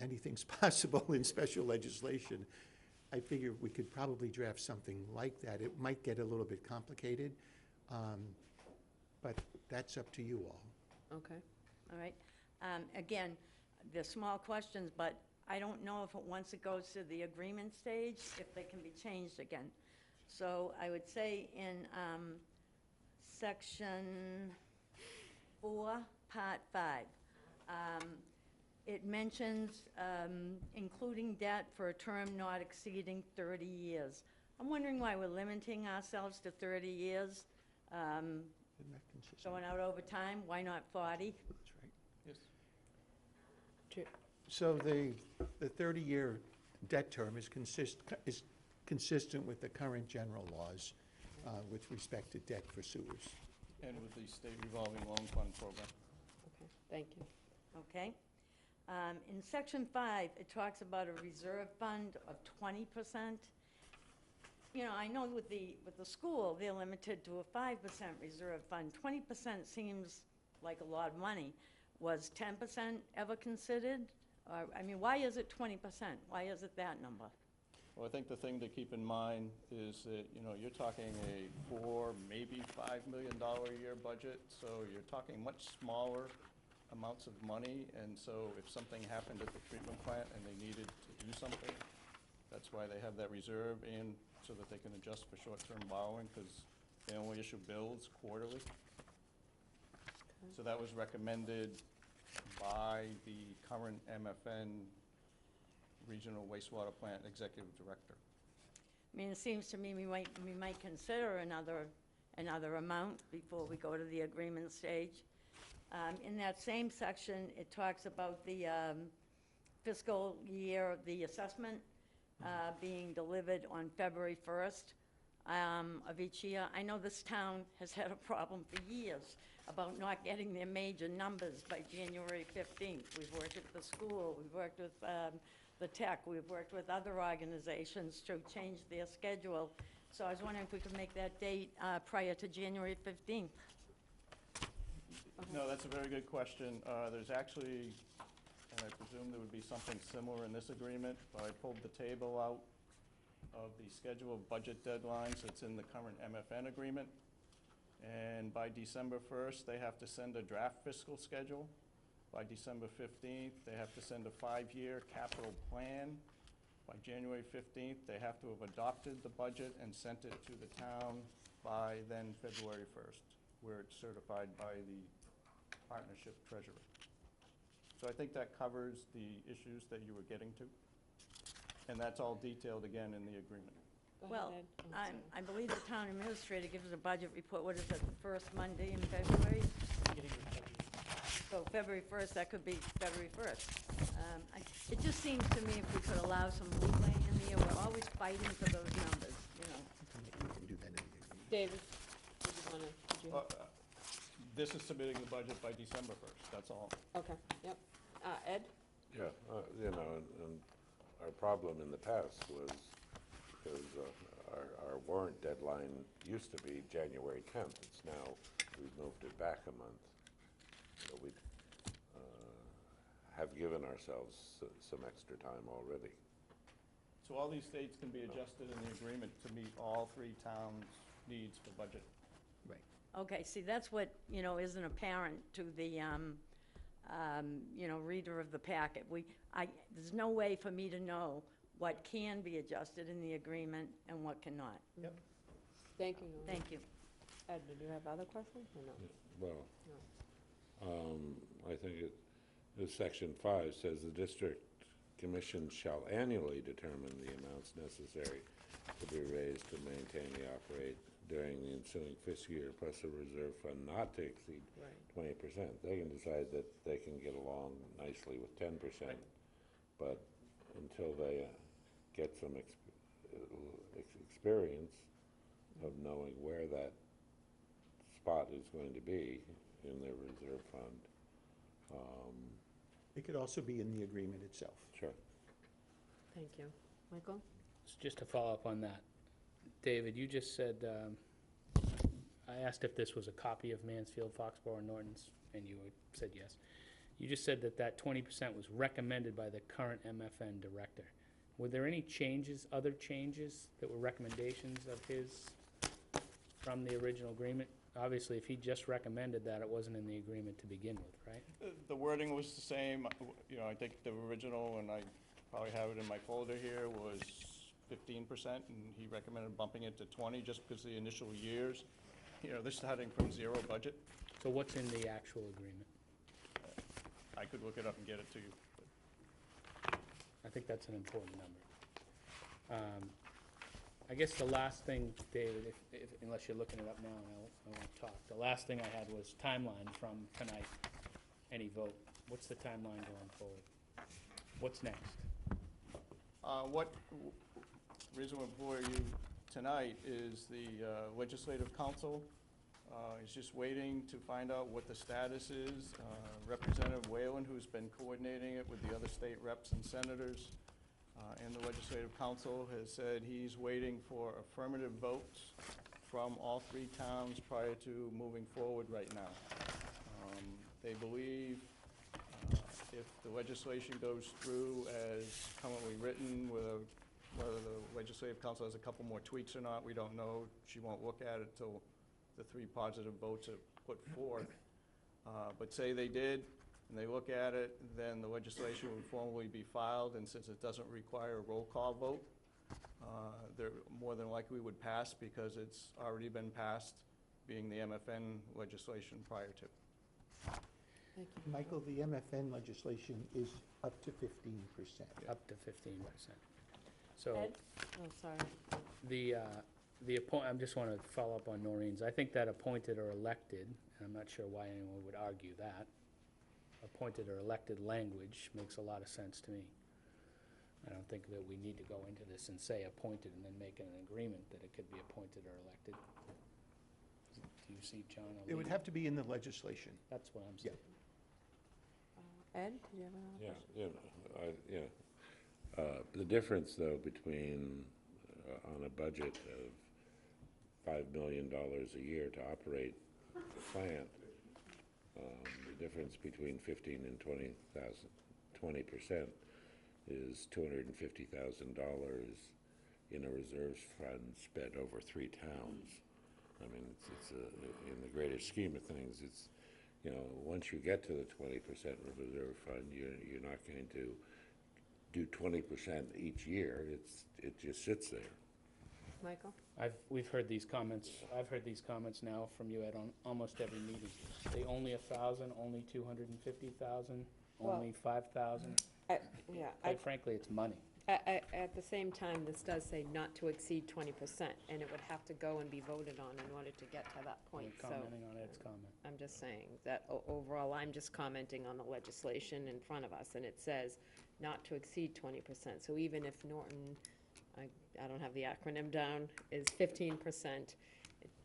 anything's possible in special legislation, I figure we could probably draft something like that. It might get a little bit complicated, but that's up to you all. Okay. All right. Again, they're small questions, but I don't know if once it goes to the agreement stage, if they can be changed again. So I would say in section 4, part 5, it mentions including debt for a term not exceeding 30 years. I'm wondering why we're limiting ourselves to 30 years, Isn't that consistent? going out over time. Why not 40? That's right. Yes. So the 30-year debt term is consistent with the current general laws with respect to debt for sewers. And with the state revolving loan fund program. Okay, thank you. Okay. In section 5, it talks about a reserve fund of 20%. You know, I know with the school, they're limited to a 5% reserve fund. 20% seems like a lot of money. Was 10% ever considered? Or, I mean, why is it 20%? Why is it that number? Well, I think the thing to keep in mind is that, you know, you're talking a $4, maybe $5 million a year budget, so you're talking much smaller amounts of money, and so if something happened at the treatment plant and they needed to do something, that's why they have that reserve, and so that they can adjust for short-term borrowing, because they only issue bills quarterly. So that was recommended by the current MFN Regional Wastewater Plant Executive Director. I mean, it seems to me we might consider another amount before we go to the agreement stage. In that same section, it talks about the fiscal year of the assessment being delivered on February 1st of each year. I know this town has had a problem for years about not getting their major numbers by January 15th. We've worked with the school, we've worked with the tech. We've worked with other organizations to change their schedule. So I was wondering if we could make that date prior to January 15th. No, that's a very good question. There's actually, and I presume there would be something similar in this agreement, but I pulled the table out of the schedule of budget deadlines that's in the current MFN agreement. And by December 1st, they have to send a draft fiscal schedule. By December 15th, they have to send a 5-year capital plan. By January 15th, they have to have adopted the budget and sent it to the town by then February 1st, where it's certified by the partnership treasurer. So I think that covers the issues that you were getting to. And that's all detailed again in the agreement. Well, I believe the town administrator gives a budget report, what is it, the first Monday in February? So February 1st, that could be February 1st. It just seems to me if we could allow some leeway in there, we're always fighting for those numbers, you know. David, did you wanna, did you? This is submitting the budget by December 1st, that's all. Okay, yep. Ed? Yeah, you know, and our problem in the past was because our warrant deadline used to be January 10th. It's now, we've moved it back a month. So we have given ourselves some extra time already. So all these dates can be adjusted in the agreement to meet all 3 towns' needs for budget. Okay, see, that's what, you know, isn't apparent to the, you know, reader of the packet. There's no way for me to know what can be adjusted in the agreement and what cannot. Yep. Thank you. Thank you. Ed, did you have other questions or no? Well, I think Section 5 says the district commission shall annually determine the amounts necessary to be raised to maintain the operate during the ensuing fiscal year, plus a reserve fund not to exceed 20%. They can decide that they can get along nicely with 10%, but until they get some experience of knowing where that spot is going to be in their reserve fund. It could also be in the agreement itself. Sure. Thank you. Michael? So just to follow up on that, David, you just said, I asked if this was a copy of Mansfield, Foxborough, and Norton's, and you said yes. You just said that 20% was recommended by the current MFN director. Were there any changes, other changes that were recommendations of his from the original agreement? Obviously, if he just recommended that, it wasn't in the agreement to begin with, right? The wording was the same. You know, I think the original, and I probably have it in my folder here, was 15%, and he recommended bumping it to 20 just because the initial years, you know, they're starting from 0 budget. So what's in the actual agreement? I could look it up and get it to you. I think that's an important number. I guess the last thing, David, unless you're looking it up now and I won't talk, the last thing I had was timeline from tonight, any vote. What's the timeline going forward? What's next? Reason we're before you tonight is the Legislative Council is just waiting to find out what the status is. Representative Whalen, who's been coordinating it with the other state reps and senators, and the Legislative Council has said he's waiting for affirmative votes from all 3 towns prior to moving forward right now. They believe if the legislation goes through as currently written, whether the Legislative Council has a couple more tweaks or not, we don't know. She won't look at it till the 3 positive votes are put forth. But say they did, and they look at it, then the legislation would formally be filed, and since it doesn't require a roll call vote, they're more than likely would pass because it's already been passed, being the MFN legislation prior to. Thank you. Michael, the MFN legislation is up to 15%. Up to 15%. So Ed? Oh, sorry. I just want to follow up on Noreen's. I think that appointed or elected, and I'm not sure why anyone would argue that, appointed or elected language makes a lot of sense to me. I don't think that we need to go into this and say appointed and then make an agreement that it could be appointed or elected. Do you see, John? It would have to be in the legislation. That's what I'm saying. Ed, did you have another question? Yeah, The difference, though, between, on a budget of $5 million a year to operate the plant, the difference between 15 and 20% is $250,000 in a reserves fund spent over 3 towns. I mean, in the greater scheme of things, it's, once you get to the 20% reserve fund, you're not going to do 20% each year. It just sits there. Michael? We've heard these comments, I've heard these comments now from you at almost every meeting. They only 1,000, only 250,000, Well, only 5,000. Yeah, Quite frankly, it's money. At the same time, this does say not to exceed 20%, and it would have to go and be voted on in order to get to that point, We're so. commenting on Ed's comment. I'm just saying that overall, I'm just commenting on the legislation in front of us, and it says not to exceed 20%. So even if Norton, I don't have the acronym down, is 15%,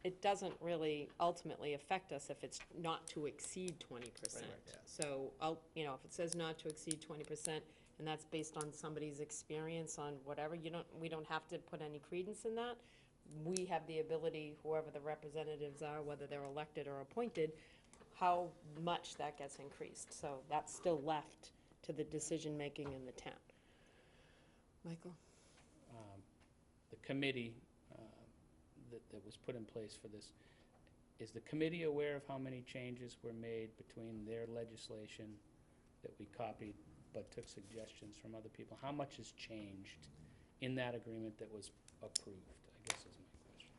it doesn't really ultimately affect us if it's not to exceed 20%. So, if it says not to exceed 20%, and that's based on somebody's experience on whatever, we don't have to put any credence in that. We have the ability, whoever the representatives are, whether they're elected or appointed, how much that gets increased. So that's still left to the decision-making in the town. Michael? The committee that was put in place for this, is the committee aware of how many changes were made between their legislation that we copied but took suggestions from other people? How much has changed in that agreement that was approved, I guess is my question.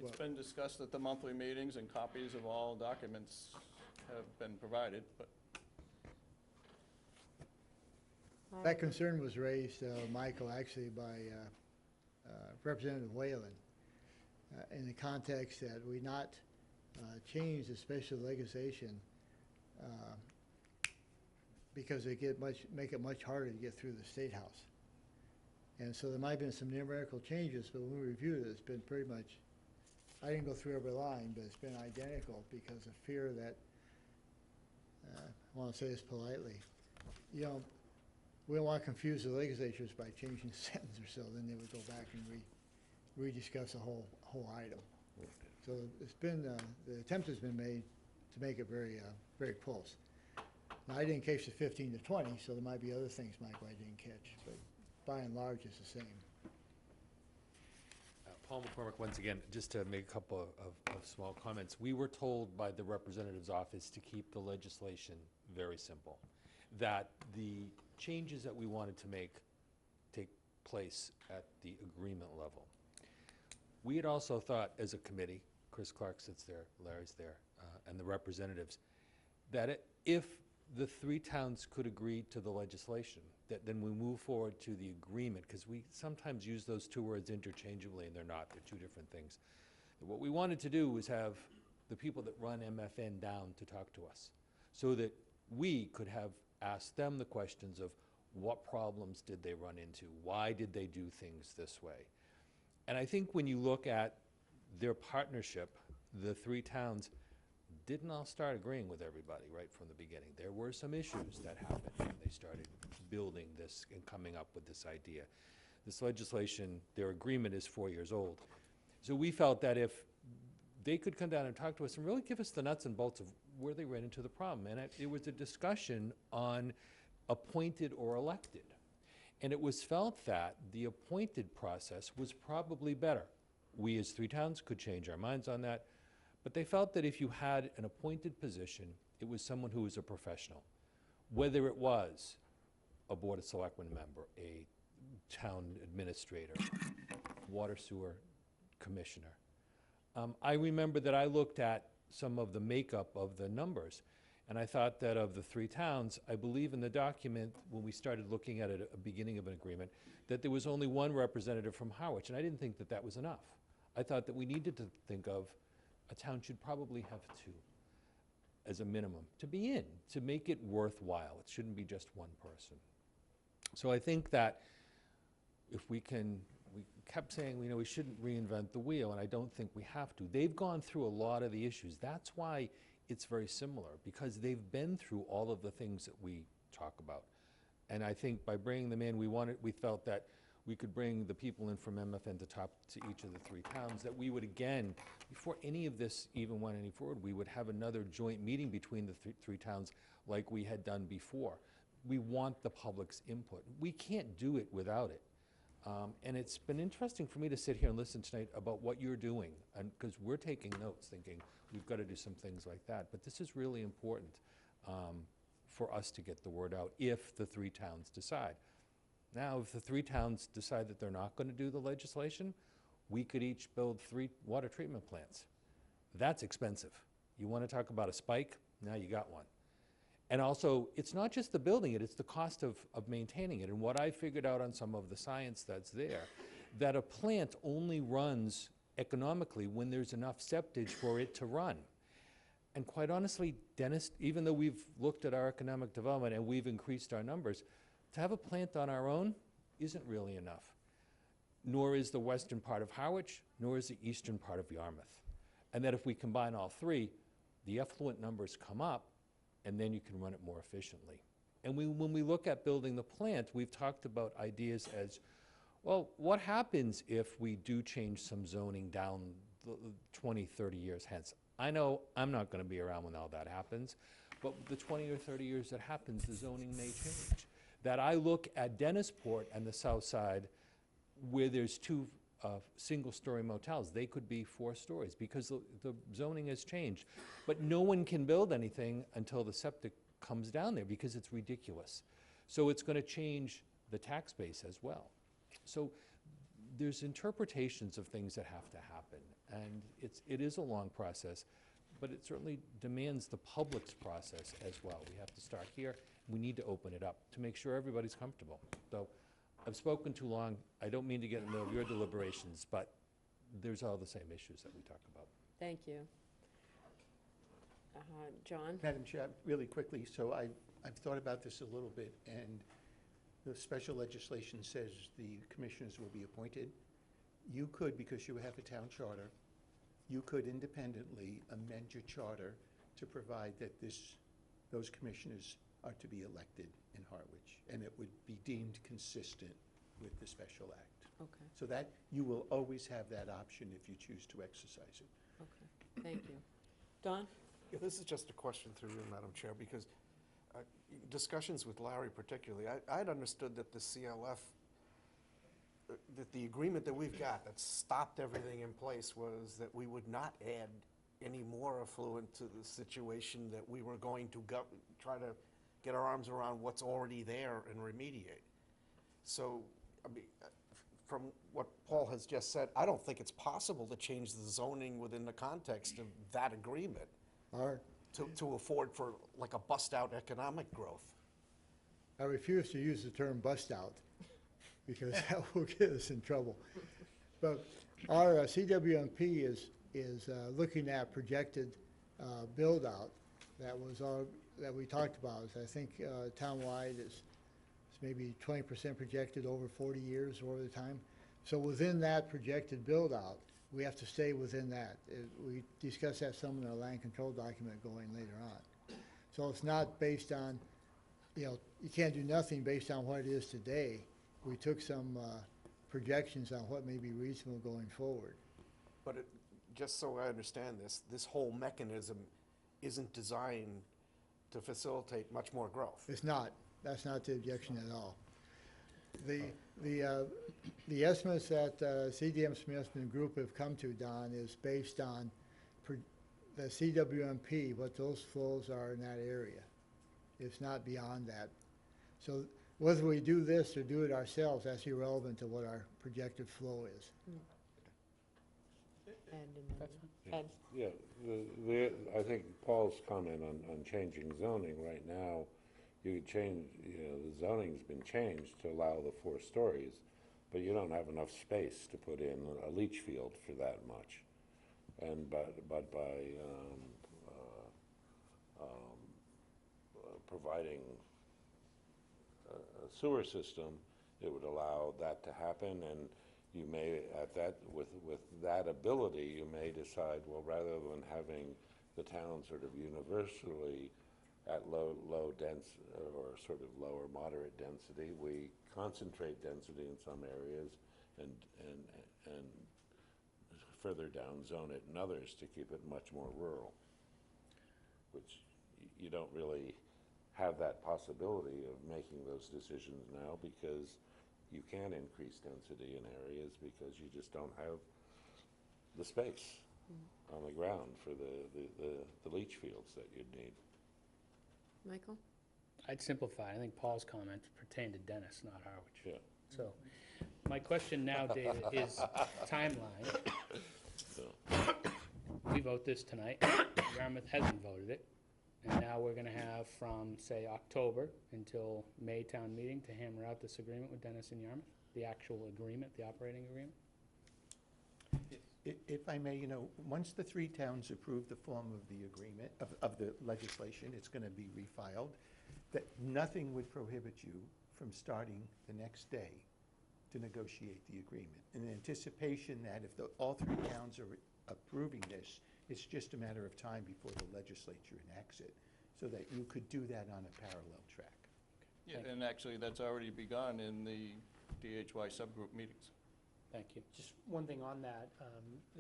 It's been discussed at the monthly meetings, and copies of all documents have been provided, but That concern was raised, Michael, actually by Representative Whalen, in the context that we not change the special legislation because they make it much harder to get through the State House. And so there might have been some numerical changes, but when we reviewed it, it's been pretty much, I didn't go through every line, but it's been identical because of fear that, I want to say this politely, we don't want to confuse the legislatures by changing a sentence or so, then they would go back and rediscuss the whole item. So it's been, the attempt has been made to make it very, very close. Now, I didn't catch the 15 to 20, so there might be other things, Michael, I didn't catch, but by and large, it's the same. Paul McCormick, once again, just to make a couple of small comments. We were told by the representative's office to keep the legislation very simple, that the changes that we wanted to make take place at the agreement level. We had also thought as a committee, Chris Clark sits there, Larry's there, and the representatives, that if the 3 towns could agree to the legislation, that then we move forward to the agreement, because we sometimes use those 2 words interchangeably, and they're not, they're 2 different things. What we wanted to do was have the people that run MFN down to talk to us, so that we could have asked them the questions of what problems did they run into, why did they do things this way. And I think when you look at their partnership, the 3 towns didn't all start agreeing with everybody right from the beginning. There were some issues that happened when they started building this and coming up with this idea. This legislation, their agreement is 4 years old. So we felt that if they could come down and talk to us and really give us the nuts and bolts of where they ran into the problem. And it was a discussion on appointed or elected. And it was felt that the appointed process was probably better. We as 3 towns could change our minds on that. But they felt that if you had an appointed position, it was someone who was a professional. Whether it was a Board of Selectmen member, a town administrator, water sewer commissioner. I remember that I looked at some of the makeup of the numbers, and I thought that of the 3 towns, I believe in the document, when we started looking at it at the beginning of an agreement, that there was only 1 representative from Harwich, and I didn't think that that was enough. I thought that we needed to think of a town should probably have 2 as a minimum to be in, to make it worthwhile. It shouldn't be just 1 person. So I think that if we kept saying, we shouldn't reinvent the wheel, and I don't think we have to. They've gone through a lot of the issues. That's why it's very similar, because they've been through all of the things that we talk about. And I think by bringing them in, we felt that we could bring the people in from MFN to talk to each of the 3 towns, that we would again, before any of this even went any forward, we would have another joint meeting between the three towns like we had done before. We want the public's input. We can't do it without it. And it's been interesting for me to sit here and listen tonight about what you're doing, and because we're taking notes, thinking we've got to do some things like that. But this is really important for us to get the word out if the 3 towns decide. Now, if the 3 towns decide that they're not going to do the legislation, we could each build 3 water treatment plants. That's expensive. You want to talk about a spike? Now you got one. And also, it's not just the building it, it's the cost of maintaining it. And what I figured out on some of the science that's there, that a plant only runs economically when there's enough septage for it to run. And quite honestly, Dennis, even though we've looked at our economic development and we've increased our numbers, to have a plant on our own isn't really enough. Nor is the western part of Harwich, nor is the eastern part of Yarmouth. And that if we combine all 3, the effluent numbers come up, and then you can run it more efficiently. And when we look at building the plant, we've talked about ideas as, well, what happens if we do change some zoning down 20, 30 years hence? I know I'm not going to be around when all that happens, but the 20 or 30 years that happens, the zoning may change. That I look at Dennisport and the south side where there's 2 single-story motels. They could be 4 stories because the zoning has changed. But no one can build anything until the septic comes down there because it's ridiculous. So it's going to change the tax base as well. So there's interpretations of things that have to happen. And it is a long process, but it certainly demands the public's process as well. We have to start here. We need to open it up to make sure everybody's comfortable. So I've spoken too long. I don't mean to get in the middle of your deliberations, but there's all the same issues that we talk about. Thank you. John? Madam Chair, really quickly, so I've thought about this a little bit, and the special legislation says the commissioners will be appointed. You could, because you have a town charter, you could independently amend your charter to provide that those commissioners are to be elected in Harwich, and it would be deemed consistent with the special act. Okay. So that, you will always have that option if you choose to exercise it. Okay, thank you. Don? Yeah, this is just a question through you, Madam Chair, because discussions with Larry particularly, I'd understood that the CLF, that the agreement that we've got that stopped everything in place was that we would not add any more affluent to the situation, that we were going to try to get our arms around what's already there and remediate. So, I mean, from what Paul has just said, I don't think it's possible to change the zoning within the context of that agreement to afford for like a bust-out economic growth. I refuse to use the term bust-out because that will get us in trouble. But our CWMP is looking at projected build-out that we talked about. I think townwide it's maybe 20% projected over 40 years over the time. So within that projected build-out, we have to stay within that. We discussed that some in our land control document going later on. So it's not based on, you can't do nothing based on what it is today. We took some projections on what may be reasonable going forward. But just so I understand this whole mechanism isn't designed to facilitate much more growth. It's not. That's not the objection at all. The estimates that CDM Smith and the group have come to, Don, is based on the CWMP, what those flows are in that area. It's not beyond that. So whether we do this or do it ourselves, that's irrelevant to what our projected flow is. Ed? Yeah, I think Paul's comment on changing zoning right now, you could change, the zoning's been changed to allow the 4 stories, but you don't have enough space to put in a leach field for that much. And but by providing a sewer system, it would allow that to happen, and you may, with that ability, you may decide, well, rather than having the town sort of universally at low dense, or sort of lower moderate density. We concentrate density in some areas and further down zone it in others to keep it much more rural, which you don't really have that possibility of making those decisions now, because you can increase density in areas because you just don't have the space on the ground for the leach fields that you'd need. Michael? I'd simplify. I think Paul's comment pertained to Dennis, not Harwich. Yeah. So, my question now, David, is timeline. We vote this tonight. Yarmouth hasn't voted it. And now we're gonna have from, say, October until May town meeting to hammer out this agreement with Dennis and Yarmouth? The actual agreement, the operating agreement? If I may, you know, once the three towns approve the form of the agreement, of the legislation, it's gonna be refiled, that nothing would prohibit you from starting the next day to negotiate the agreement. In anticipation that if all three towns are approving this, it's just a matter of time before the legislature enacts it, so that you could do that on a parallel track. Yeah, and actually, that's already begun in the DHY subgroup meetings. Thank you. Just one thing on that,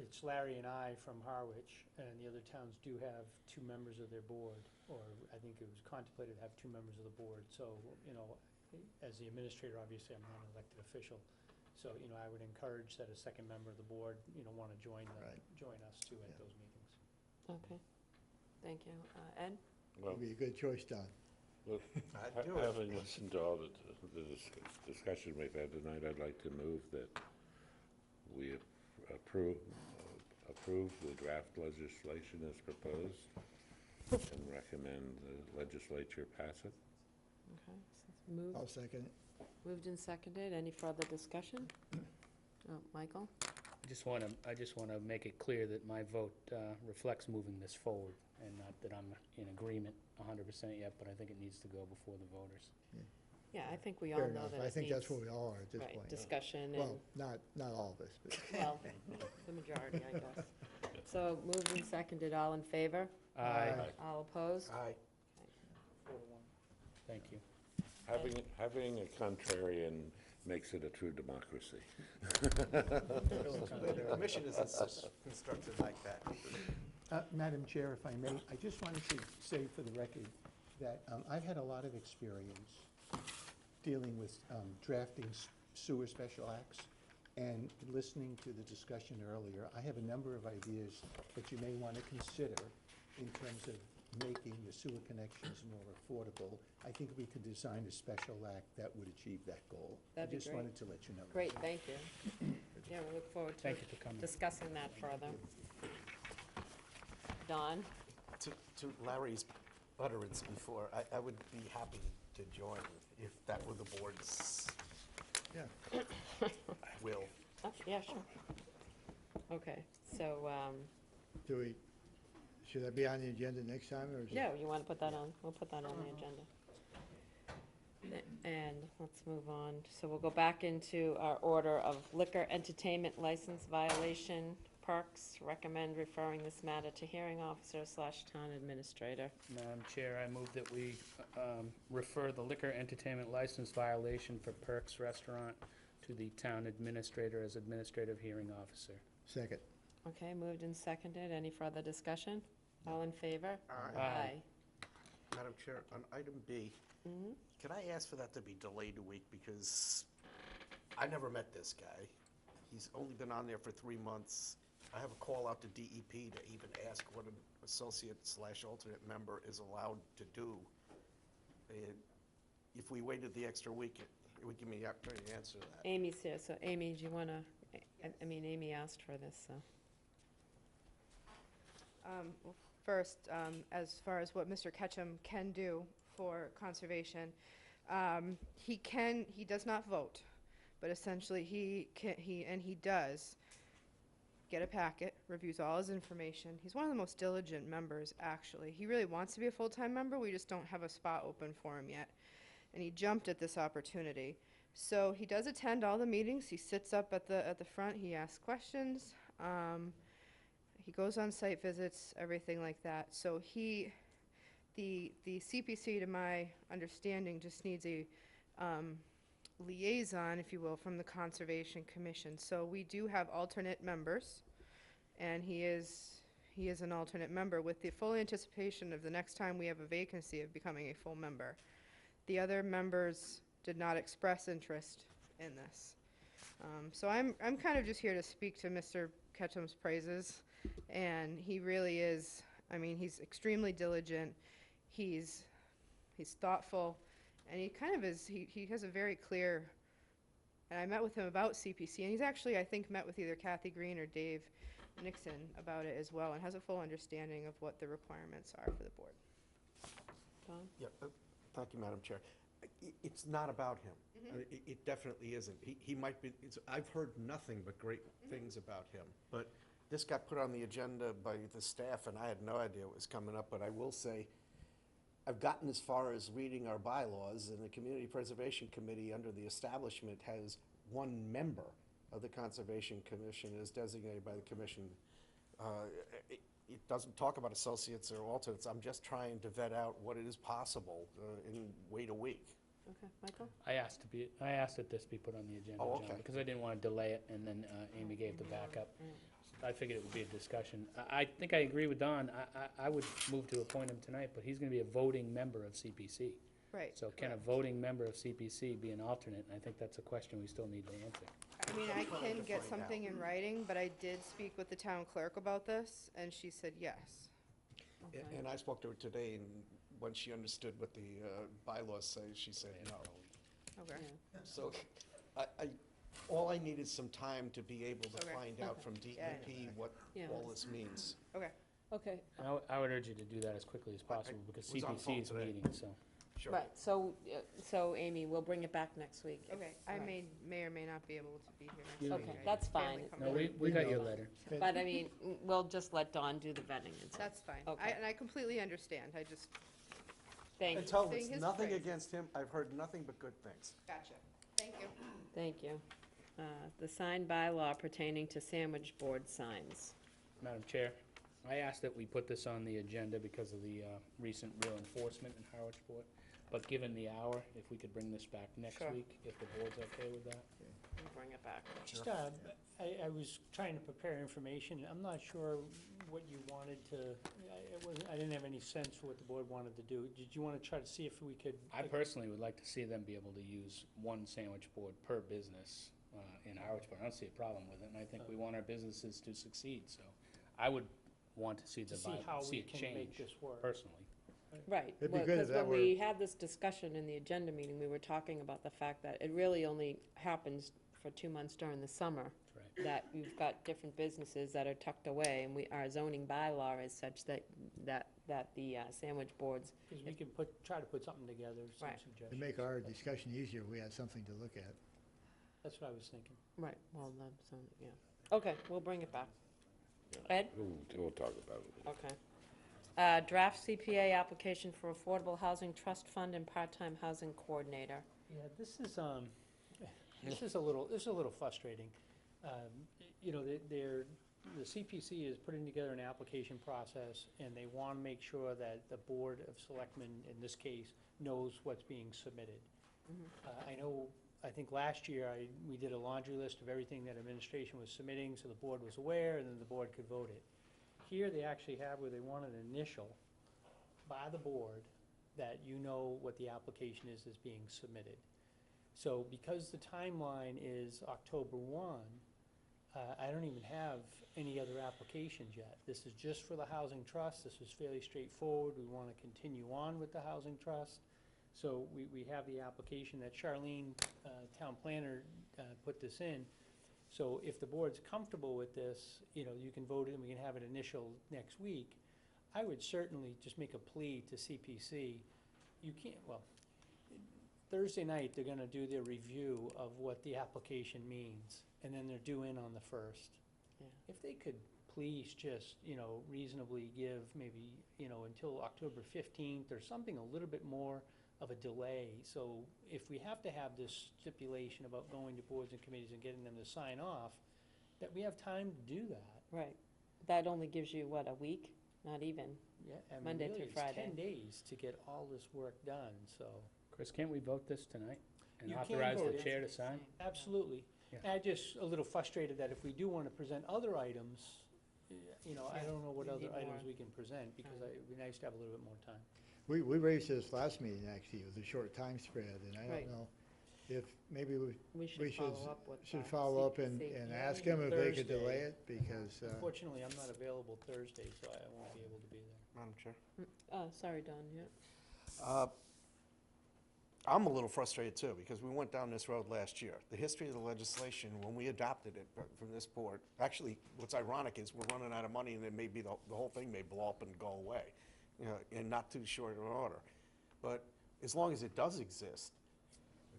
it's Larry and I from Harwich, and the other towns do have 2 members of their board, or I think it was contemplated to have 2 members of the board. So, you know, as the administrator, obviously, I'm not an elected official. So, you know, I would encourage that a second member of the board, you know, want to join us too at those meetings. Okay, thank you. Ed? Well, It'd be a good choice, Don. well, having listened to all the discussion we've had tonight, I'd like to move that we approve the draft legislation as proposed and recommend the legislature pass it. Okay, so it's moved. I'll second it. Moved and seconded. Any further discussion? Michael? I just wanna make it clear that my vote reflects moving this forward, and not that I'm in agreement 100% yet, but I think it needs to go before the voters. Yeah, I think we all Fair know enough. that I it think that's needs, where we all are at this right, point. discussion Well, and, not all of us, but. well, the majority, I guess. So moved and seconded. All in favor? Aye. All opposed? Aye. 4-1. Thank you. Having a contrarian makes it a true democracy. The commission isn't constructed like that. Madam Chair, if I may, I just wanted to say for the record that I've had a lot of experience dealing with drafting sewer special acts, and listening to the discussion earlier, I have a number of ideas that you may want to consider in terms of making the sewer connections more affordable. I think we could design a special act that would achieve that goal. That'd be I just great. wanted to let you know. Great, thank you. Yeah, we look forward to Thank you for coming. discussing that further. Don? To Larry's utterance before, I would be happy to join if that were the board's Yeah. will. Oh, yeah, sure. Okay, so, Should that be on the agenda next time, or is it? yeah, you want to put that on? We'll put that on the agenda. And let's move on. So we'll go back into our order of liquor entertainment license violation. Parks, recommend referring this matter to hearing officer / town administrator. Madam Chair, I move that we refer the liquor entertainment license violation for Perks Restaurant to the town administrator as administrative hearing officer. Second. Okay, moved and seconded. Any further discussion? All in favor? Aye. Madam Chair, on item B, Mhm. can I ask for that to be delayed a week, because I never met this guy. He's only been on there for 3 months. I have a call out to DEP to even ask what an associate / alternate member is allowed to do. And if we waited the extra week, it would give me the opportunity to answer that. Amy's here, so Amy, do you want to, I mean, Amy asked for this, so. Well, first, as far as what Mr. Ketchum can do for conservation, he does not vote, but essentially he does get a packet, reviews all his information. He's one of the most diligent members, actually. He really wants to be a full-time member, we just don't have a spot open for him yet. And he jumped at this opportunity. So he does attend all the meetings, he sits up at the front, he asks questions, he goes on site visits, everything like that. So The CPC, to my understanding, just needs a liaison, if you will, from the Conservation Commission. So we do have alternate members, and he is an alternate member with the full anticipation of the next time we have a vacancy of becoming a full member. The other members did not express interest in this. So I'm kind of just here to speak to Mr. Ketchum's praises, and he really is, I mean, he's extremely diligent, he's thoughtful, and he kind of is, he has a very clear, and I met with him about CPC, and he's actually, I think, met with either Kathy Green or Dave Nixon about it as well, and has a full understanding of what the requirements are for the board. Tom? Yeah, thank you, Madam Chair. It's not about him. It definitely isn't. He might be, I've heard nothing but great things about him. But this got put on the agenda by the staff, and I had no idea it was coming up. But I will say, I've gotten as far as reading our bylaws, and the Community Preservation Committee under the establishment has one member of the Conservation Commission is designated by the commission. It doesn't talk about associates or alternates. I'm just trying to vet out what it is possible and wait a week. Okay, Michael? I asked that this be put on the agenda, Oh, John, okay. because I didn't want to delay it, and then Amy gave the backup. I figured it would be a discussion. I think I agree with Don. I would move to appoint him tonight, but he's going to be a voting member of CPC. Right. So can a voting member of CPC be an alternate? And I think that's a question we still need to answer. I mean, I can get something in writing, but I did speak with the town clerk about this, and she said yes. Okay. And I spoke to her today, and when she understood what the bylaws say, she said no. Okay. Yeah. So all I need is some time to be able to Okay. find out from Yeah, DEP what Yeah. all this means. Okay. Okay, And I would urge you to do that as quickly as possible, because was on CPC phone is today. meeting, so. Sure. right, so Amy, we'll bring it back next week. Okay, I Right. may or may not be able to be here next You- week. Okay, I that's have family fine. coming No, in. we got know. your letter. But I mean, we'll just let Dawn do the vetting and stuff. That's fine. Okay. And I completely understand. I just, Thank And you, tell him Sing it's his nothing praises. against him. I've heard nothing but good things. gotcha. Thank you. thank you. The sign bylaw pertaining to sandwich board signs. Madam Chair, I asked that we put this on the agenda because of the recent real enforcement in Harwichport. But given the hour, if we could bring this back next Sure. week, if the board's okay with that? We'll bring it back. Just, I was trying to prepare information. I'm not sure what you wanted to, I didn't have any sense for what the board wanted to do. Did you want to try to see if we could? I personally would like to see them be able to use one sandwich board per business in Harwichport. I don't see a problem with it, and I think we want our businesses to succeed, so I would want to see To see how we it can make change, this work. personally. Right, It'd be good if because that when we had this discussion in the agenda meeting, we were talking about the fact that it really only happens for 2 months during the summer. Right. That you've got different businesses that are tucked away, and our zoning bylaw is such that the sandwich boards, Because we can try to put something together, some Right. To suggestions. make our discussion easier, we had something to look at. That's what I was thinking. right, well, yeah. Okay, we'll bring it back. Ed? We'll talk about it. Okay. Draft CPA application for Affordable Housing Trust Fund and Part-Time Housing Coordinator. Yeah, this is a little frustrating. You know, the CPC is putting together an application process, and they want to make sure that the Board of Selectmen, in this case, knows what's being submitted. I think last year, we did a laundry list of everything that administration was submitting, so the board was aware, and then the board could vote it. Here, they actually have where they want an initial by the board that you know what the application is that's being submitted. So because the timeline is October 1, I don't even have any other applications yet. This is just for the Housing Trust. This was fairly straightforward. We want to continue on with the Housing Trust. So we have the application that Charlene, town planner, put this in. So if the board's comfortable with this, you know, you can vote it and we can have an initial next week. I would certainly just make a plea to CPC. You can't, well, Thursday night, they're gonna do their review of what the application means, and then they're due in on the 1st. Yeah. If they could please just, you know, reasonably give maybe, you know, until October 15th or something a little bit more of a delay. So if we have to have this stipulation about going to boards and committees and getting them to sign off, that we have time to do that. Right. That only gives you, what, a week? not even. Yeah, I mean, Monday really, through it's Friday. 10 days to get all this work done, so. Chris, can't we vote this tonight? And You can authorize vote the it. chair to sign? Absolutely. Yeah. I'm just a little frustrated that if we do want to present other items, you know, I Yeah, don't know what we other need items more we can present, because time. it'd be nice to have a little bit more time. We raised this last meeting, actually, with a short time spread, and I Right. don't know if maybe we We should, should follow up with. should follow up and CPC. ask them if they could Thursday. delay it, because, Unfortunately, I'm not available Thursday, so I won't be able to be there. Madam Chair. Oh, sorry, Don, yeah. I'm a little frustrated too, because we went down this road last year. The history of the legislation, when we adopted it from this board, actually, what's ironic is we're running out of money, and then maybe the whole thing may blow up and go away, you know, in not too short an order. But as long as it does exist,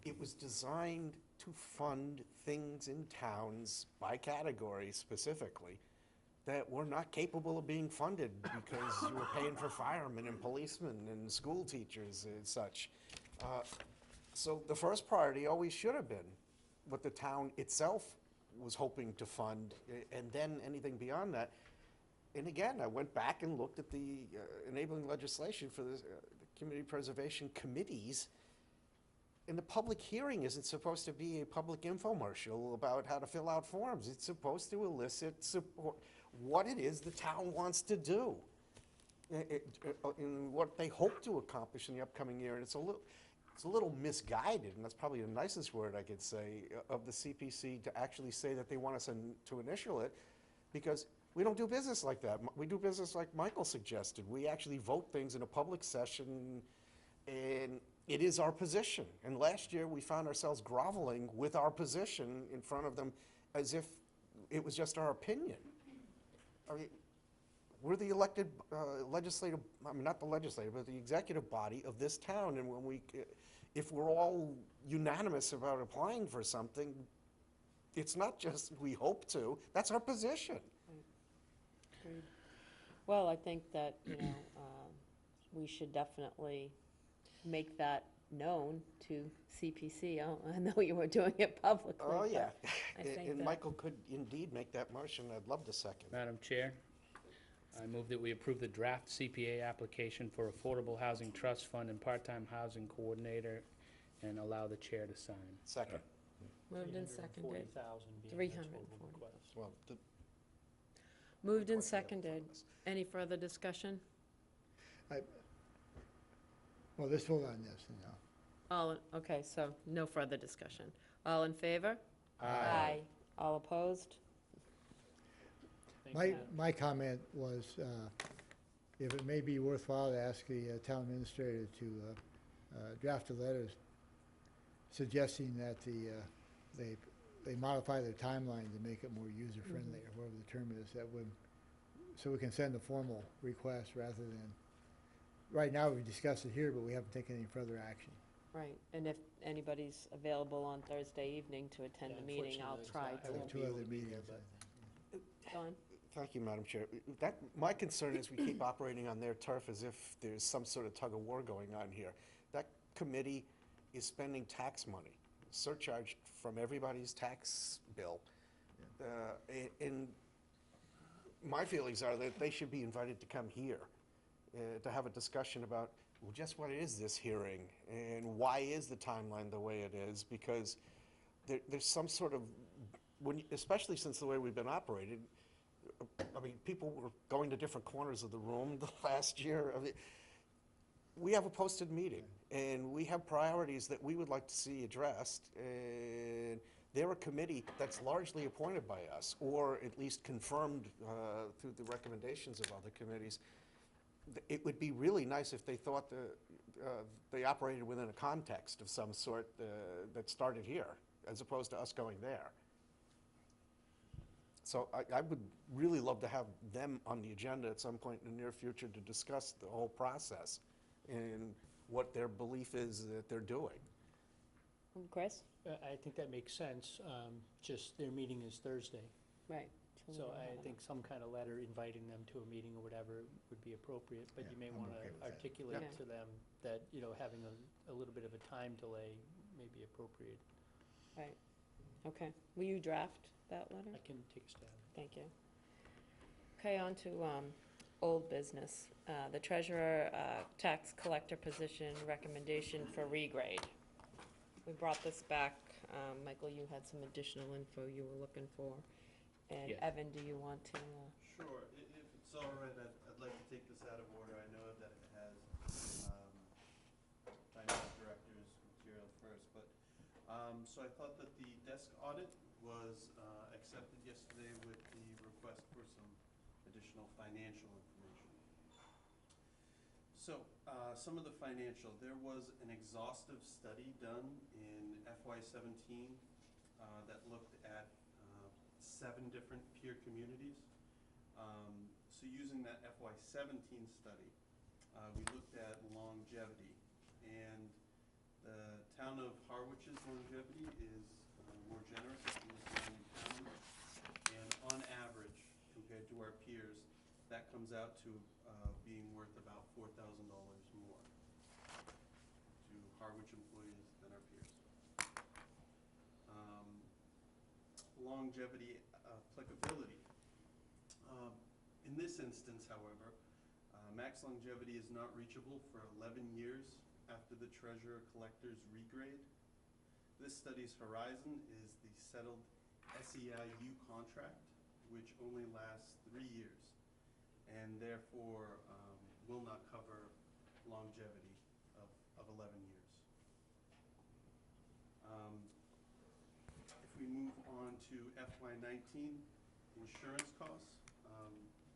it was designed to fund things in towns by category specifically that were not capable of being funded because you were paying for firemen and policemen and school teachers and such. So the first priority always should have been what the town itself was hoping to fund, and then anything beyond that. And again, I went back and looked at the enabling legislation for the community preservation committees, and the public hearing isn't supposed to be a public infomercial about how to fill out forms. It's supposed to elicit support, what it is the town wants to do, and what they hope to accomplish in the upcoming year. And it's a little misguided, and that's probably the nicest word I could say, of the CPC to actually say that they want us to initial it, because we don't do business like that. We do business like Michael suggested. We actually vote things in a public session, and it is our position. And last year, we found ourselves groveling with our position in front of them as if it was just our opinion. I mean, we're the elected legislative, I mean, not the legislative, but the executive body of this town, and when if we're all unanimous about applying for something, it's not just we hope to, that's our position. Agreed. Well, I think that, you know, we should definitely make that known to CPC. I know you were doing it publicly. Oh, but yeah. I think And that- Michael could indeed make that motion. I'd love to second. Madam Chair, I move that we approve the draft CPA application for Affordable Housing Trust Fund and Part-Time Housing Coordinator and allow the chair to sign. Second. Moved and seconded. 340,000 being the 340. total request. Well, Moved and seconded. Any further discussion? well, let's vote on this, you know. Okay, so no further discussion. All in favor? Aye. All opposed? Thank you, Madam. My comment was, if it may be worthwhile to ask the town administrator to draft a letter suggesting that they modify their timeline to make it more user-friendly, or whatever the term is, that would, so we can send a formal request rather than, right now, we discussed it here, but we haven't taken any further action. Right, and if anybody's available on Thursday evening to attend Yeah, the meeting, I'll try unfortunately, I to. have won't two be able other to be here, meetings. but- Don? Thank you, Madam Chair. My concern is we keep operating on their turf as if there's some sort of tug of war going on here. That committee is spending tax money, surcharged from everybody's tax bill. And my feelings are that they should be invited to come here to have a discussion about, well, just what is this hearing and why is the timeline the way it is? Because there's some sort of, especially since the way we've been operated, I mean, people were going to different corners of the room the last year. I mean, we have a posted meeting, and we have priorities that we would like to see addressed, and they're a committee that's largely appointed by us, or at least confirmed through the recommendations of other committees. It would be really nice if they thought they operated within a context of some sort that started here, as opposed to us going there. So I would really love to have them on the agenda at some point in the near future to discuss the whole process and what their belief is that they're doing. Chris? I think that makes sense, just their meeting is Thursday. Right. So I think some kind of letter inviting them to a meeting or whatever would be appropriate, but Yeah, you may I'm want okay with to that. articulate Yeah. to them that, you know, having a little bit of a time delay may be appropriate. Right. Okay. Will you draft that letter? I can take a stab. Thank you. Okay, on to Old business, the treasurer, tax collector position recommendation for regrade. We brought this back, Michael, you had some additional info you were looking for. And Yes. Evan, do you want to? Sure, if it's all right, I'd like to take this out of order. I know that it has finance director's material first, but, so I thought that the desk audit was accepted yesterday with the request for some additional financial information. So, some of the financial, there was an exhaustive study done in FY17 that looked at 7 different peer communities. So using that FY17 study, we looked at longevity, and the town of Harwich's longevity is more generous than the surrounding towns, and on average, compared to our peers, that comes out to being worth about $4,000 more to Harwich employees than our peers. Longevity applicability. In this instance, however, max longevity is not reachable for 11 years after the treasurer collector's regrade. This study's horizon is the settled SEIU contract, which only lasts 3 years, and therefore will not cover longevity of 11 years. If we move on to FY19 insurance costs,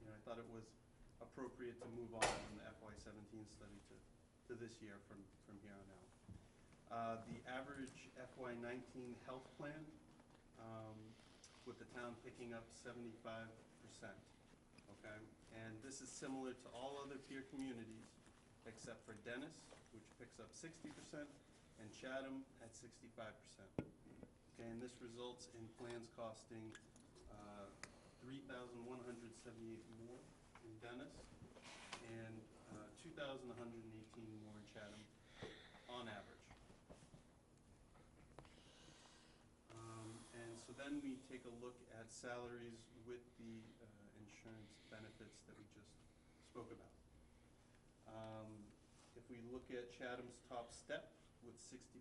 I thought it was appropriate to move on from the FY17 study to this year from here on out. The average FY19 health plan, with the town picking up 75%, okay? And this is similar to all other peer communities, except for Dennis, which picks up 60%, and Chatham at 65%. Okay, and this results in plans costing $3,178 more in Dennis and $2,118 more in Chatham on average. And so then we take a look at salaries with the insurance benefits that we just spoke about. If we look at Chatham's top step with 65%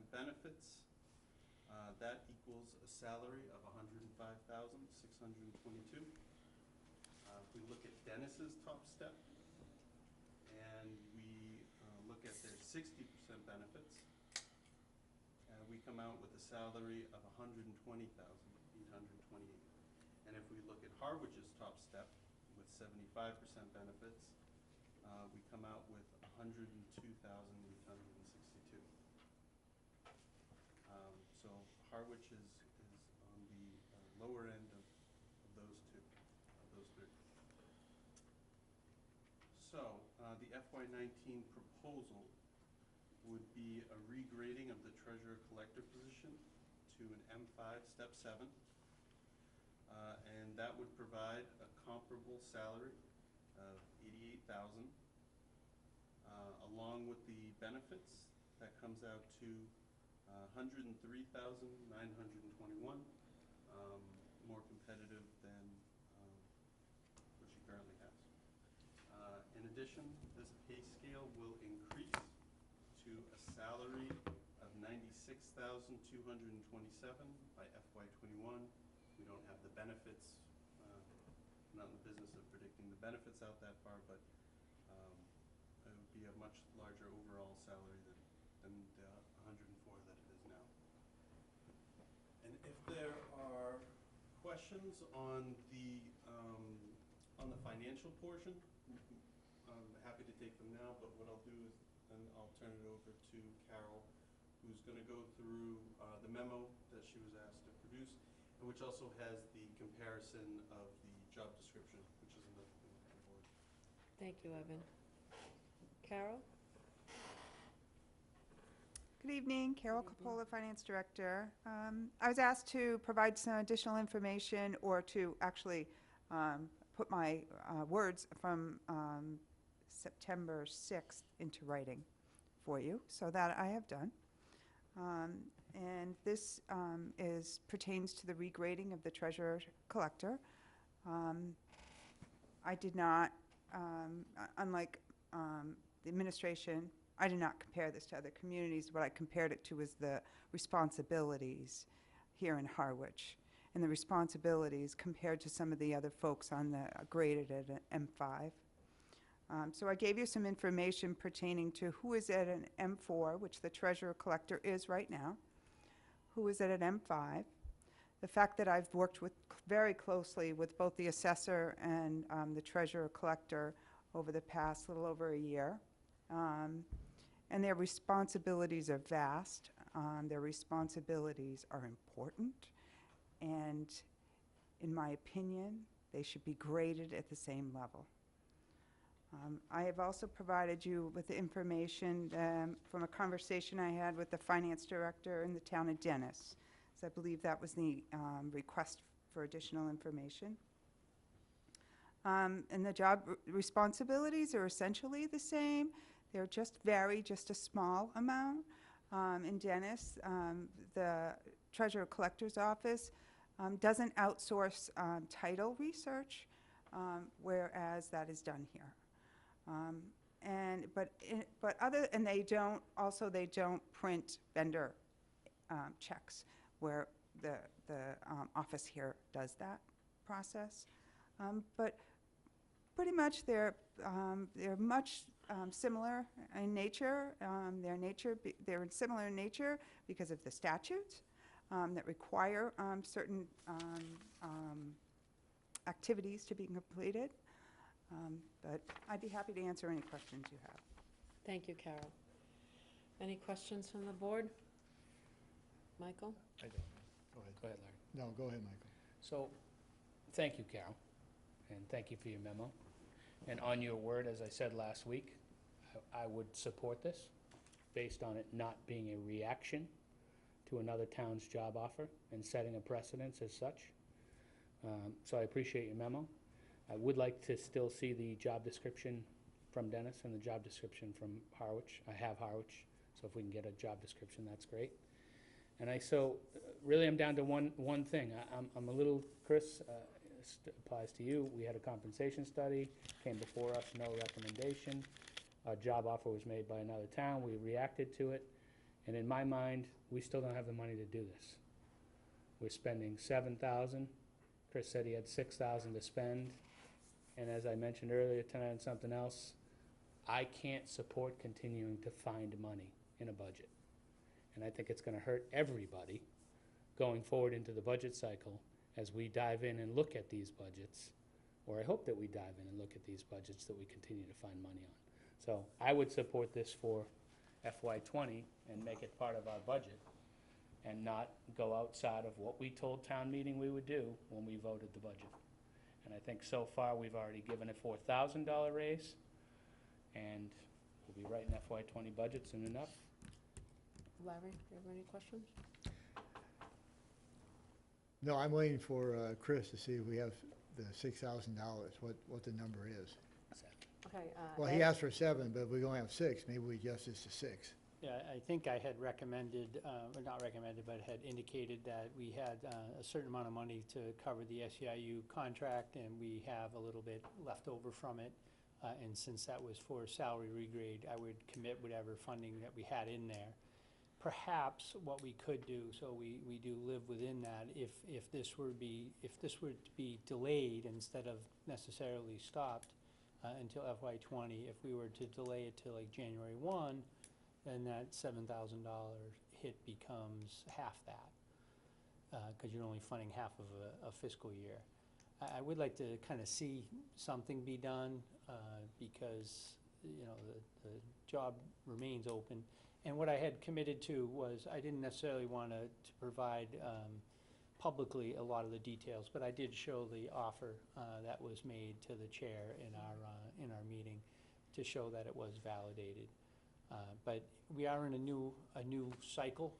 benefits, that equals a salary of $105,622. If we look at Dennis's top step, and we look at their 60% benefits, we come out with a salary of $120,828. And if we look at Harwich's top step with 75% benefits, we come out with $102,862. So Harwich is on the lower end of those three. So the FY19 proposal would be a regrading of the treasurer-collector position to an M5, step 7. And that would provide a comparable salary of $88,000. Along with the benefits, that comes out to $103,921, more competitive than what she currently has. In addition, this pay scale will increase to a salary of $96,227 by FY21. We don't have the benefits. I'm not in the business of predicting the benefits out that far, but it would be a much larger overall salary than the 104 that it is now. And if there are questions on the financial portion, I'm happy to take them now, but what I'll do is then I'll turn it over to Carol, who's going to go through the memo that she was asked to produce, and which also has the comparison of the job description, which is another thing on the board. Thank you, Evan. Carol? Good evening, Carol Coppola, Finance Director. I was asked to provide some additional information or to actually put my words from September 6th into writing for you, so that I have done. And this pertains to the regrading of the treasurer collector. I did not unlike the administration, I did not compare this to other communities. What I compared it to was the responsibilities here in Harwich, and the responsibilities compared to some of the other folks on the graded at an M5. So I gave you some information pertaining to who is at an M4, which the treasurer collector is right now, who is at an M5, the fact that I've worked very closely with both the assessor and the treasurer collector over the past little over a year. And their responsibilities are vast. Their responsibilities are important. And in my opinion, they should be graded at the same level. I have also provided you with the information from a conversation I had with the finance director in the town of Dennis. So I believe that was the request for additional information. And the job responsibilities are essentially the same. They're just vary just a small amount. In Dennis, the treasurer collector's office doesn't outsource title research, whereas that is done here. They don't print vendor checks, where the office here does that process. But pretty much they're much similar in nature. They're similar in nature because of the statutes that require certain activities to be completed. But I'd be happy to answer any questions you have. Thank you, Carol. Any questions from the board? Michael? I don't. Go ahead. Go ahead, Larry. No, go ahead, Michael. So, thank you, Carol, and thank you for your memo. And on your word, as I said last week, I would support this based on it not being a reaction to another town's job offer and setting a precedence as such. So I appreciate your memo. I would like to still see the job description from Dennis and the job description from Harwich. I have Harwich, so if we can get a job description, that's great. And really I'm down to one thing. I'm a little, Chris, applies to you. We had a compensation study, came before us, no recommendation. A job offer was made by another town. We reacted to it. And in my mind, we still don't have the money to do this. We're spending $7,000. Chris said he had $6,000 to spend. And as I mentioned earlier tonight on something else, I can't support continuing to find money in a budget. And I think it's going to hurt everybody going forward into the budget cycle as we dive in and look at these budgets, or I hope that we dive in and look at these budgets that we continue to find money on. So I would support this for FY20 and make it part of our budget and not go outside of what we told town meeting we would do when we voted the budget. And I think so far we've already given a $4,000 raise, and we'll be writing FY20 budgets soon enough. Larry, do you have any questions? No, I'm waiting for Chris to see if we have the $6,000, what the number is. Okay. Well, he asked for 7, but we only have 6. Maybe we adjust this to 6. Yeah, I think I had recommended, or not recommended, but had indicated that we had a certain amount of money to cover the SEIU contract, and we have a little bit left over from it. And since that was for salary regrade, I would commit whatever funding that we had in there. Perhaps what we could do, so we do live within that, if this were to be delayed instead of necessarily stopped until FY20, if we were to delay it to like January 1, then that $7,000 hit becomes half that, because you're only funding half of a fiscal year. I would like to kind of see something be done, because the job remains open. And what I had committed to was I didn't necessarily want to provide publicly a lot of the details, but I did show the offer that was made to the chair in our meeting to show that it was validated. But we are in a new cycle,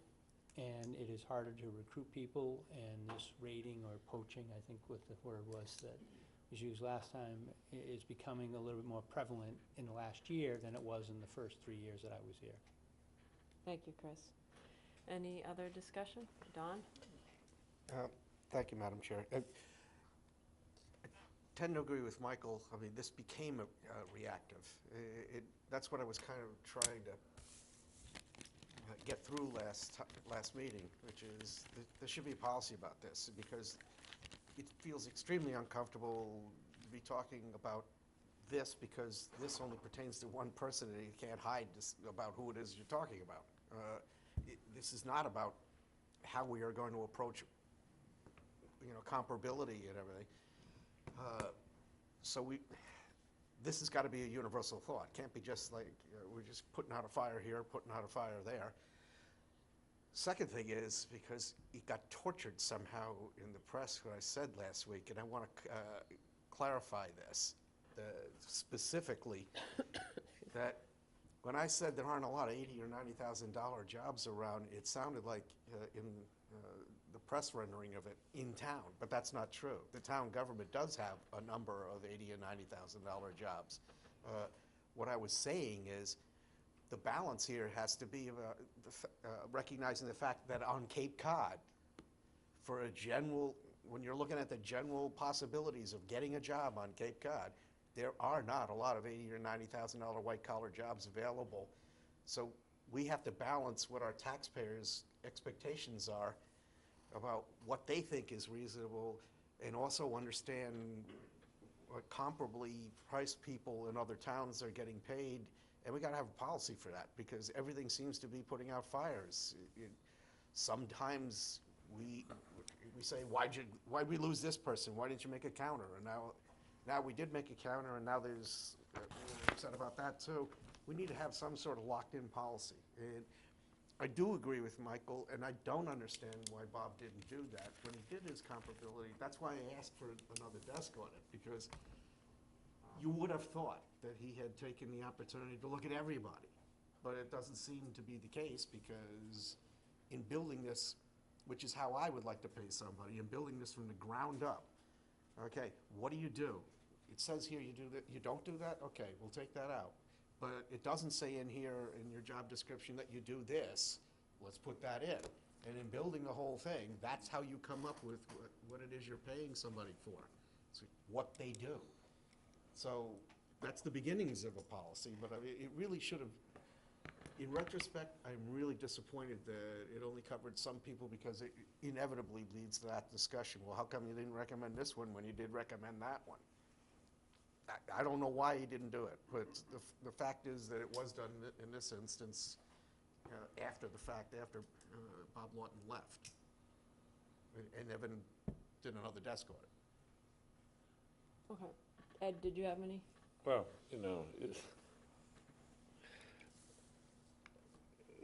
and it is harder to recruit people, and this raiding or poaching, I think what the word was that was used last time, is becoming a little bit more prevalent in the last year than it was in the first 3 years that I was here. Thank you, Chris. Any other discussion? Don? Thank you, Madam Chair. tend to agree with Michael. I mean, this became reactive. That's what I was kind of trying to get through last meeting, which is there should be a policy about this, because it feels extremely uncomfortable to be talking about this, because this only pertains to one person and you can't hide about who it is you're talking about. This is not about how we are going to approach, comparability and everything. This has got to be a universal thought. Can't be just like we're just putting out a fire here, putting out a fire there. Second thing is, because it got tortured somehow in the press, what I said last week, and I want to clarify this specifically, that when I said there aren't a lot of $80,000 or $90,000 jobs around, it sounded like in the press rendering of it in town, but that's not true. The town government does have a number of $80,000 and $90,000 jobs. What I was saying is the balance here has to be recognizing the fact that on Cape Cod, for a general, when you're looking at the general possibilities of getting a job on Cape Cod, there are not a lot of $80,000 or $90,000 white-collar jobs available. So we have to balance what our taxpayers' expectations are about what they think is reasonable, and also understand what comparably priced people in other towns are getting paid. And we got to have a policy for that, because everything seems to be putting out fires. Sometimes we say, why'd we lose this person? Why didn't you make a counter? And now we did make a counter, and now there's upset about that too. We need to have some sort of locked-in policy. And I do agree with Michael, and I don't understand why Bob didn't do that. When he did his comparability, that's why I asked for another desk on it, because you would have thought that he had taken the opportunity to look at everybody. But it doesn't seem to be the case, because in building this, which is how I would like to pay somebody, in building this from the ground up, okay, what do? It says here you do that, you don't do that? Okay, we'll take that out. But it doesn't say in here, in your job description, that you do this. Let's put that in. And in building the whole thing, that's how you come up with what it is you're paying somebody for. It's what they do. So that's the beginnings of a policy, but I mean, it really should have, in retrospect, I'm really disappointed that it only covered some people, because it inevitably leads to that discussion. Well, how come you didn't recommend this one when you did recommend that one? I don't know why he didn't do it, but the fact is that it was done in this instance after the fact, after Bob Lawton left. And Evan did another desk on it. Okay. Ed, did you have any? Well,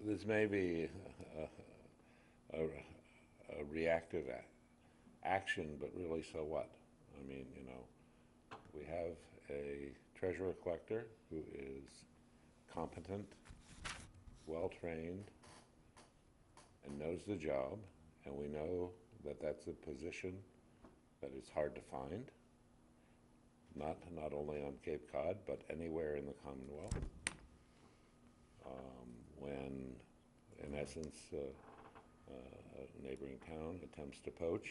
this may be a reactive action, but really, so what? I mean, we have a treasurer collector who is competent, well-trained, and knows the job, and we know that that's a position that is hard to find, not only on Cape Cod, but anywhere in the Commonwealth. When, in essence, a neighboring town attempts to poach,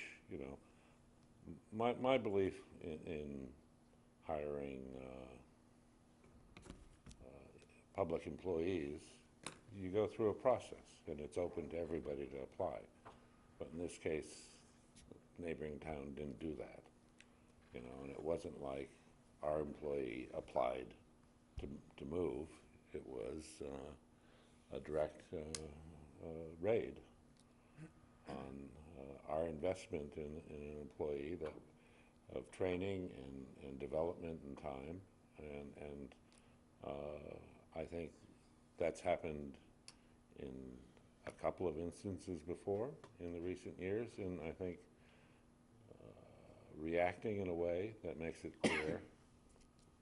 my belief in hiring public employees, you go through a process, and it's open to everybody to apply. But in this case, neighboring town didn't do that, and it wasn't like our employee applied to move. It was a direct raid on our investment in an employee of training and development and time, and I think that's happened in a couple of instances before in the recent years, and I think reacting in a way that makes it clear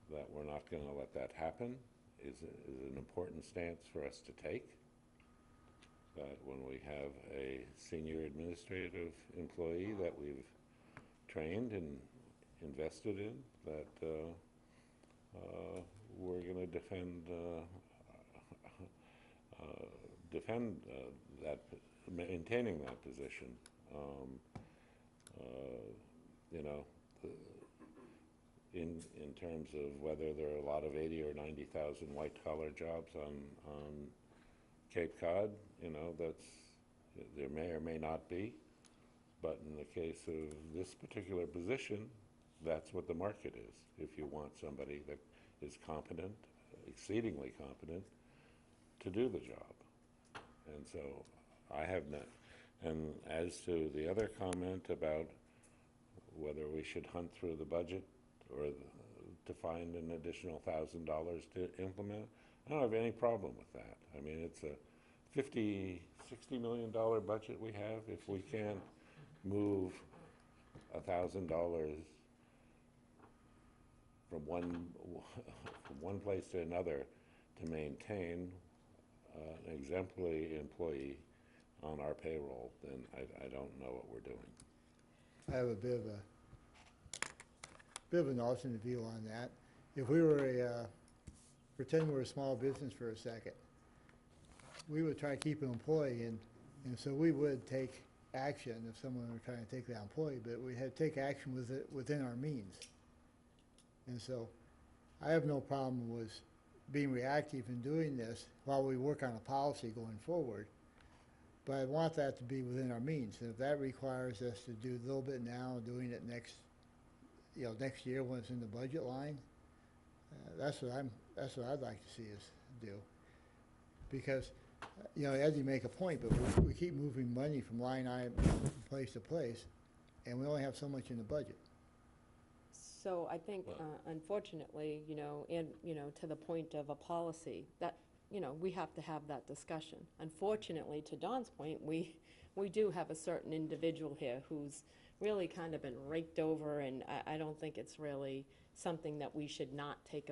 that we're not going to let that happen is an important stance for us to take. That when we have a senior administrative employee that we've trained and invested in, that we're going to defend that, maintaining that position. in terms of whether there are a lot of 80 or 90,000 white-collar jobs on Cape Cod, you know, there may or may not be. But in the case of this particular position, that's what the market is. If you want somebody that is competent, exceedingly competent, to do the job. And so I have not. And as to the other comment about whether we should hunt through the budget or to find an additional $1,000 to implement, I don't have any problem with that. I mean, it's a $50, $60 million budget we have. If we can't move $1,000 from one place to another to maintain an exemplary employee on our payroll, then I don't know what we're doing. I have a bit of an alternate view on that. If we were pretend we're a small business for a second, we would try to keep an employee, and so we would take action if someone were trying to take that employee, but we had to take action within our means. And so I have no problem with being reactive in doing this while we work on a policy going forward. But I want that to be within our means. And if that requires us to do a little bit now, doing it next year when it's in the budget line, that's what I'd like to see us do. Because, as you make a point, but we keep moving money from line item from place to place, and we only have so much in the budget. So I think, unfortunately, and, to the point of a policy, that, we have to have that discussion. Unfortunately, to Don's point, we do have a certain individual here who's really kind of been raked over, and I don't think it's really something that we should not take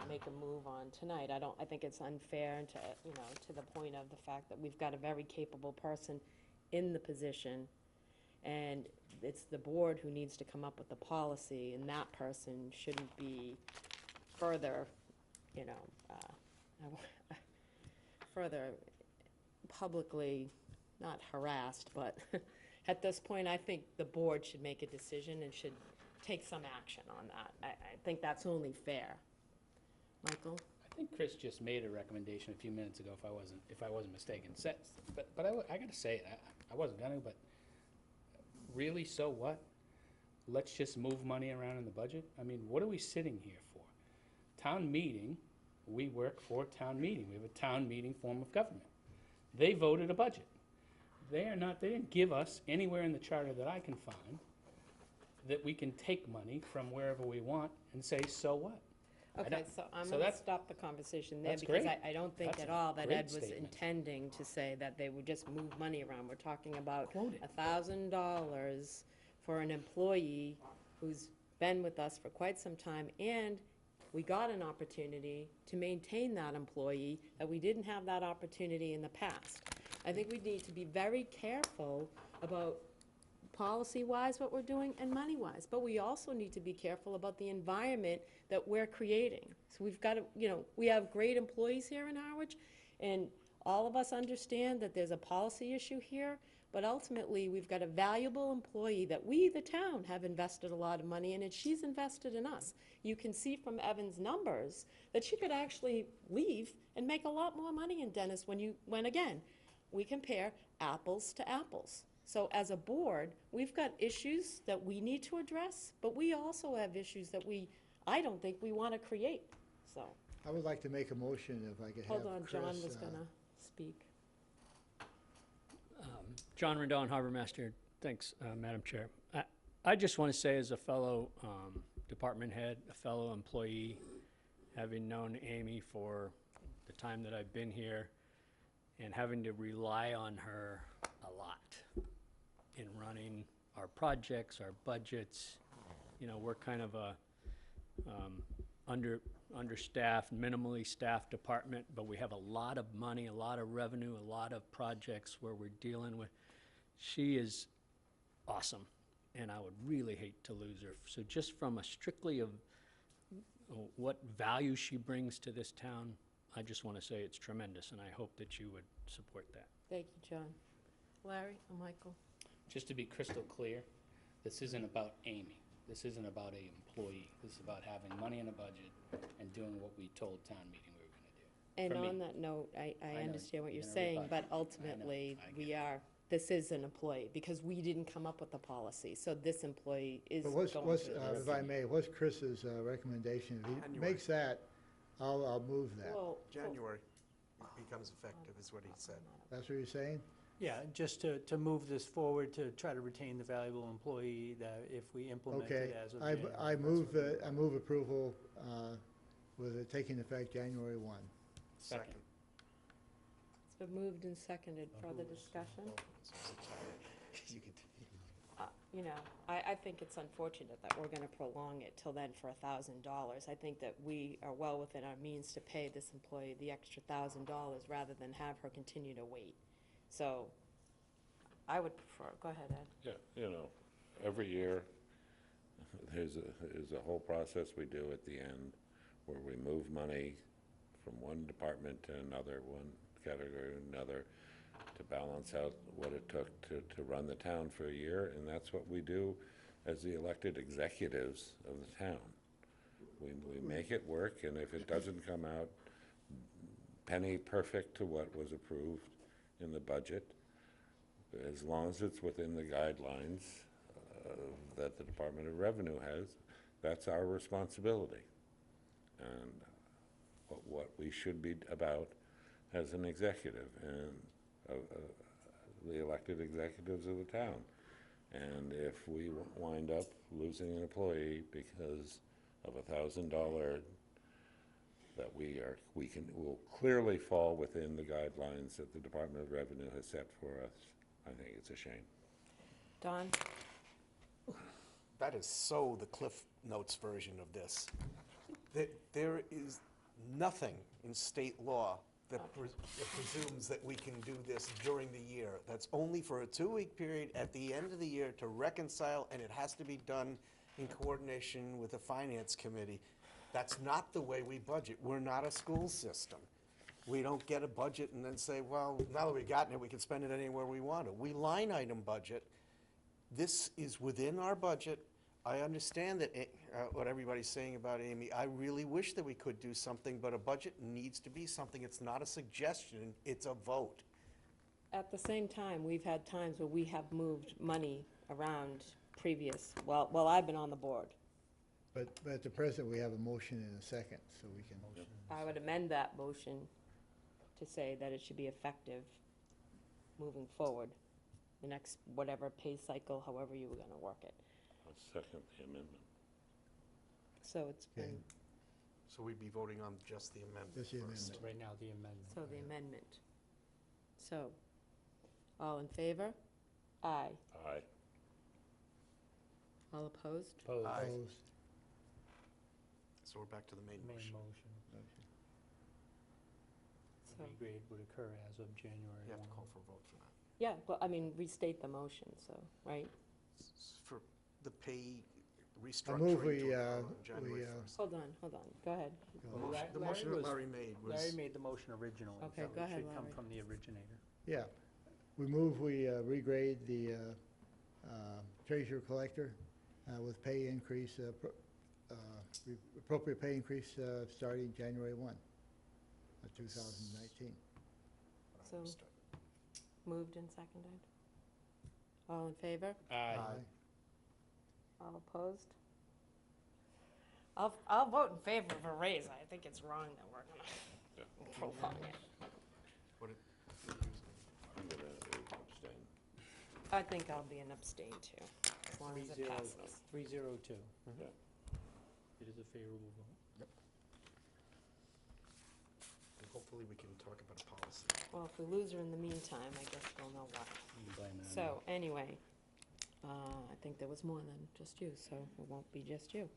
make a move on tonight. I think it's unfair and to the point of the fact that we've got a very capable person in the position, and it's the board who needs to come up with the policy, and that person shouldn't be further, further publicly, not harassed, but at this point, I think the board should make a decision and should take some action on that. I think that's only fair. Michael? I think Chris just made a recommendation a few minutes ago, if I wasn't mistaken. But I gotta say it, I wasn't gonna, but really, so what? Let's just move money around in the budget? I mean, what are we sitting here for? Town meeting, we work for town meeting. We have a town meeting form of government. They voted a budget. They didn't give us anywhere in the charter that I can find that we can take money from wherever we want and say, so what? Okay, so I'm going to stop the conversation there, That's because great. I don't think That's at a all that great Ed was statement. intending to say that they would just move money around. We're talking about Quote it. $1,000 for an employee who's been with us for quite some time, and we got an opportunity to maintain that employee, that we didn't have that opportunity in the past. I think we need to be very careful about policy-wise what we're doing and money-wise, but we also need to be careful about the environment that we're creating. So we've got to, we have great employees here in Harwich, and all of us understand that there's a policy issue here, but ultimately, we've got a valuable employee that we, the town, have invested a lot of money in, and she's invested in us. You can see from Evan's numbers that she could actually leave and make a lot more money in Dennis when again, we compare apples to apples. So as a board, we've got issues that we need to address, but we also have issues that I don't think we want to create, so. I would like to make a motion if I could have Hold on, Chris, John was gonna speak. John Rendon, Harbor Master. Thanks, Madam Chair. I just want to say, as a fellow department head, a fellow employee, having known Amy for the time that I've been here, and having to rely on her a lot in running our projects, our budgets. We're kind of a understaffed, minimally staffed department, but we have a lot of money, a lot of revenue, a lot of projects where we're dealing with. She is awesome, and I would really hate to lose her. So just from a strictly of what value she brings to this town, I just want to say it's tremendous, and I hope that you would support that. Thank you, John. Larry or Michael? Just to be crystal clear, this isn't about Amy. This isn't about a employee. This is about having money in a budget and doing what we told town meeting we were gonna do. And For me. on that note, I I know, understand what you're you're gonna saying, rebut. but ultimately, this is an employee, because we didn't come up with the policy, so this employee is But going what's, to. if I may, what's Chris's recommendation? If he January. makes that, I'll move that. Well, January becomes effective, is what he said. That's what you're saying? Yeah, just to move this forward, to try to retain the valuable employee, that if we implement Okay, it as of I, January. I move, I move approval, with it taking effect January 1. Second. It's been moved and seconded. Further discussion? You know, I think it's unfortunate that we're gonna prolong it till then for $1,000. I think that we are well within our means to pay this employee the extra $1,000 rather than have her continue to wait. So, I would prefer, go ahead, Ed. Yeah, you know, every year, there's a whole process we do at the end where we move money from one department to another, one category to another, to balance out what it took to run the town for a year, and that's what we do as the elected executives of the town. We make it work, and if it doesn't come out penny perfect to what was approved in the budget, as long as it's within the guidelines that the Department of Revenue has, that's our responsibility. And what we should be about as an executive and the elected executives of the town. And if we wind up losing an employee because of $1,000 that will clearly fall within the guidelines that the Department of Revenue has set for us, I think it's a shame. Don? That is so the Cliff Notes version of this. There is nothing in state law that presumes that we can do this during the year. That's only for a 2-week period at the end of the year to reconcile, and it has to be done in coordination with the Finance Committee. That's not the way we budget. We're not a school system. We don't get a budget and then say, well, now that we've gotten it, we can spend it anywhere we want to. We line item budget. This is within our budget. I understand that what everybody's saying about Amy. I really wish that we could do something, but a budget needs to be something. It's not a suggestion, it's a vote. At the same time, we've had times where we have moved money around while I've been on the board. But at the present, we have a motion and a second, so we can. I would amend that motion to say that it should be effective moving forward, the next whatever pay cycle, however you were gonna work it. I'll second the amendment. So it's been, Okay. So we'd be voting on just the amendment Just the first. amendment. Right now, the amendment. so the amendment. So, all in favor? Aye. Aye. All opposed? Opposed. Aye. Opposed? So we're back to the main Main motion. motion. So, Regrade would occur as of January You have to 1. call for a vote for that. yeah, well, I mean, restate the motion, so, right? For the pay I restructuring move to we, occur on January we, 1st. Hold on, go ahead. The motion that Larry made was. Larry made the motion originally. Okay, so go ahead, It should come Larry. from the originator. Yeah, we move we regrade the treasurer collector with pay increase, appropriate pay increase starting January 1 of 2019. So, moved and seconded. All in favor? Aye. All opposed? I'll vote in favor of a raise. I think it's wrong that we're gonna prolong it. I'm going to abstain. I think I'll be an abstain too, as long as it passes. 302. Yeah. It is a favorable vote. And hopefully we can talk about a policy. Well, if we lose her in the meantime, I guess we'll know what. You blame it on me. So, anyway, I think there was more than just you, so it won't be just you.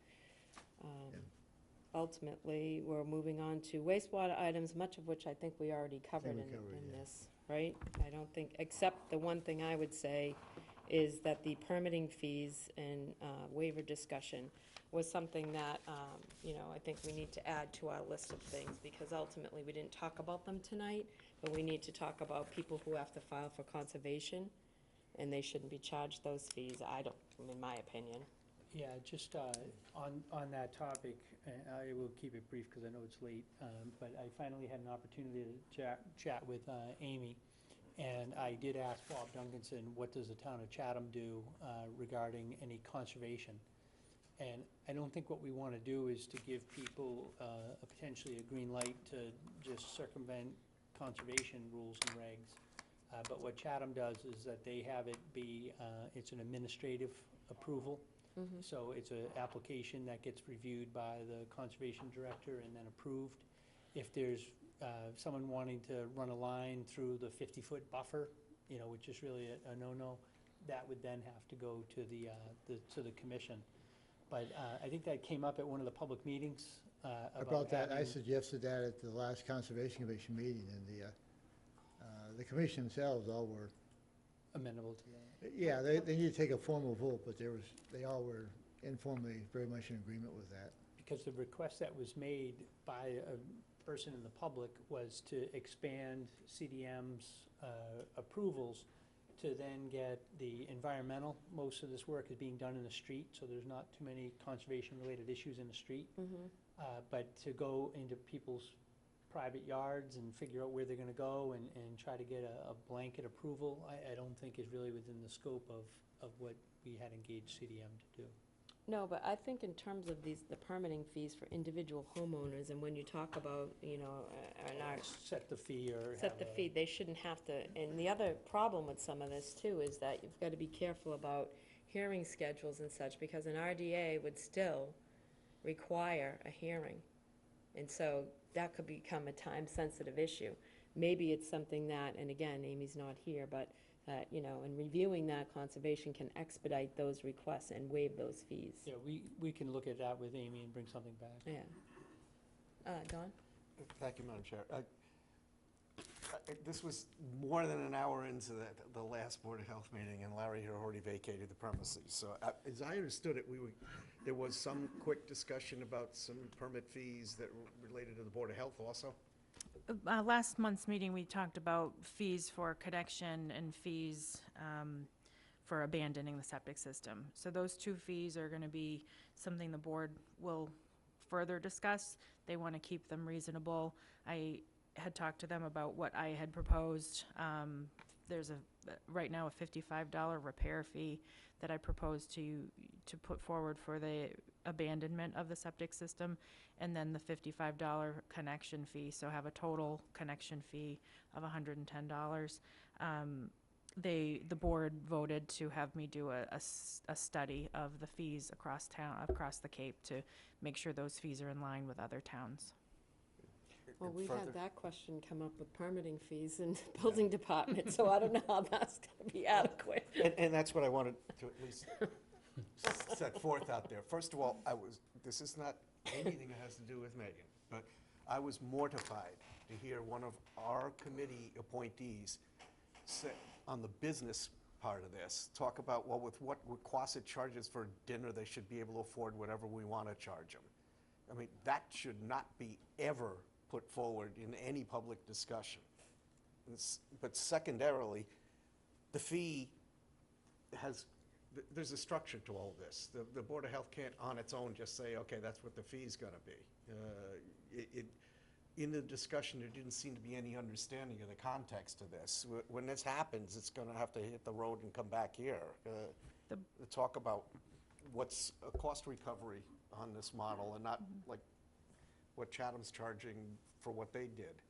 Ultimately, we're moving on to wastewater items, much of which I think we already covered we in covered, yeah. this, right? I don't think, except the one thing I would say is that the permitting fees and waiver discussion was something that, I think we need to add to our list of things, because ultimately, we didn't talk about them tonight, but we need to talk about people who have to file for conservation, and they shouldn't be charged those fees, in my opinion. Yeah, just on that topic, I will keep it brief because I know it's late, but I finally had an opportunity to chat with Amy, and I did ask Bob Duncanson, what does the town of Chatham do regarding any conservation? And I don't think what we want to do is to give people potentially a green light to just circumvent conservation rules and regs. But what Chatham does is that they have it be, it's an administrative approval. So it's an application that gets reviewed by the conservation director and then approved. If there's someone wanting to run a line through the 50-foot buffer, you know, which is really a no-no, that would then have to go to the commission. But I think that came up at one of the public meetings. About that, I having- suggested that at the last Conservation Commission meeting, and the commission themselves all were, Amenable to that. yeah, they need to take a formal vote, but they all were informally very much in agreement with that. Because the request that was made by a person in the public was to expand CDM's approvals to then get the environmental. Most of this work is being done in the street, so there's not too many conservation-related issues in the street. But to go into people's private yards and figure out where they're gonna go and try to get a blanket approval, I don't think is really within the scope of what we had engaged CDM to do. No, but I think in terms of the permitting fees for individual homeowners, and when you talk about, you know, an art. Set the fee or Set the have a- fee, they shouldn't have to, and the other problem with some of this too is that you've got to be careful about hearing schedules and such, because an RDA would still require a hearing. And so that could become a time-sensitive issue. Maybe it's something that, and again, Amy's not here, but, you know, in reviewing that, conservation can expedite those requests and waive those fees. Yeah, we can look at that with Amy and bring something back. Yeah. Don? Thank you, Madam Chair. This was more than an hour into the last Board of Health meeting, and Larry had already vacated the premises. So as I understood it, there was some quick discussion about some permit fees that were related to the Board of Health also? Last month's meeting, we talked about fees for connection and fees for abandoning the septic system. So those two fees are going to be something the board will further discuss. They want to keep them reasonable. I had talked to them about what I had proposed. There's right now a $55 repair fee that I proposed to put forward for the abandonment of the septic system, and then the $55 connection fee, so have a total connection fee of $110. The board voted to have me do a study of the fees across the Cape to make sure those fees are in line with other towns. Well, we had that question come up with permitting fees in the building department, so I don't know how that's gonna be adequate. And that's what I wanted to at least set forth out there. First of all, this is not anything that has to do with Megan, but I was mortified to hear one of our committee appointees say, on the business part of this, talk about, well, with what Quasit charges for dinner, they should be able to afford whatever we want to charge them. I mean, that should not be ever put forward in any public discussion. But secondarily, the fee there's a structure to all this. The Board of Health can't on its own just say, okay, that's what the fee's gonna be. In the discussion, there didn't seem to be any understanding of the context of this. When this happens, it's gonna have to hit the road and come back here. To talk about what's a cost recovery on this model and not like what Chatham's charging for what they did.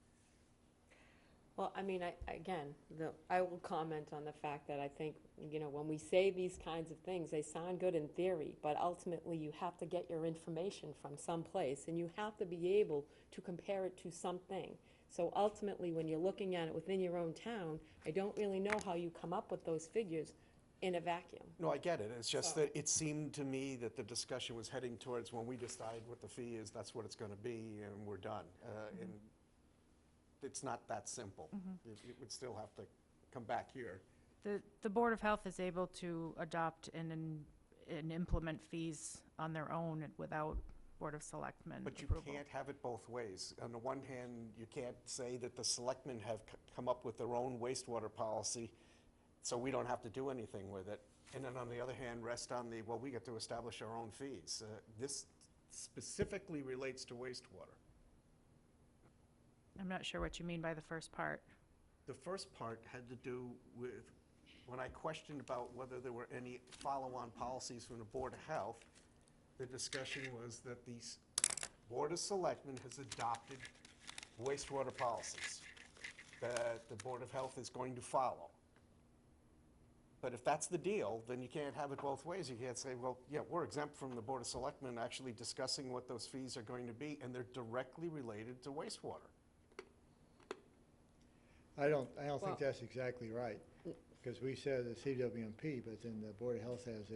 Well, I mean, I will comment on the fact that I think, you know, when we say these kinds of things, they sound good in theory, but ultimately you have to get your information from someplace, and you have to be able to compare it to something. So ultimately, when you're looking at it within your own town, I don't really know how you come up with those figures in a vacuum. No, I get it. It's just that it seemed to me that the discussion was heading towards when we decide what the fee is, that's what it's gonna be, and we're done. And it's not that simple. It would still have to come back here. The Board of Health is able to adopt and implement fees on their own without Board of Selectmen But you approval. can't have it both ways. On the one hand, you can't say that the Selectmen have come up with their own wastewater policy, so we don't have to do anything with it. And then on the other hand, rest on the, well, we get to establish our own fees. This specifically relates to wastewater. I'm not sure what you mean by the first part. The first part had to do with, when I questioned about whether there were any follow-on policies from the Board of Health, the discussion was that the Board of Selectmen has adopted wastewater policies that the Board of Health is going to follow. But if that's the deal, then you can't have it both ways. You can't say, well, yeah, we're exempt from the Board of Selectmen actually discussing what those fees are going to be, and they're directly related to wastewater. I don't Well- think that's exactly right, because we said the CWMP, but then the Board of Health has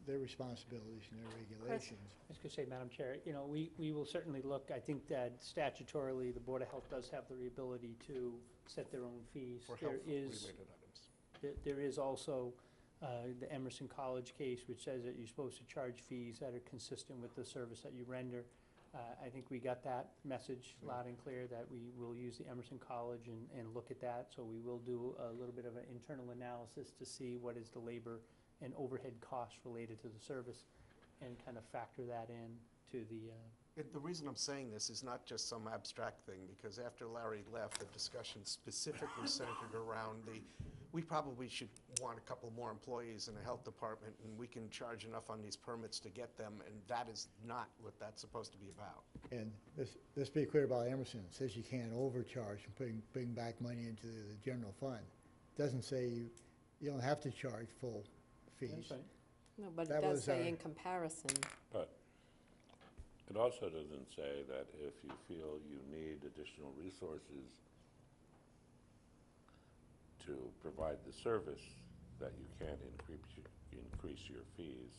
their responsibilities and their regulations. I was going to say, Madam Chair, you know, we will certainly look, I think that statutorily, the Board of Health does have the ability to set their own fees. For There health-related is, items. there is also the Emerson College case, which says that you're supposed to charge fees that are consistent with the service that you render. I think we got that message loud and clear, that we will use the Emerson College and look at that. So we will do a little bit of an internal analysis to see what is the labor and overhead costs related to the service, and kind of factor that in to the, The reason I'm saying this is not just some abstract thing, because after Larry left, the discussion specifically centered around we probably should want a couple more employees in the health department, and we can charge enough on these permits to get them, and that is not what that's supposed to be about. And let's be clear about Emerson. It says you can't overcharge and bring back money into the general fund. It doesn't say you don't have to charge full fees. that's right. No, but it That does was say our- in comparison. But it also doesn't say that if you feel you need additional resources to provide the service, that you can't increase your fees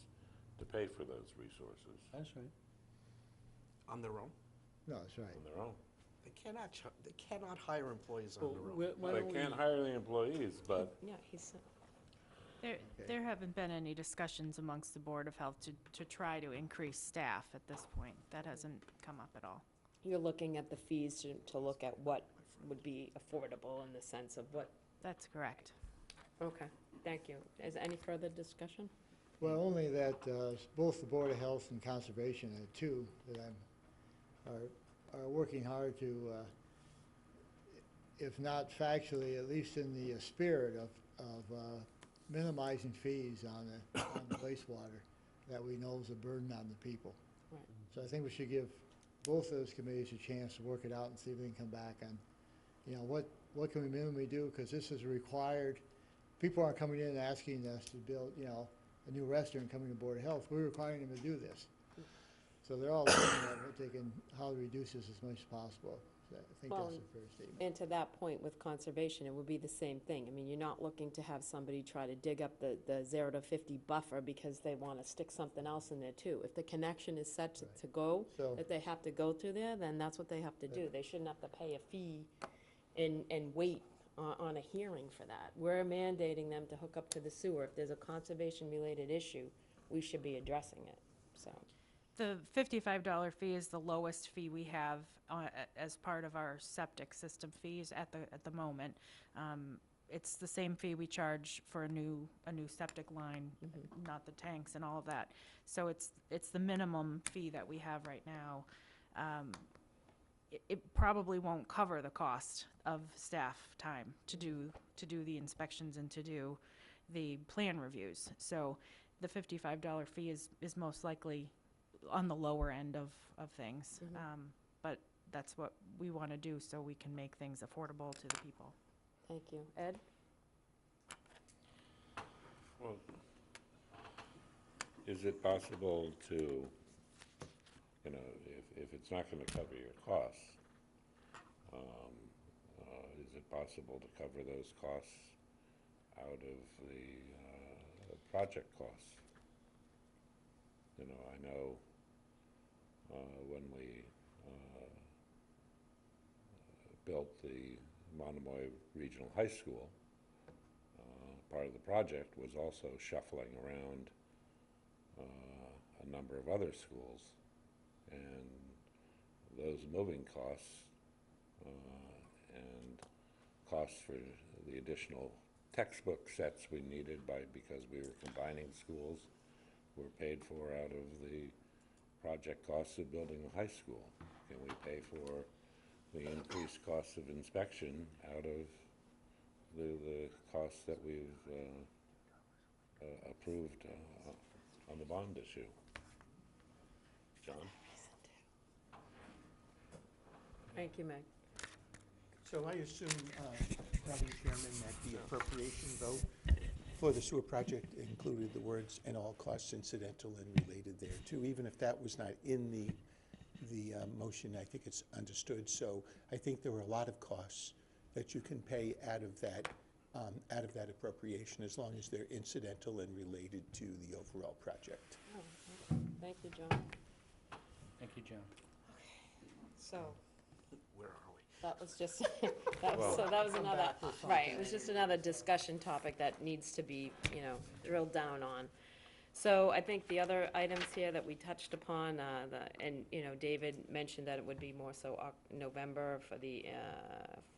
to pay for those resources That's right. On their own? No, that's right. on their own. They cannot hire employees on their own. Why They don't can't we- hire the employees, but Yeah, he's, There haven't been any discussions amongst the Board of Health to try to increase staff at this point. That hasn't come up at all. you're looking at the fees to look at what would be affordable in the sense of what, That's correct. okay, thank you. Is there any further discussion? Well, only that both the Board of Health and Conservation, two that are working hard to, if not factually, at least in the spirit of minimizing fees on the wastewater that we know is a burden on the people. Right. So I think we should give both those committees a chance to work it out and see if they can come back on, you know, what can we minimally do? Because this is required. People aren't coming in and asking us to build, you know, a new restaurant coming to Board of Health. We're requiring them to do this. So they're all looking at what they can, how to reduce this as much as possible. So I think Well, that's a fair statement. And to that point with conservation, it would be the same thing. I mean, you're not looking to have somebody try to dig up the 0 to 50 buffer because they want to stick something else in there too. If the connection is set to go, So- that they have to go through there, then that's what they have to do. They shouldn't have to pay a fee and wait on a hearing for that. We're mandating them to hook up to the sewer. If there's a conservation-related issue, we should be addressing it, so. The $55 fee is the lowest fee we have as part of our septic system fees at the moment. It's the same fee we charge for a new septic line, not the tanks and all of that. So it's the minimum fee that we have right now. It probably won't cover the cost of staff time to do the inspections and to do the plan reviews. So the $55 fee is most likely on the lower end of things. But that's what we want to do so we can make things affordable to the people. Thank you. Ed? well, is it possible to, you know, if it's not going to cover your costs, is it possible to cover those costs out of the project costs? You know, I know when we built the Monomoy Regional High School, part of the project was also shuffling around a number of other schools, and those moving costs and costs for the additional textbook sets we needed because we were combining schools were paid for out of the project costs of building a high school. Can we pay for the increased costs of inspection out of the costs that we've approved on the bond issue? John? Thank you, Meg. So I assume, Madam Chairman, that the appropriation vote for the sewer project included the words "and all costs incidental and related thereto," even if that was not in the motion. I think it's understood. So I think there were a lot of costs that you can pay out of that appropriation, as long as they're incidental and related to the overall project. Oh, okay. Thank you, John. Thank you, John. So, Where are we? that was just, that was another, right, it was just another discussion topic that needs to be, drilled down on. So I think the other items here that we touched upon, David mentioned that it would be more so November for the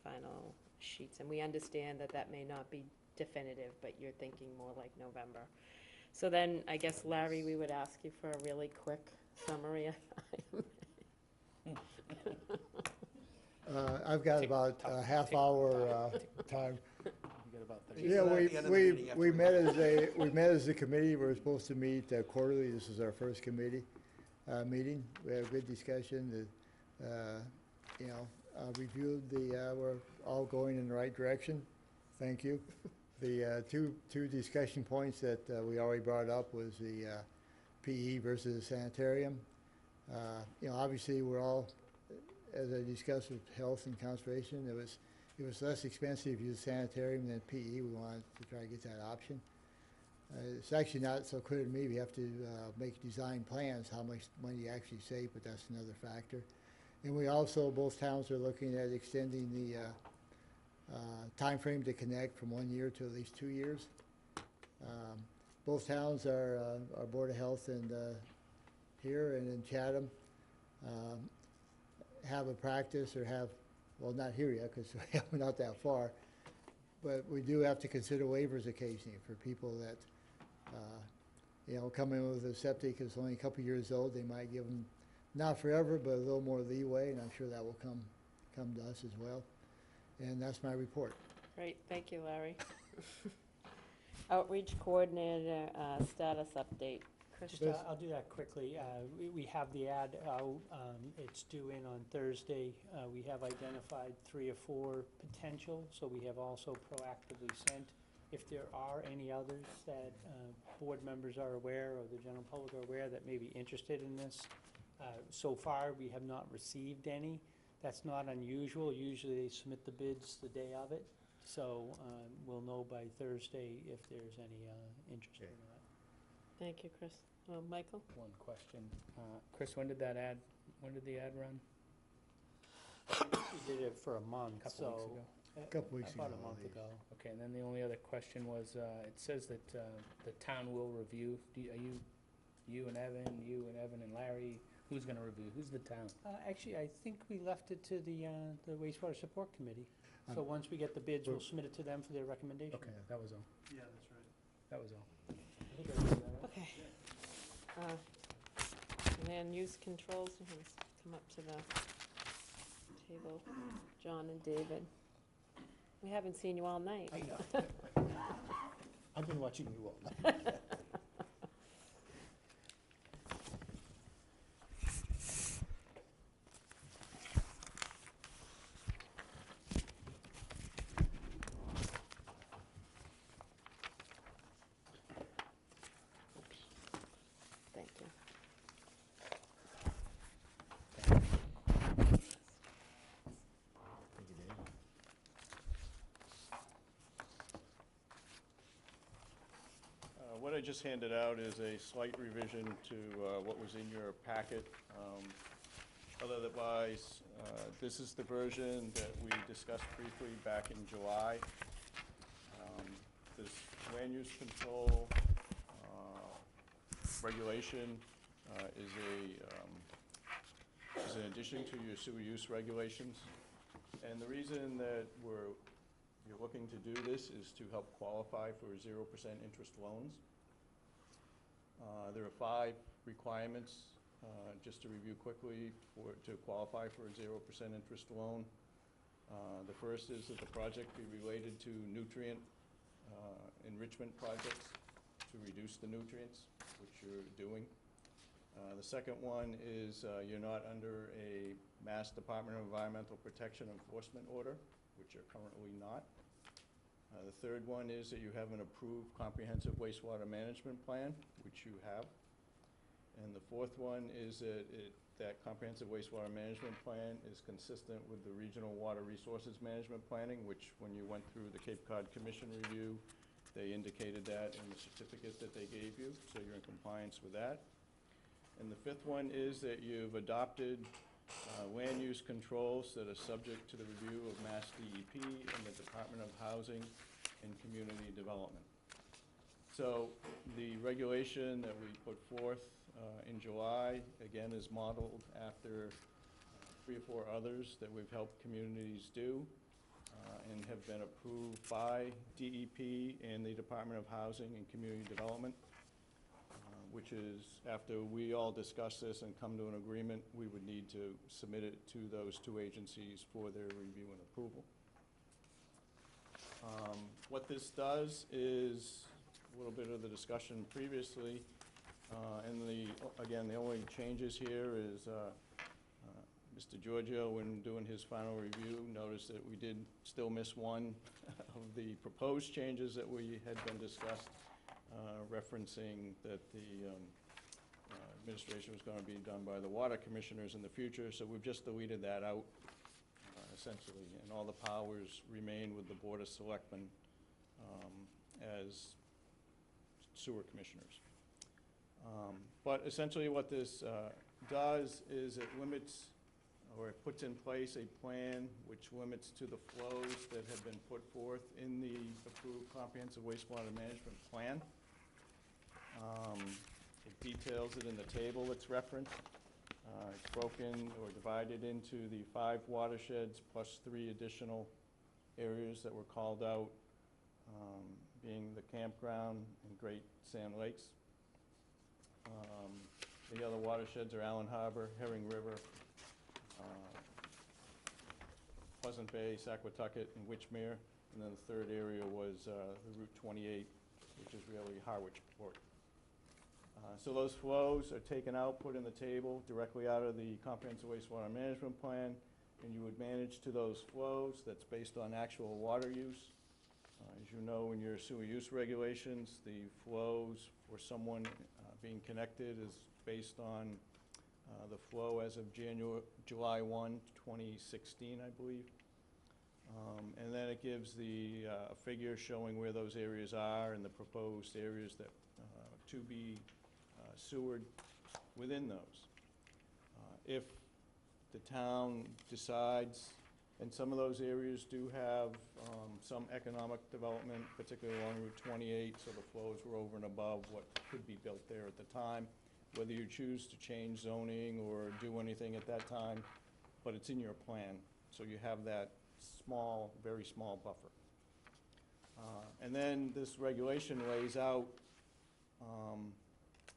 final sheets, and we understand that that may not be definitive, but you're thinking more like November. So then, I guess, Larry, we would ask you for a really quick summary of I've got about a half hour time. You got about 30. Yeah, At the end of the meeting, after we we- met as a committee. We're supposed to meet quarterly. This is our first committee meeting. We had a good discussion. Reviewed we're all going in the right direction. Thank you. The two discussion points that we already brought up was the PE versus the sanitarium. Obviously, we're all, as I discussed with health and conservation, it was less expensive to use sanitarium than PE. We wanted to try to get that option. It's actually not so clear to me. We have to make design plans, how much money you actually save, but that's another factor. And we also, both towns are looking at extending the time frame to connect from 1 year to at least 2 years. Both towns are, our Board of Health and here and in Chatham have a practice or have, well, not here yet because we're not that far, but we do have to consider waivers occasionally for people that, come in with a septic that's only a couple years old. They might give them, not forever, but a little more leeway, and I'm sure that will come to us as well. And that's my report. Great, thank you, Larry. Outreach Coordinator, status update. Krista? I'll do that quickly. We have the ad out. It's due in on Thursday. We have identified 3 or 4 potential, so we have also proactively sent. If there are any others that board members are aware or the general public are aware that may be interested in this, so far we have not received any. That's not unusual. Usually they submit the bids the day of it, so we'll know by Thursday if there's any interest in that. Thank you, Chris. Michael? One question. Chris, when did the ad run? We did it for a month, Couple weeks ago. Couple weeks about ago, a I month believe. ago. Okay, and then the only other question was, it says that the town will review. Are you and Evan and Larry, who's gonna review? Who's the town? Actually, I think we left it to the wastewater support committee. So once we get the bids, we'll submit it to them for their recommendation. Okay, that was all. Yeah, that's right. That was all. I think I did that right. Okay. Land use controls, you can come up to the table, John and David. We haven't seen you all night. I know. I've been watching you all night. Thank you. What I just handed out is a slight revision to what was in your packet. Otherwise, this is the version that we discussed briefly back in July. This land use control regulation is an addition to your sewer use regulations. And the reason that you're looking looking to do this is to help qualify for 0% interest loans. There are 5 requirements, just to review quickly, to qualify for a 0% interest loan. The first is that the project be related to nutrient enrichment projects to reduce the nutrients, which you're doing. The second one is you're not under a Mass Department of Environmental Protection enforcement order, which you're currently not. The third one is that you have an approved comprehensive wastewater management plan, which you have. And the fourth one is that that comprehensive wastewater management plan is consistent with the regional water resources management planning, which when you went through the Cape Cod Commission review, they indicated that in the certificate that they gave you, so you're in compliance with that. And the fifth one is that you've adopted land use controls that are subject to the review of Mass DEP and the Department of Housing and Community Development. So the regulation that we put forth in July, again, is modeled after 3 or 4 others that we've helped communities do and have been approved by DEP and the Department of Housing and Community Development, which is, after we all discuss this and come to an agreement, we would need to submit it to those 2 agencies for their review and approval. What this does is a little bit of the discussion previously, and again, the only changes here is Mr. Giorgio, when doing his final review, noticed that we did still miss one of the proposed changes that we had been discussed, referencing that the administration was going to be done by the water commissioners in the future, so we've just deleted that out, essentially, and all the powers remain with the Board of Selectmen as sewer commissioners. But essentially what this does is it limits, or it puts in place a plan which limits to the flows that have been put forth in the approved comprehensive wastewater management plan. It details it in the table that's referenced. It's broken or divided into the 5 watersheds plus 3 additional areas that were called out, being the campground and Great Sand Lakes. The other watersheds are Allen Harbor, Herring River, Pleasant Bay, Saquatucket, and Witchmere. And then the third area was the Route 28, which is really Harwich Port. So those flows are taken out, put in the table directly out of the Comprehensive Wastewater Management Plan, and you would manage to those flows. That's based on actual water use. As you know, in your sewer use regulations, the flows for someone being connected is based on the flow as of July 1, 2016, I believe. And then it gives the figure showing where those areas are and the proposed areas that to be sewered within those. If the town decides, and some of those areas do have some economic development, particularly along Route 28, so the flows were over and above what could be built there at the time. Whether you choose to change zoning or do anything at that time, but it's in your plan, so you have that small, very small buffer. And then this regulation lays out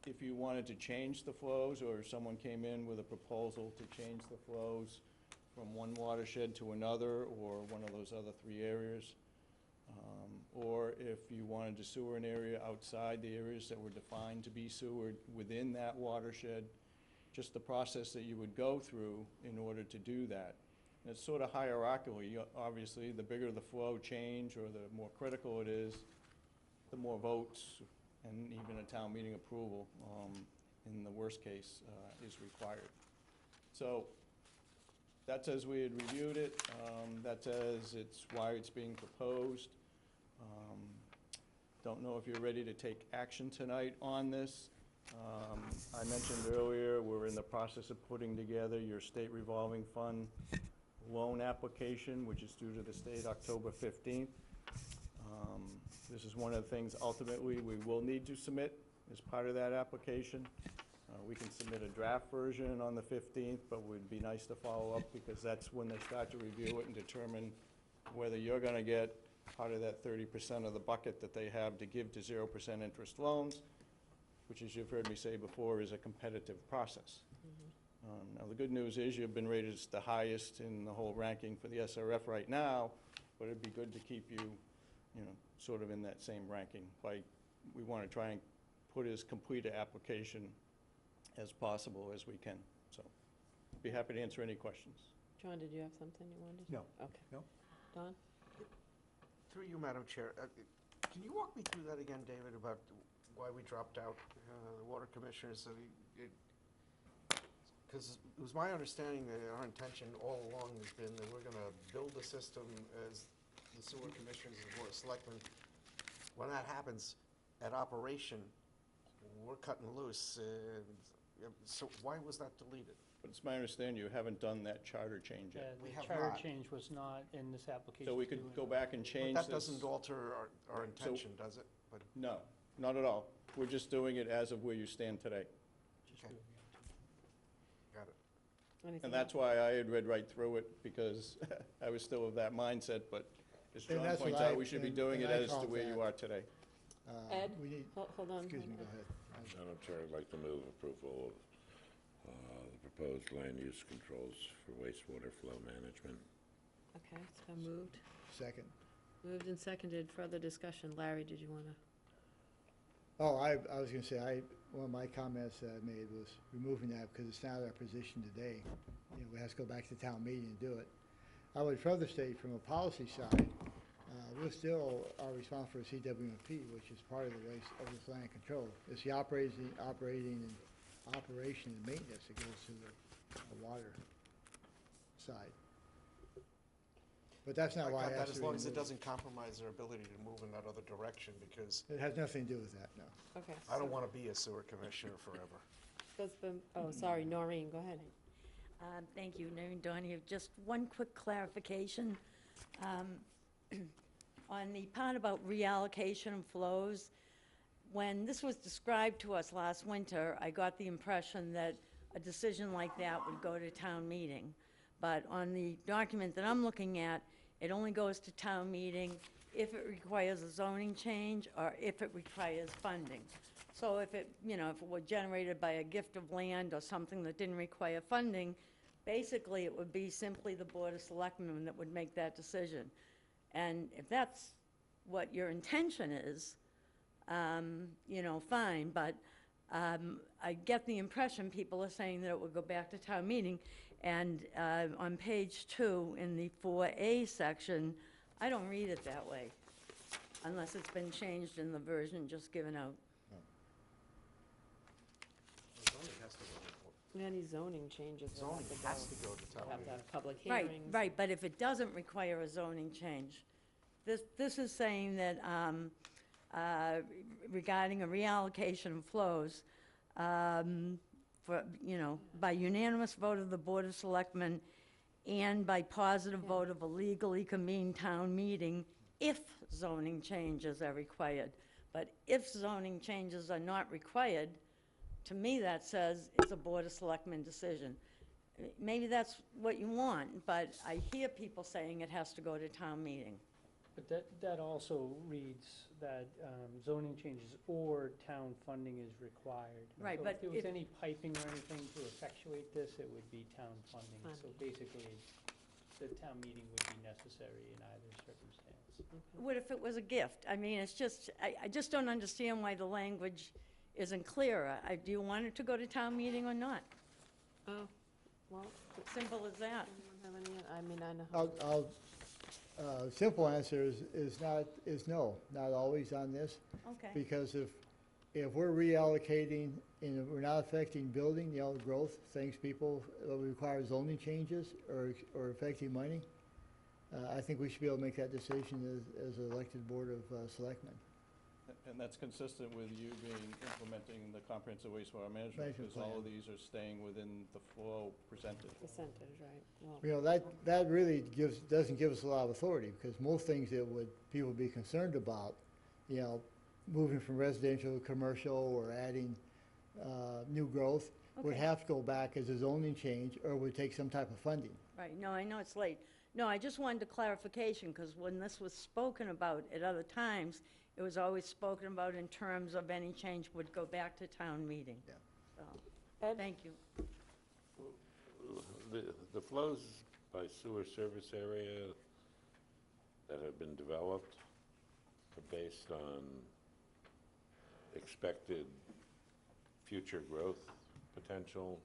if you wanted to change the flows, or someone came in with a proposal to change the flows from one watershed to another, or one of those other 3 areas, or if you wanted to sewer an area outside the areas that were defined to be sewered within that watershed, just the process that you would go through in order to do that. And it's sort of hierarchical. Obviously, the bigger the flow change, or the more critical it is, the more votes and even a town meeting approval, in the worst case, is required. So that's as we had reviewed it. That's as it's why it's being proposed. Don't know if you're ready to take action tonight on this. I mentioned earlier, we're in the process of putting together your state revolving fund loan application, which is due to the state October 15th. This is one of the things ultimately we will need to submit as part of that application. We can submit a draft version on the 15th, but it would be nice to follow up, because that's when they start to review it and determine whether you're going to get part of that 30% of the bucket that they have to give to 0% interest loans, which, as you've heard me say before, is a competitive process. Now, the good news is you've been rated as the highest in the whole ranking for the SRF right now, but it'd be good to keep you, sort of in that same ranking. We want to try and put as complete an application as possible as we can. So, be happy to answer any questions. John, did you have something you wanted to? No. Okay. No. Don? Through you, Madam Chair, can you walk me through that again, David, about why we dropped out the water commissioners? Because it was my understanding that our intention all along has been that we're going to build the system as the sewer commissioners and board of selectmen. When that happens, at operation, we're cutting loose. So why was that deleted? But it's my understanding you haven't done that charter change yet. We The have charter not. change was not in this application. So we could go back and change But this. that doesn't alter our Right, so- intention, does it? But No, not at all. We're just doing it as of where you stand today. okay. Got it. Anything And that's else? why I had read right through it, because I was still of that mindset, but as And John that's what points out, I- we should be and- doing it and I as to caught where you that. are today. Ed? We need, Hold on. excuse me, go ahead. Madam Chair, I'd like to move approval of the proposed land use controls for wastewater flow management. Okay, it's been moved. Second. Moved and seconded. Further discussion. Larry, did you want to? Oh, I was gonna say, one of my comments that I made was removing that because it's not our position today. We have to go back to town meeting and do it. I would further state from a policy side, we still are responsible for CWMP, which is part of the waste of the land control. It's the operation and maintenance that goes to the water side. But that's not why I got that, asked as to long as it remove doesn't compromise their ability to move in that other direction, because it. It has nothing to do with that, no. Okay. I don't want to be a sewer commissioner forever. So it's been, oh, sorry, Noreen, go ahead. Thank you, Noreen Donahue. Just one quick clarification. On the part about reallocation of flows, when this was described to us last winter, I got the impression that a decision like that would go to town meeting. But on the document that I'm looking at, it only goes to town meeting if it requires a zoning change or if it requires funding. So if it, if it were generated by a gift of land or something that didn't require funding, basically it would be simply the Board of Selectmen that would make that decision. And if that's what your intention is, fine, but I get the impression people are saying that it would go back to town meeting. And on page 2, in the 4A section, I don't read it that way, unless it's been changed in the version just given out. Zoning has to go to- Any zoning changes will Zoning have to has to go to town have to meeting. have public Right, hearings. right, but if it doesn't require a zoning change, this is saying that regarding a reallocation of flows, by unanimous vote of the Board of Selectmen and by positive vote of a legally convened town meeting, if zoning changes are required. But if zoning changes are not required, to me, that says it's a Board of Selectmen decision. Maybe that's what you want, but I hear people saying it has to go to town meeting. But that also reads that zoning changes or town funding is required. Right, So but if there was if- any piping or anything to effectuate this, it would be town funding. So Funding. basically, the town meeting would be necessary in either circumstance. What if it was a gift? I mean, it's just, I just don't understand why the language isn't clearer. Do you want it to go to town meeting or not? Oh, well, Simple as that. anyone have any, I mean, I know. Simple answer is no, not always on this. Okay. Because if we're reallocating and we're not affecting building, growth, things people require zoning changes or affecting money, I think we should be able to make that decision as an elected Board of Selectmen. And that's consistent with you implementing the comprehensive wastewater management, Management because all of plan. these are staying within the flow percentage. Percentage, right. Well, That really doesn't give us a lot of authority, because most things that people would be concerned about, moving from residential to commercial or adding new growth, would Okay. have to go back as a zoning change or would take some type of funding. Right, no, I know it's late. No, I just wanted a clarification, because when this was spoken about at other times, it was always spoken about in terms of any change would go back to town meeting. Yeah. So, Ed? thank you. The flows by sewer service area that have been developed are based on expected future growth potential.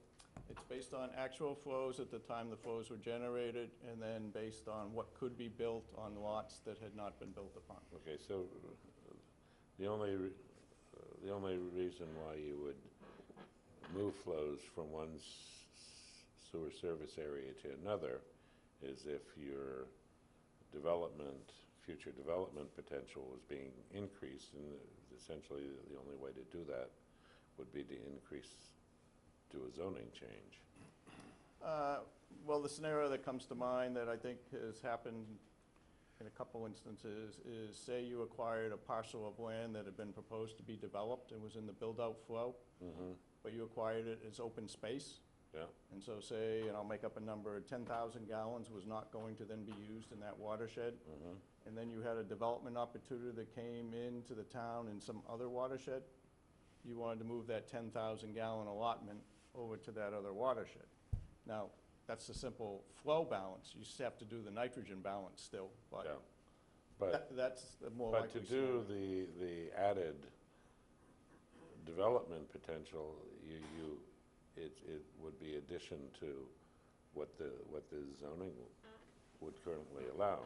It's based on actual flows at the time the flows were generated, and then based on what could be built on lots that had not been built upon. Okay, so the only reason why you would move flows from one sewer service area to another is if your future development potential was being increased, and essentially the only way to do that would be to increase to a zoning change. Well, the scenario that comes to mind that I think has happened in a couple instances is, say you acquired a parcel of land that had been proposed to be developed and was in the build-out flow, but you acquired it as open space. Yeah. And so say, and I'll make up a number, 10,000 gallons was not going to then be used in that watershed. And then you had a development opportunity that came into the town in some other watershed. You wanted to move that 10,000 gallon allotment over to that other watershed. Now, that's a simple flow balance. You just have to do the nitrogen balance still, but Yeah. But that's the more But likely to scenario. do the added development potential, it would be addition to what the zoning would currently allow.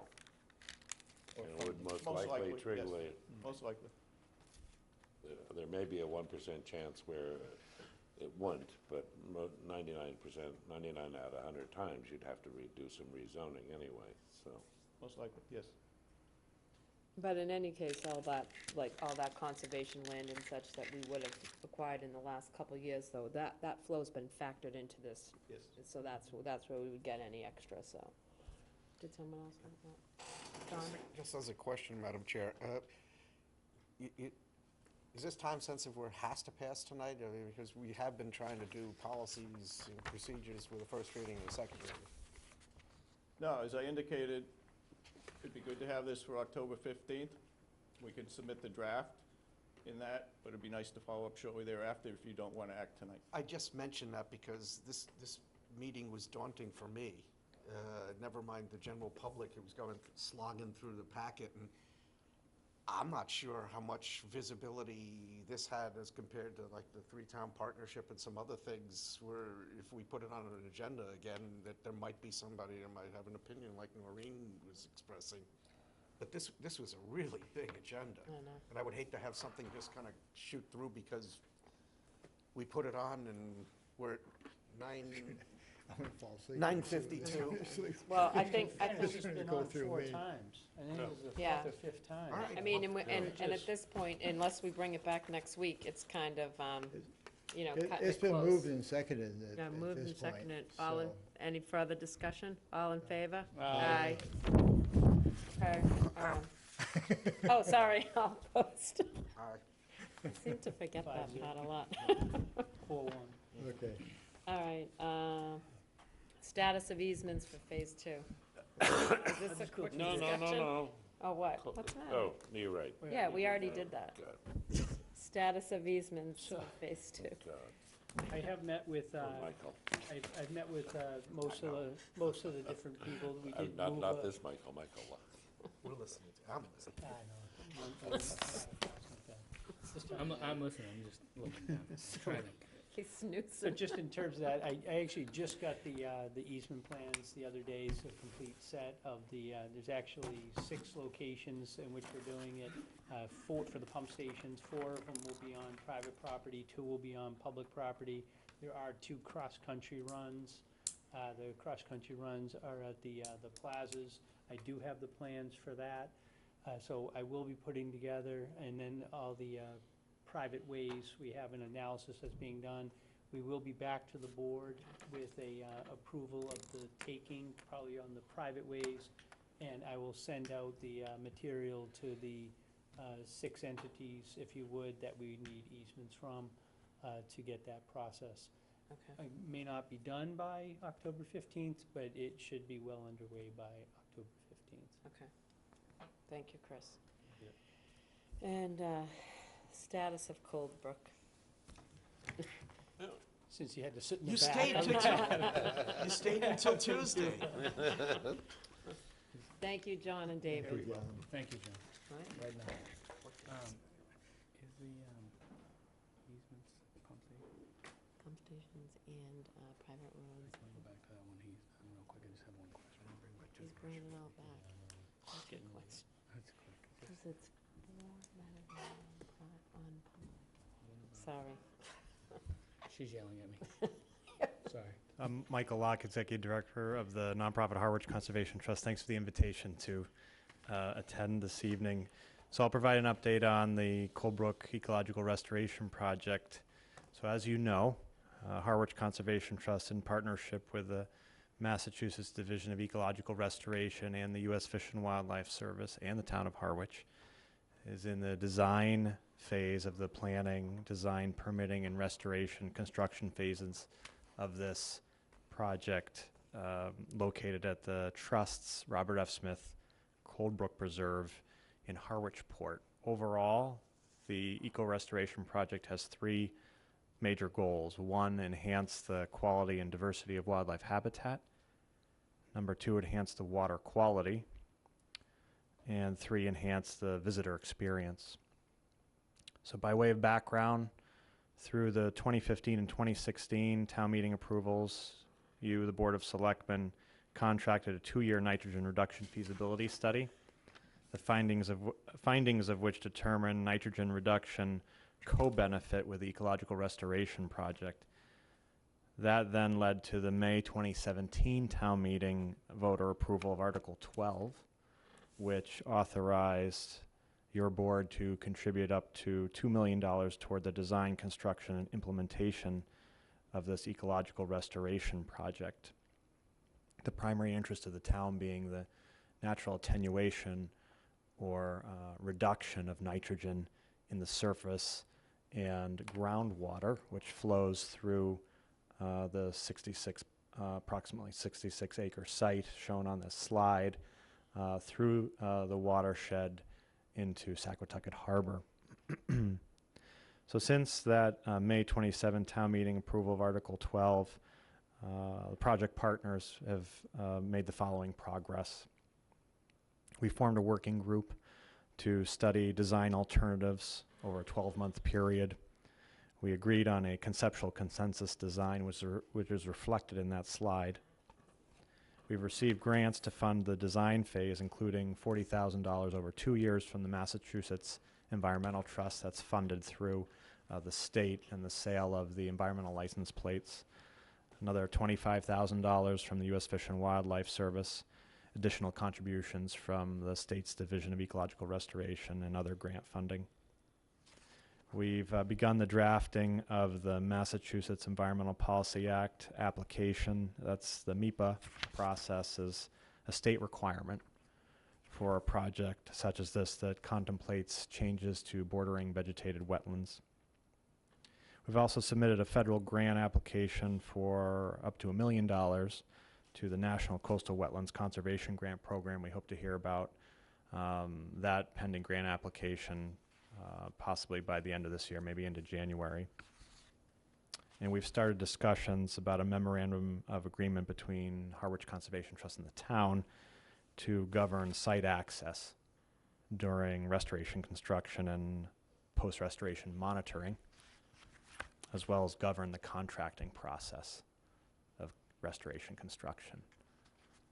And it would most likely trigger. Yes. Most likely. There may be a 1% chance where it wouldn't, but 99%, 99 out of 100 times, you'd have to do some rezoning anyway, so. Most likely, yes. But in any case, all that conservation land and such that we would have acquired in the last couple of years, though, that flow's been factored into this. Yes. So that's where we would get any extra, so. Did someone else have that? John? Just as a question, Madam Chair, is this time sensitive where it has to pass tonight? I mean, because we have been trying to do policies and procedures with the first reading and the second reading. No, as I indicated, it'd be good to have this for October 15th. We could submit the draft in that, but it'd be nice to follow up shortly thereafter if you don't want to act tonight. I just mentioned that because this meeting was daunting for me. Never mind the general public who was slogging through the packet, and I'm not sure how much visibility this had as compared to like the three-town partnership and some other things where if we put it on an agenda again, that there might be somebody that might have an opinion like Noreen was expressing. But this was a really big agenda. I know. And I would hate to have something just kind of shoot through because we put it on and we're at I'm gonna fall asleep. 9:52. Well, I think, It's just been Go on through 4 me. times. I think it was the Yeah. 4th or 5th time. All right. I mean, and at Just- this point, unless we bring it back next week, it's kind of, cutting it close. It's been moved and seconded Yeah, at moved this and point, seconded. so. Any further discussion? All in favor? Aye. Okay. Oh, sorry, all opposed. Aye. I seem to forget that 5-0. part a lot. 4-1. Okay. All right, status of easements for phase 2. Is this a quick No, discussion? no. Oh, what? What's that? Oh, you're right. Yeah, we already did that. God, Status of easements for phase 2. God. I have met with, Oh, Michael. I've met with most of the different people. We did move. Not this Michael, Michael. We're listening to, I'm listening. I know. Just trying to- I'm listening, I'm just looking down, trying to. He's So snoozing. just in terms of that, I actually just got the easement plans the other day, so a complete set of there's actually 6 locations in which we're doing it. 4 for the pump stations, 4 of them will be on private property, 2 will be on public property. There are 2 cross-country runs. The cross-country runs are at the plazas. I do have the plans for that. So I will be putting together, and then all the private ways, we have an analysis that's being done. We will be back to the board with a approval of the taking, probably on the private ways, and I will send out the material to the 6 entities, if you would, that we need easements from to get that process. Okay. It may not be done by October 15th, but it should be well underway by October 15th. Okay. Thank you, Chris. And status of Cold Brook. Since you had to sit in the You back. stayed till you stayed until Tuesday. Thank you, John and David. Thank you, John. All right. Right now. Is the easements pump station? Pump stations and private roads. I want to go back to that one. Real quick, I just have one question. He's bringing it all back. It's getting Question. That's quick. Because it's more matter on public. Sorry. She's yelling at me. Sorry. I'm Michael Locke, Executive Director of the nonprofit Harwich Conservation Trust. Thanks for the invitation to attend this evening. So I'll provide an update on the Coldbrook Ecological Restoration Project. So as you know, Harwich Conservation Trust, in partnership with the Massachusetts Division of Ecological Restoration and the U.S. Fish and Wildlife Service and the town of Harwich, is in the design phase of the planning, design, permitting, and restoration construction phases of this project located at the Trust's Robert F. Smith Coldbrook Preserve in Harwich Port. Overall, the eco-restoration project has three major goals. One, enhance the quality and diversity of wildlife habitat. Number two, enhance the water quality. And three, enhance the visitor experience. So by way of background, through the 2015 and 2016 town meeting approvals, you, the Board of Selectmen, contracted a 2-year nitrogen reduction feasibility study, the findings of which determine nitrogen reduction co-benefit with the ecological restoration project. That then led to the May 2017 town meeting voter approval of Article 12, which authorized your board to contribute up to $2 million toward the design, construction, and implementation of this ecological restoration project. The primary interest of the town being the natural attenuation or reduction of nitrogen in the surface and groundwater, which flows through the approximately 66 acre site shown on this slide through the watershed into Saquatucket Harbor. So since that May 27 town meeting approval of Article 12, the project partners have made the following progress. We formed a working group to study design alternatives over a 12-month period. We agreed on a conceptual consensus design, which is reflected in that slide. We've received grants to fund the design phase, including $40,000 over 2 years from the Massachusetts Environmental Trust. That's funded through the state and the sale of the environmental license plates. Another $25,000 from the U.S. Fish and Wildlife Service. Additional contributions from the state's Division of Ecological Restoration and other grant funding. We've begun the drafting of the Massachusetts Environmental Policy Act application. That's the MEPA process, is a state requirement for a project such as this that contemplates changes to bordering vegetated wetlands. We've also submitted a federal grant application for up to $1 million to the National Coastal Wetlands Conservation Grant Program. We hope to hear about that pending grant application possibly by the end of this year, maybe into January. And we've started discussions about a memorandum of agreement between Harwich Conservation Trust and the town to govern site access during restoration, construction, and post-restoration monitoring, as well as govern the contracting process of restoration construction.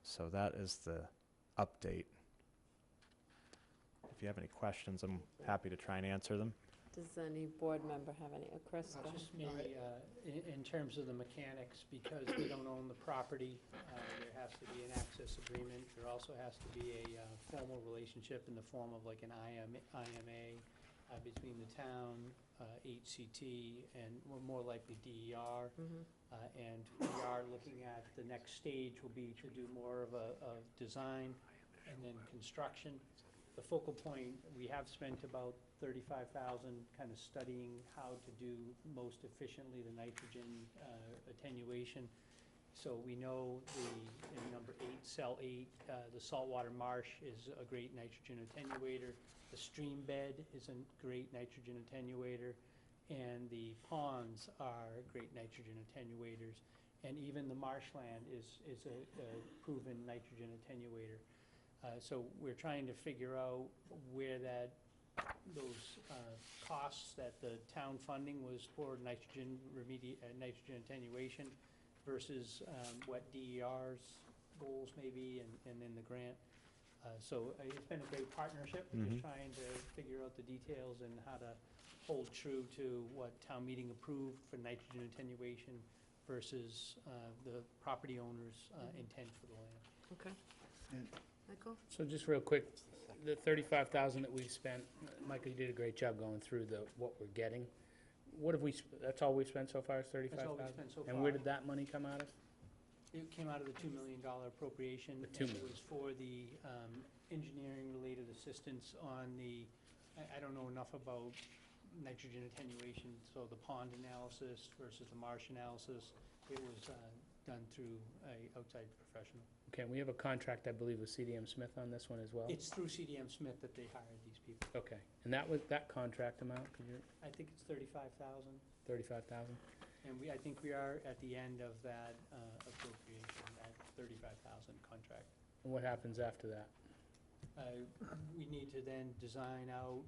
So that is the update. If you have any questions, I'm happy to try and answer them. Does any board member have any? Chris, go ahead. Just maybe in terms of the mechanics, because they don't own the property, there has to be an access agreement. There also has to be a formal relationship in the form of like an IMA between the town, HCT, and more likely DER. And we are looking at the next stage will be to do more of a design and then construction. the focal point, we have spent about 35,000 kind of studying how to do most efficiently the nitrogen attenuation. So we know in number 8, cell 8, the saltwater marsh is a great nitrogen attenuator. The stream bed is a great nitrogen attenuator, and the ponds are great nitrogen attenuators. And even the marshland is a proven nitrogen attenuator. So we're trying to figure out where those costs that the town funding was for nitrogen nitrogen attenuation versus what DER's goals may be, and then the grant. So it's been a great partnership. We're just trying to figure out the details and how to hold true to what town meeting approved for nitrogen attenuation versus the property owner's intent for the land. Okay. Michael? So just real quick, the 35,000 that we've spent, Michael, you did a great job going through what we're getting. What have we, that's all we've spent so far is 35,000? That's all we've spent so far. And where did that money come out of? It came out of the $2 million appropriation. The $2 and it was for the engineering-related assistance on the, I don't know enough about nitrogen attenuation, so the pond analysis versus the marsh analysis, it was done through a outside professional. Okay, and we have a contract, I believe, with CDM Smith on this one as well? It's through CDM Smith that they hired these people. Okay, and that was, that contract amount, could you, I think it's 35,000, 35,000? and I think we are at the end of that appropriation, that 35,000 contract. And what happens after that? We need to then design out,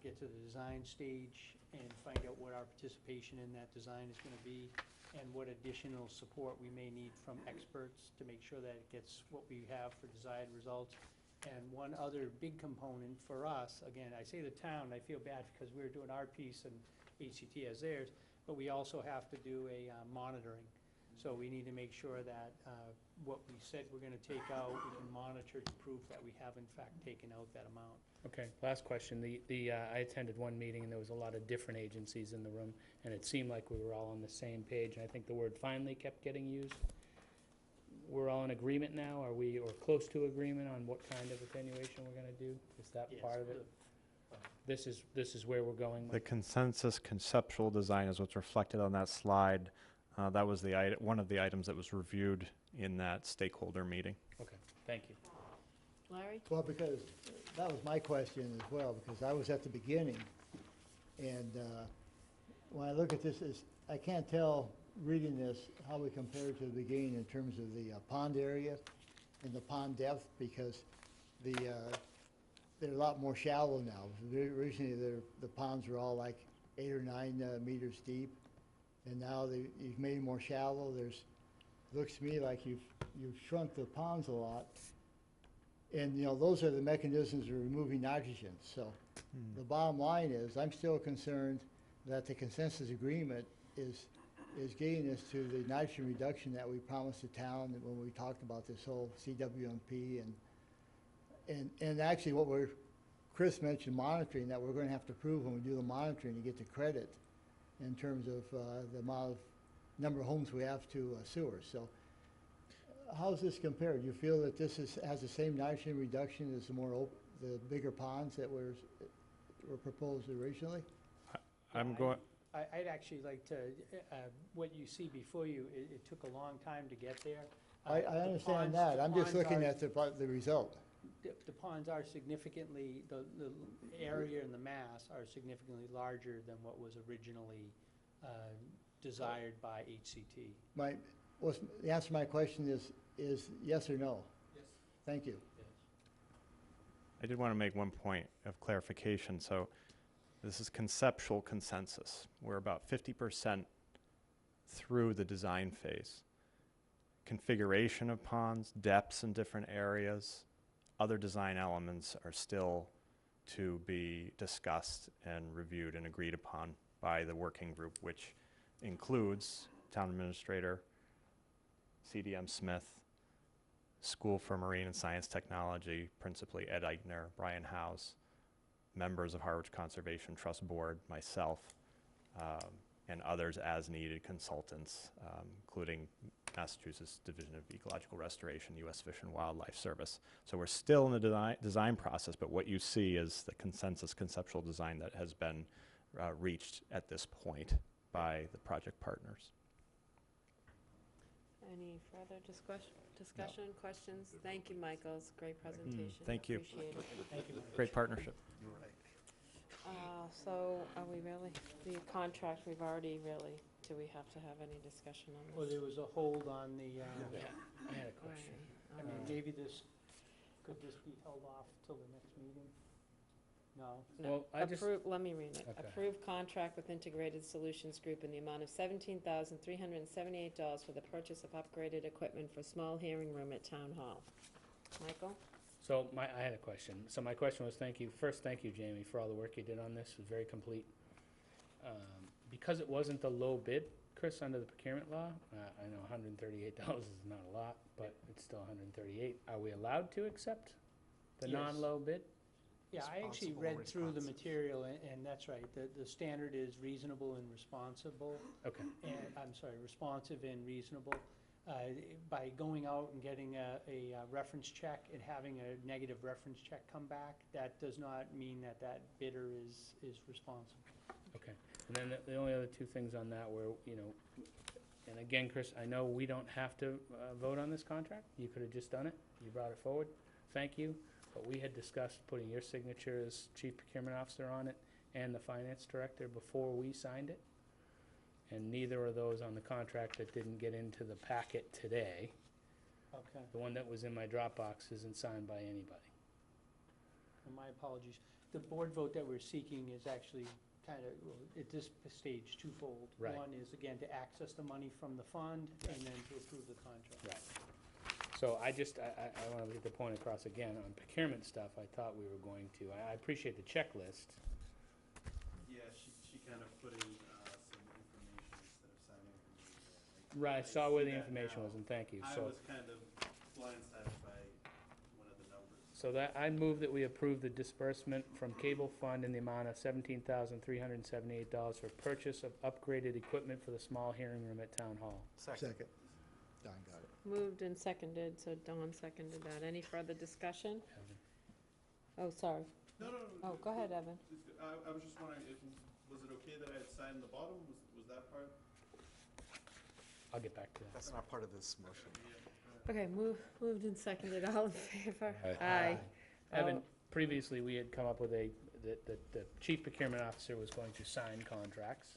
get to the design stage and find out what our participation in that design is gonna be and what additional support we may need from experts to make sure that it gets what we have for desired results. And one other big component for us, again, I say the town, I feel bad because we're doing our piece and HCT has theirs, but we also have to do a monitoring. So we need to make sure that what we said we're gonna take out, we can monitor to prove that we have in fact taken out that amount. Okay, last question. I attended one meeting and there was a lot of different agencies in the room, and it seemed like we were all on the same page, and I think the word finally kept getting used. We're all in agreement now? Are we, or close to agreement on what kind of attenuation we're gonna do? Is that Yes, part of it? This is where we're going? The consensus conceptual design is what's reflected on that slide. That was one of the items that was reviewed in that stakeholder meeting. Okay, thank you. Larry? Well, because that was my question as well, because I was at the beginning. And when I look at this, I can't tell, reading this, how we compare to the beginning in terms of the pond area and the pond depth, because they're a lot more shallow now. Originally, the ponds were all like 8 or 9 meters deep, and now you've made them more shallow. Looks to me like you've shrunk the ponds a lot. And, you know, those are the mechanisms of removing nitrogen. So the bottom line is, I'm still concerned that the consensus agreement is getting us to the nitrogen reduction that we promised the town when we talked about this whole CWMP and actually Chris mentioned monitoring, that we're going to have to prove when we do the monitoring to get the credit in terms of the number of homes we have to sewer. So how does this compare? Do you feel that this has the same nitrogen reduction as the bigger ponds that were proposed originally? I'd actually like to, what you see before you, it took a long time to get there. I understand that. I'm just looking at the result. The ponds are significantly, the area and the mass are significantly larger than what was originally desired by HCT. The answer to my question is yes or no? Yes. Thank you. Yes. I did want to make one point of clarification. So this is conceptual consensus. We're about 50% through the design phase. Configuration of ponds, depths in different areas, other design elements are still to be discussed and reviewed and agreed upon by the working group, which includes town administrator, CDM Smith, School for Marine and Science Technology, principally Ed Eichner, Brian House, members of Harwich Conservation Trust Board, myself, and others as-needed consultants, including Massachusetts Division of Ecological Restoration, U.S. Fish and Wildlife Service. So we're still in the design process, but what you see is the consensus conceptual design that has been reached at this point by the project partners. Any further discussion, questions? Thank you, Michael. It's a great presentation. Thank you. Appreciate it. Thank you. Great partnership. So are we really, the contract, we've already really, do we have to have any discussion on Well, this? there was a hold on the, I had a question. I mean, maybe this, could this be held off till the next meeting? No? Well, I just, Let me read it. Okay. Approved contract with Integrated Solutions Group in the amount of $17,378 for the purchase of upgraded equipment for small hearing room at Town Hall. Michael? so I had a question. So my question was, thank you, first, thank you, Jamie, for all the work you did on this. It was very complete. Because it wasn't the low bid, Chris, under the procurement law, I know $138 is not a lot, but it's still $138. Are we allowed to accept the Yes. non-low bid? Yeah, I actually Responsible, read through the responsive. material, and that's right. The standard is reasonable and responsible. Okay. And, I'm sorry, responsive and reasonable. By going out and getting a reference check and having a negative reference check come back, that does not mean that that bidder is responsible. Okay. And then the only other two things on that were, you know, and again, Chris, I know we don't have to vote on this contract. You could have just done it. You brought it forward. Thank you. But we had discussed putting your signature as chief procurement officer on it and the finance director before we signed it. And neither of those on the contract that didn't get into the packet today, Okay. the one that was in my Dropbox, isn't signed by anybody. And my apologies. The board vote that we're seeking is actually kind of, at this stage, twofold. Right. One is, again, to access the money from the fund, and then to approve the contract. Right. So I just, I want to get the point across again, on procurement stuff, I thought we were going to, I appreciate the checklist. Yeah, she kind of put in some information instead of signing information. Right, I saw where the see that information now. was, and thank you. I So, was kind of blindsided by one of the numbers. so that, I move that we approve the disbursement from Cable Fund in the amount of $17,378 for purchase of upgraded equipment for the small hearing room at Town Hall. Second. Don got it. Moved and seconded, so Dawn seconded that. Any further discussion? Oh, sorry. No. Oh, go ahead, Evan. I was just wondering, was it okay that I had signed the bottom? Was that part? I'll get back to that. That's not part of this motion. Okay, moved and seconded. All in favor? Aye. Evan, Oh. previously, we had come up with the chief procurement officer was going to sign contracts,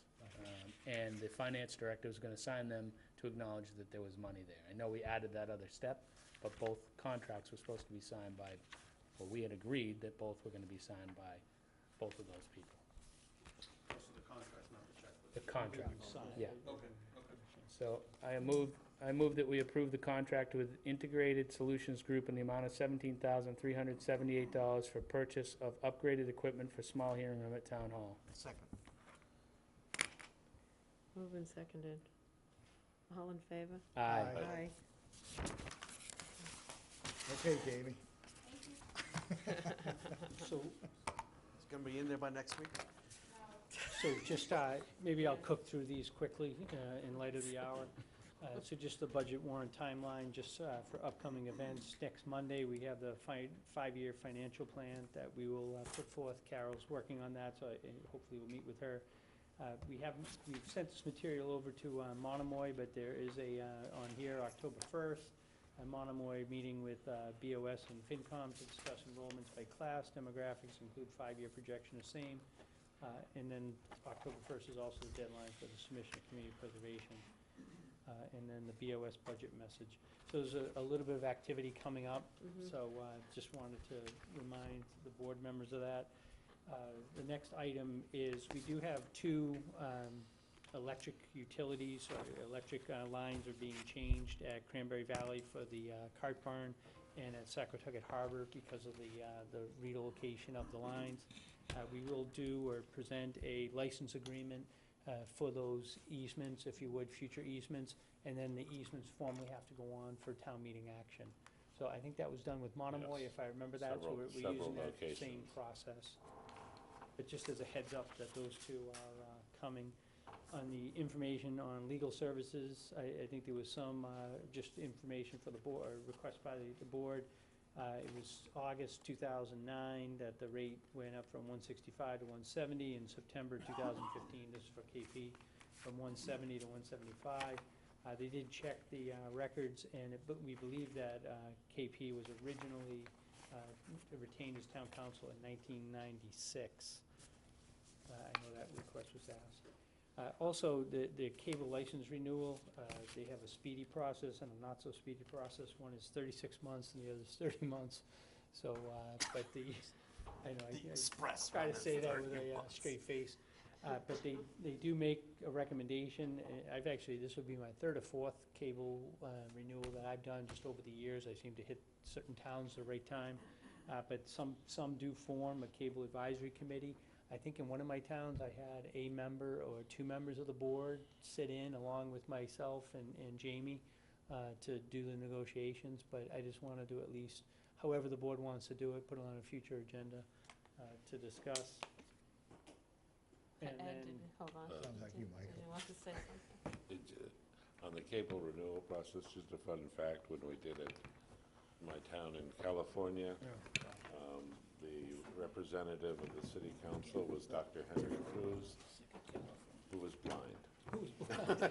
and the finance director was gonna sign them to acknowledge that there was money there. I know we added that other step, but both contracts were supposed to be signed by, or we had agreed that both were gonna be signed by both of those people. Oh, so the contract's not the checklist? The contracts, Signed. yeah. Okay. So I move that we approve the contract with Integrated Solutions Group in the amount of $17,378 for purchase of upgraded equipment for small hearing room at Town Hall. Second. Moved and seconded. All in favor? Aye. Aye. Okay, Jamie. So, It's gonna be in there by next week? So just, maybe I'll cook through these quickly in light of the hour. So just the budget warrant timeline, just for upcoming events. Next Monday, we have the five-year financial plan that we will put forth. Carol's working on that, so hopefully we'll meet with her. We've sent this material over to Monomoy, but there is on here, October 1st, a Monomoy meeting with BOS and FinCom to discuss enrollments by class. Demographics include 5-year projection of same. And then October 1st is also the deadline for the submission of community preservation. And then the BOS budget message. So there's a little bit of activity coming up, so just wanted to remind the board members of that. The next item is, we do have 2 electric utilities, or electric lines are being changed at Cranberry Valley for the cart barn and at Saquotucket Harbor because of the relocation of the lines. We will do or present a license agreement for those easements, if you would, future easements, and then the easements formally have to go on for town meeting action. So I think that was done with Monomoy, Yes. if I remember that, so we're Several using that same locations. process. But just as a heads up that those 2 are coming. on the information on legal services, I think there was some, just information for the board, request by the board. It was August 2009 that the rate went up from 165 to 170. In September 2015, this is for KP, from 170 to 175. They did check the records, and but we believe that KP was originally retained as town council in 1996. I know that request was asked. Also, the cable license renewal, they have a speedy process and a not-so-speedy process. One is 36 months and the other is 30 months. So, but I know, I try to say that with a straight face. But they do make a recommendation. I've actually, this will be my third or fourth cable renewal that I've done just over the years. I seem to hit certain towns at the right time. But some do form a cable advisory committee. I think in one of my towns, I had a member or two members of the board sit in along with myself and Jamie to do the negotiations. But I just want to do at least, however the board wants to do it, put it on a future agenda to discuss. And then, hold on. Sounds like you, Michael. Did you want to say something? On the cable renewal process, just a fun fact, when we did it in my town in California, the representative of the city council was Dr. Henry Cruz, who was blind.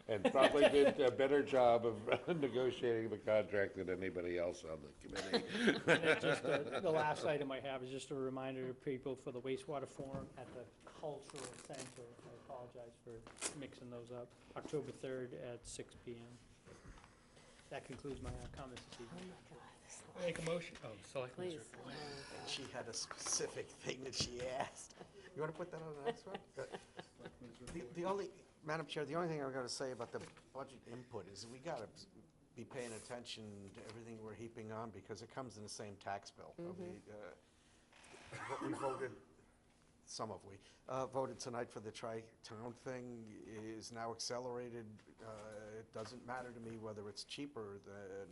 And probably did a better job of negotiating the contract than anybody else on the committee. and just, the last item I have is just a reminder to people for the wastewater forum at the Cultural Center. I apologize for mixing those up. October 3rd at 6 p.m. That concludes my comments this evening. Make a motion. Oh, Selectmen. Please. And she had a specific thing that she asked. You want to put that on the next one? The only, Madam Chair, the only thing I'm going to say about the budget input is we got to be paying attention to everything we're heaping on because it comes in the same tax bill. What we voted, voted tonight for the tri-town thing is now accelerated. It doesn't matter to me whether it's cheaper than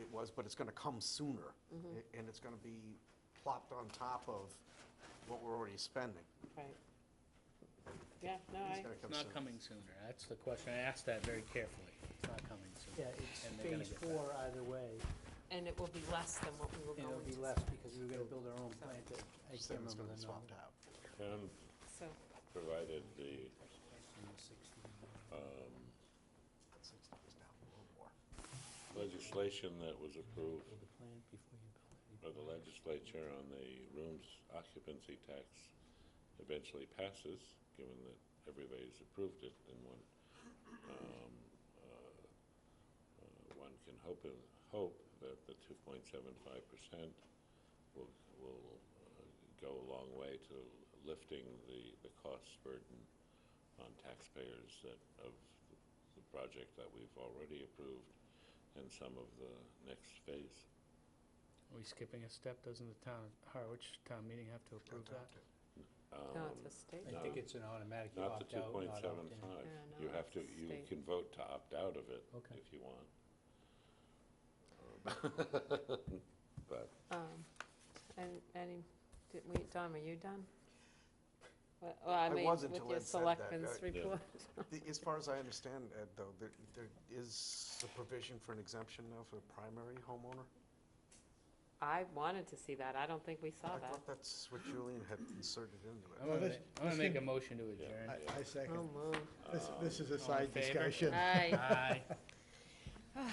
it was, but it's going to come sooner. And it's going to be plopped on top of what we're already spending. Right. Yeah, no, It's I, gonna come It's not soon. coming sooner. That's the question. I asked that very carefully. It's not coming soon. Yeah, it's And they're gonna phase get 4 either way. and it will be less than what we were And going it'll be to less spend. because we were gonna build our own plant at, I Said can't it's remember going to the be number. swapped out. Ken So, provided the 60 was down a little more. legislation that was approved Build a plant before you build it. by the legislature on the rooms occupancy tax eventually passes, given that everybody's approved it, and one can hope that the 2.75% will go a long way to lifting the cost burden on taxpayers of the project that we've already approved and some of the next phase. Are we skipping a step? Doesn't the Harwich town meeting have to approve that? no, it's a state. I think it's an automatic, you Not the opt out, not opt 2.75. in. Yeah, no, You have to, it's you state. can vote to opt out of it Okay. if you want. But And any, Don, were you done? Well, I mean, wasn't with till your Ed said that. selectmen's Yeah. report. As far as I understand, Ed, though, there is a provision for an exemption now for a primary homeowner? I wanted to see that. I don't think we saw I that. thought that's what Julian had inserted into I'm it. gonna let's- I'm gonna let's make a give- motion to adjourn. I second. Oh, move. This is a All in side favor? discussion. Aye. Aye.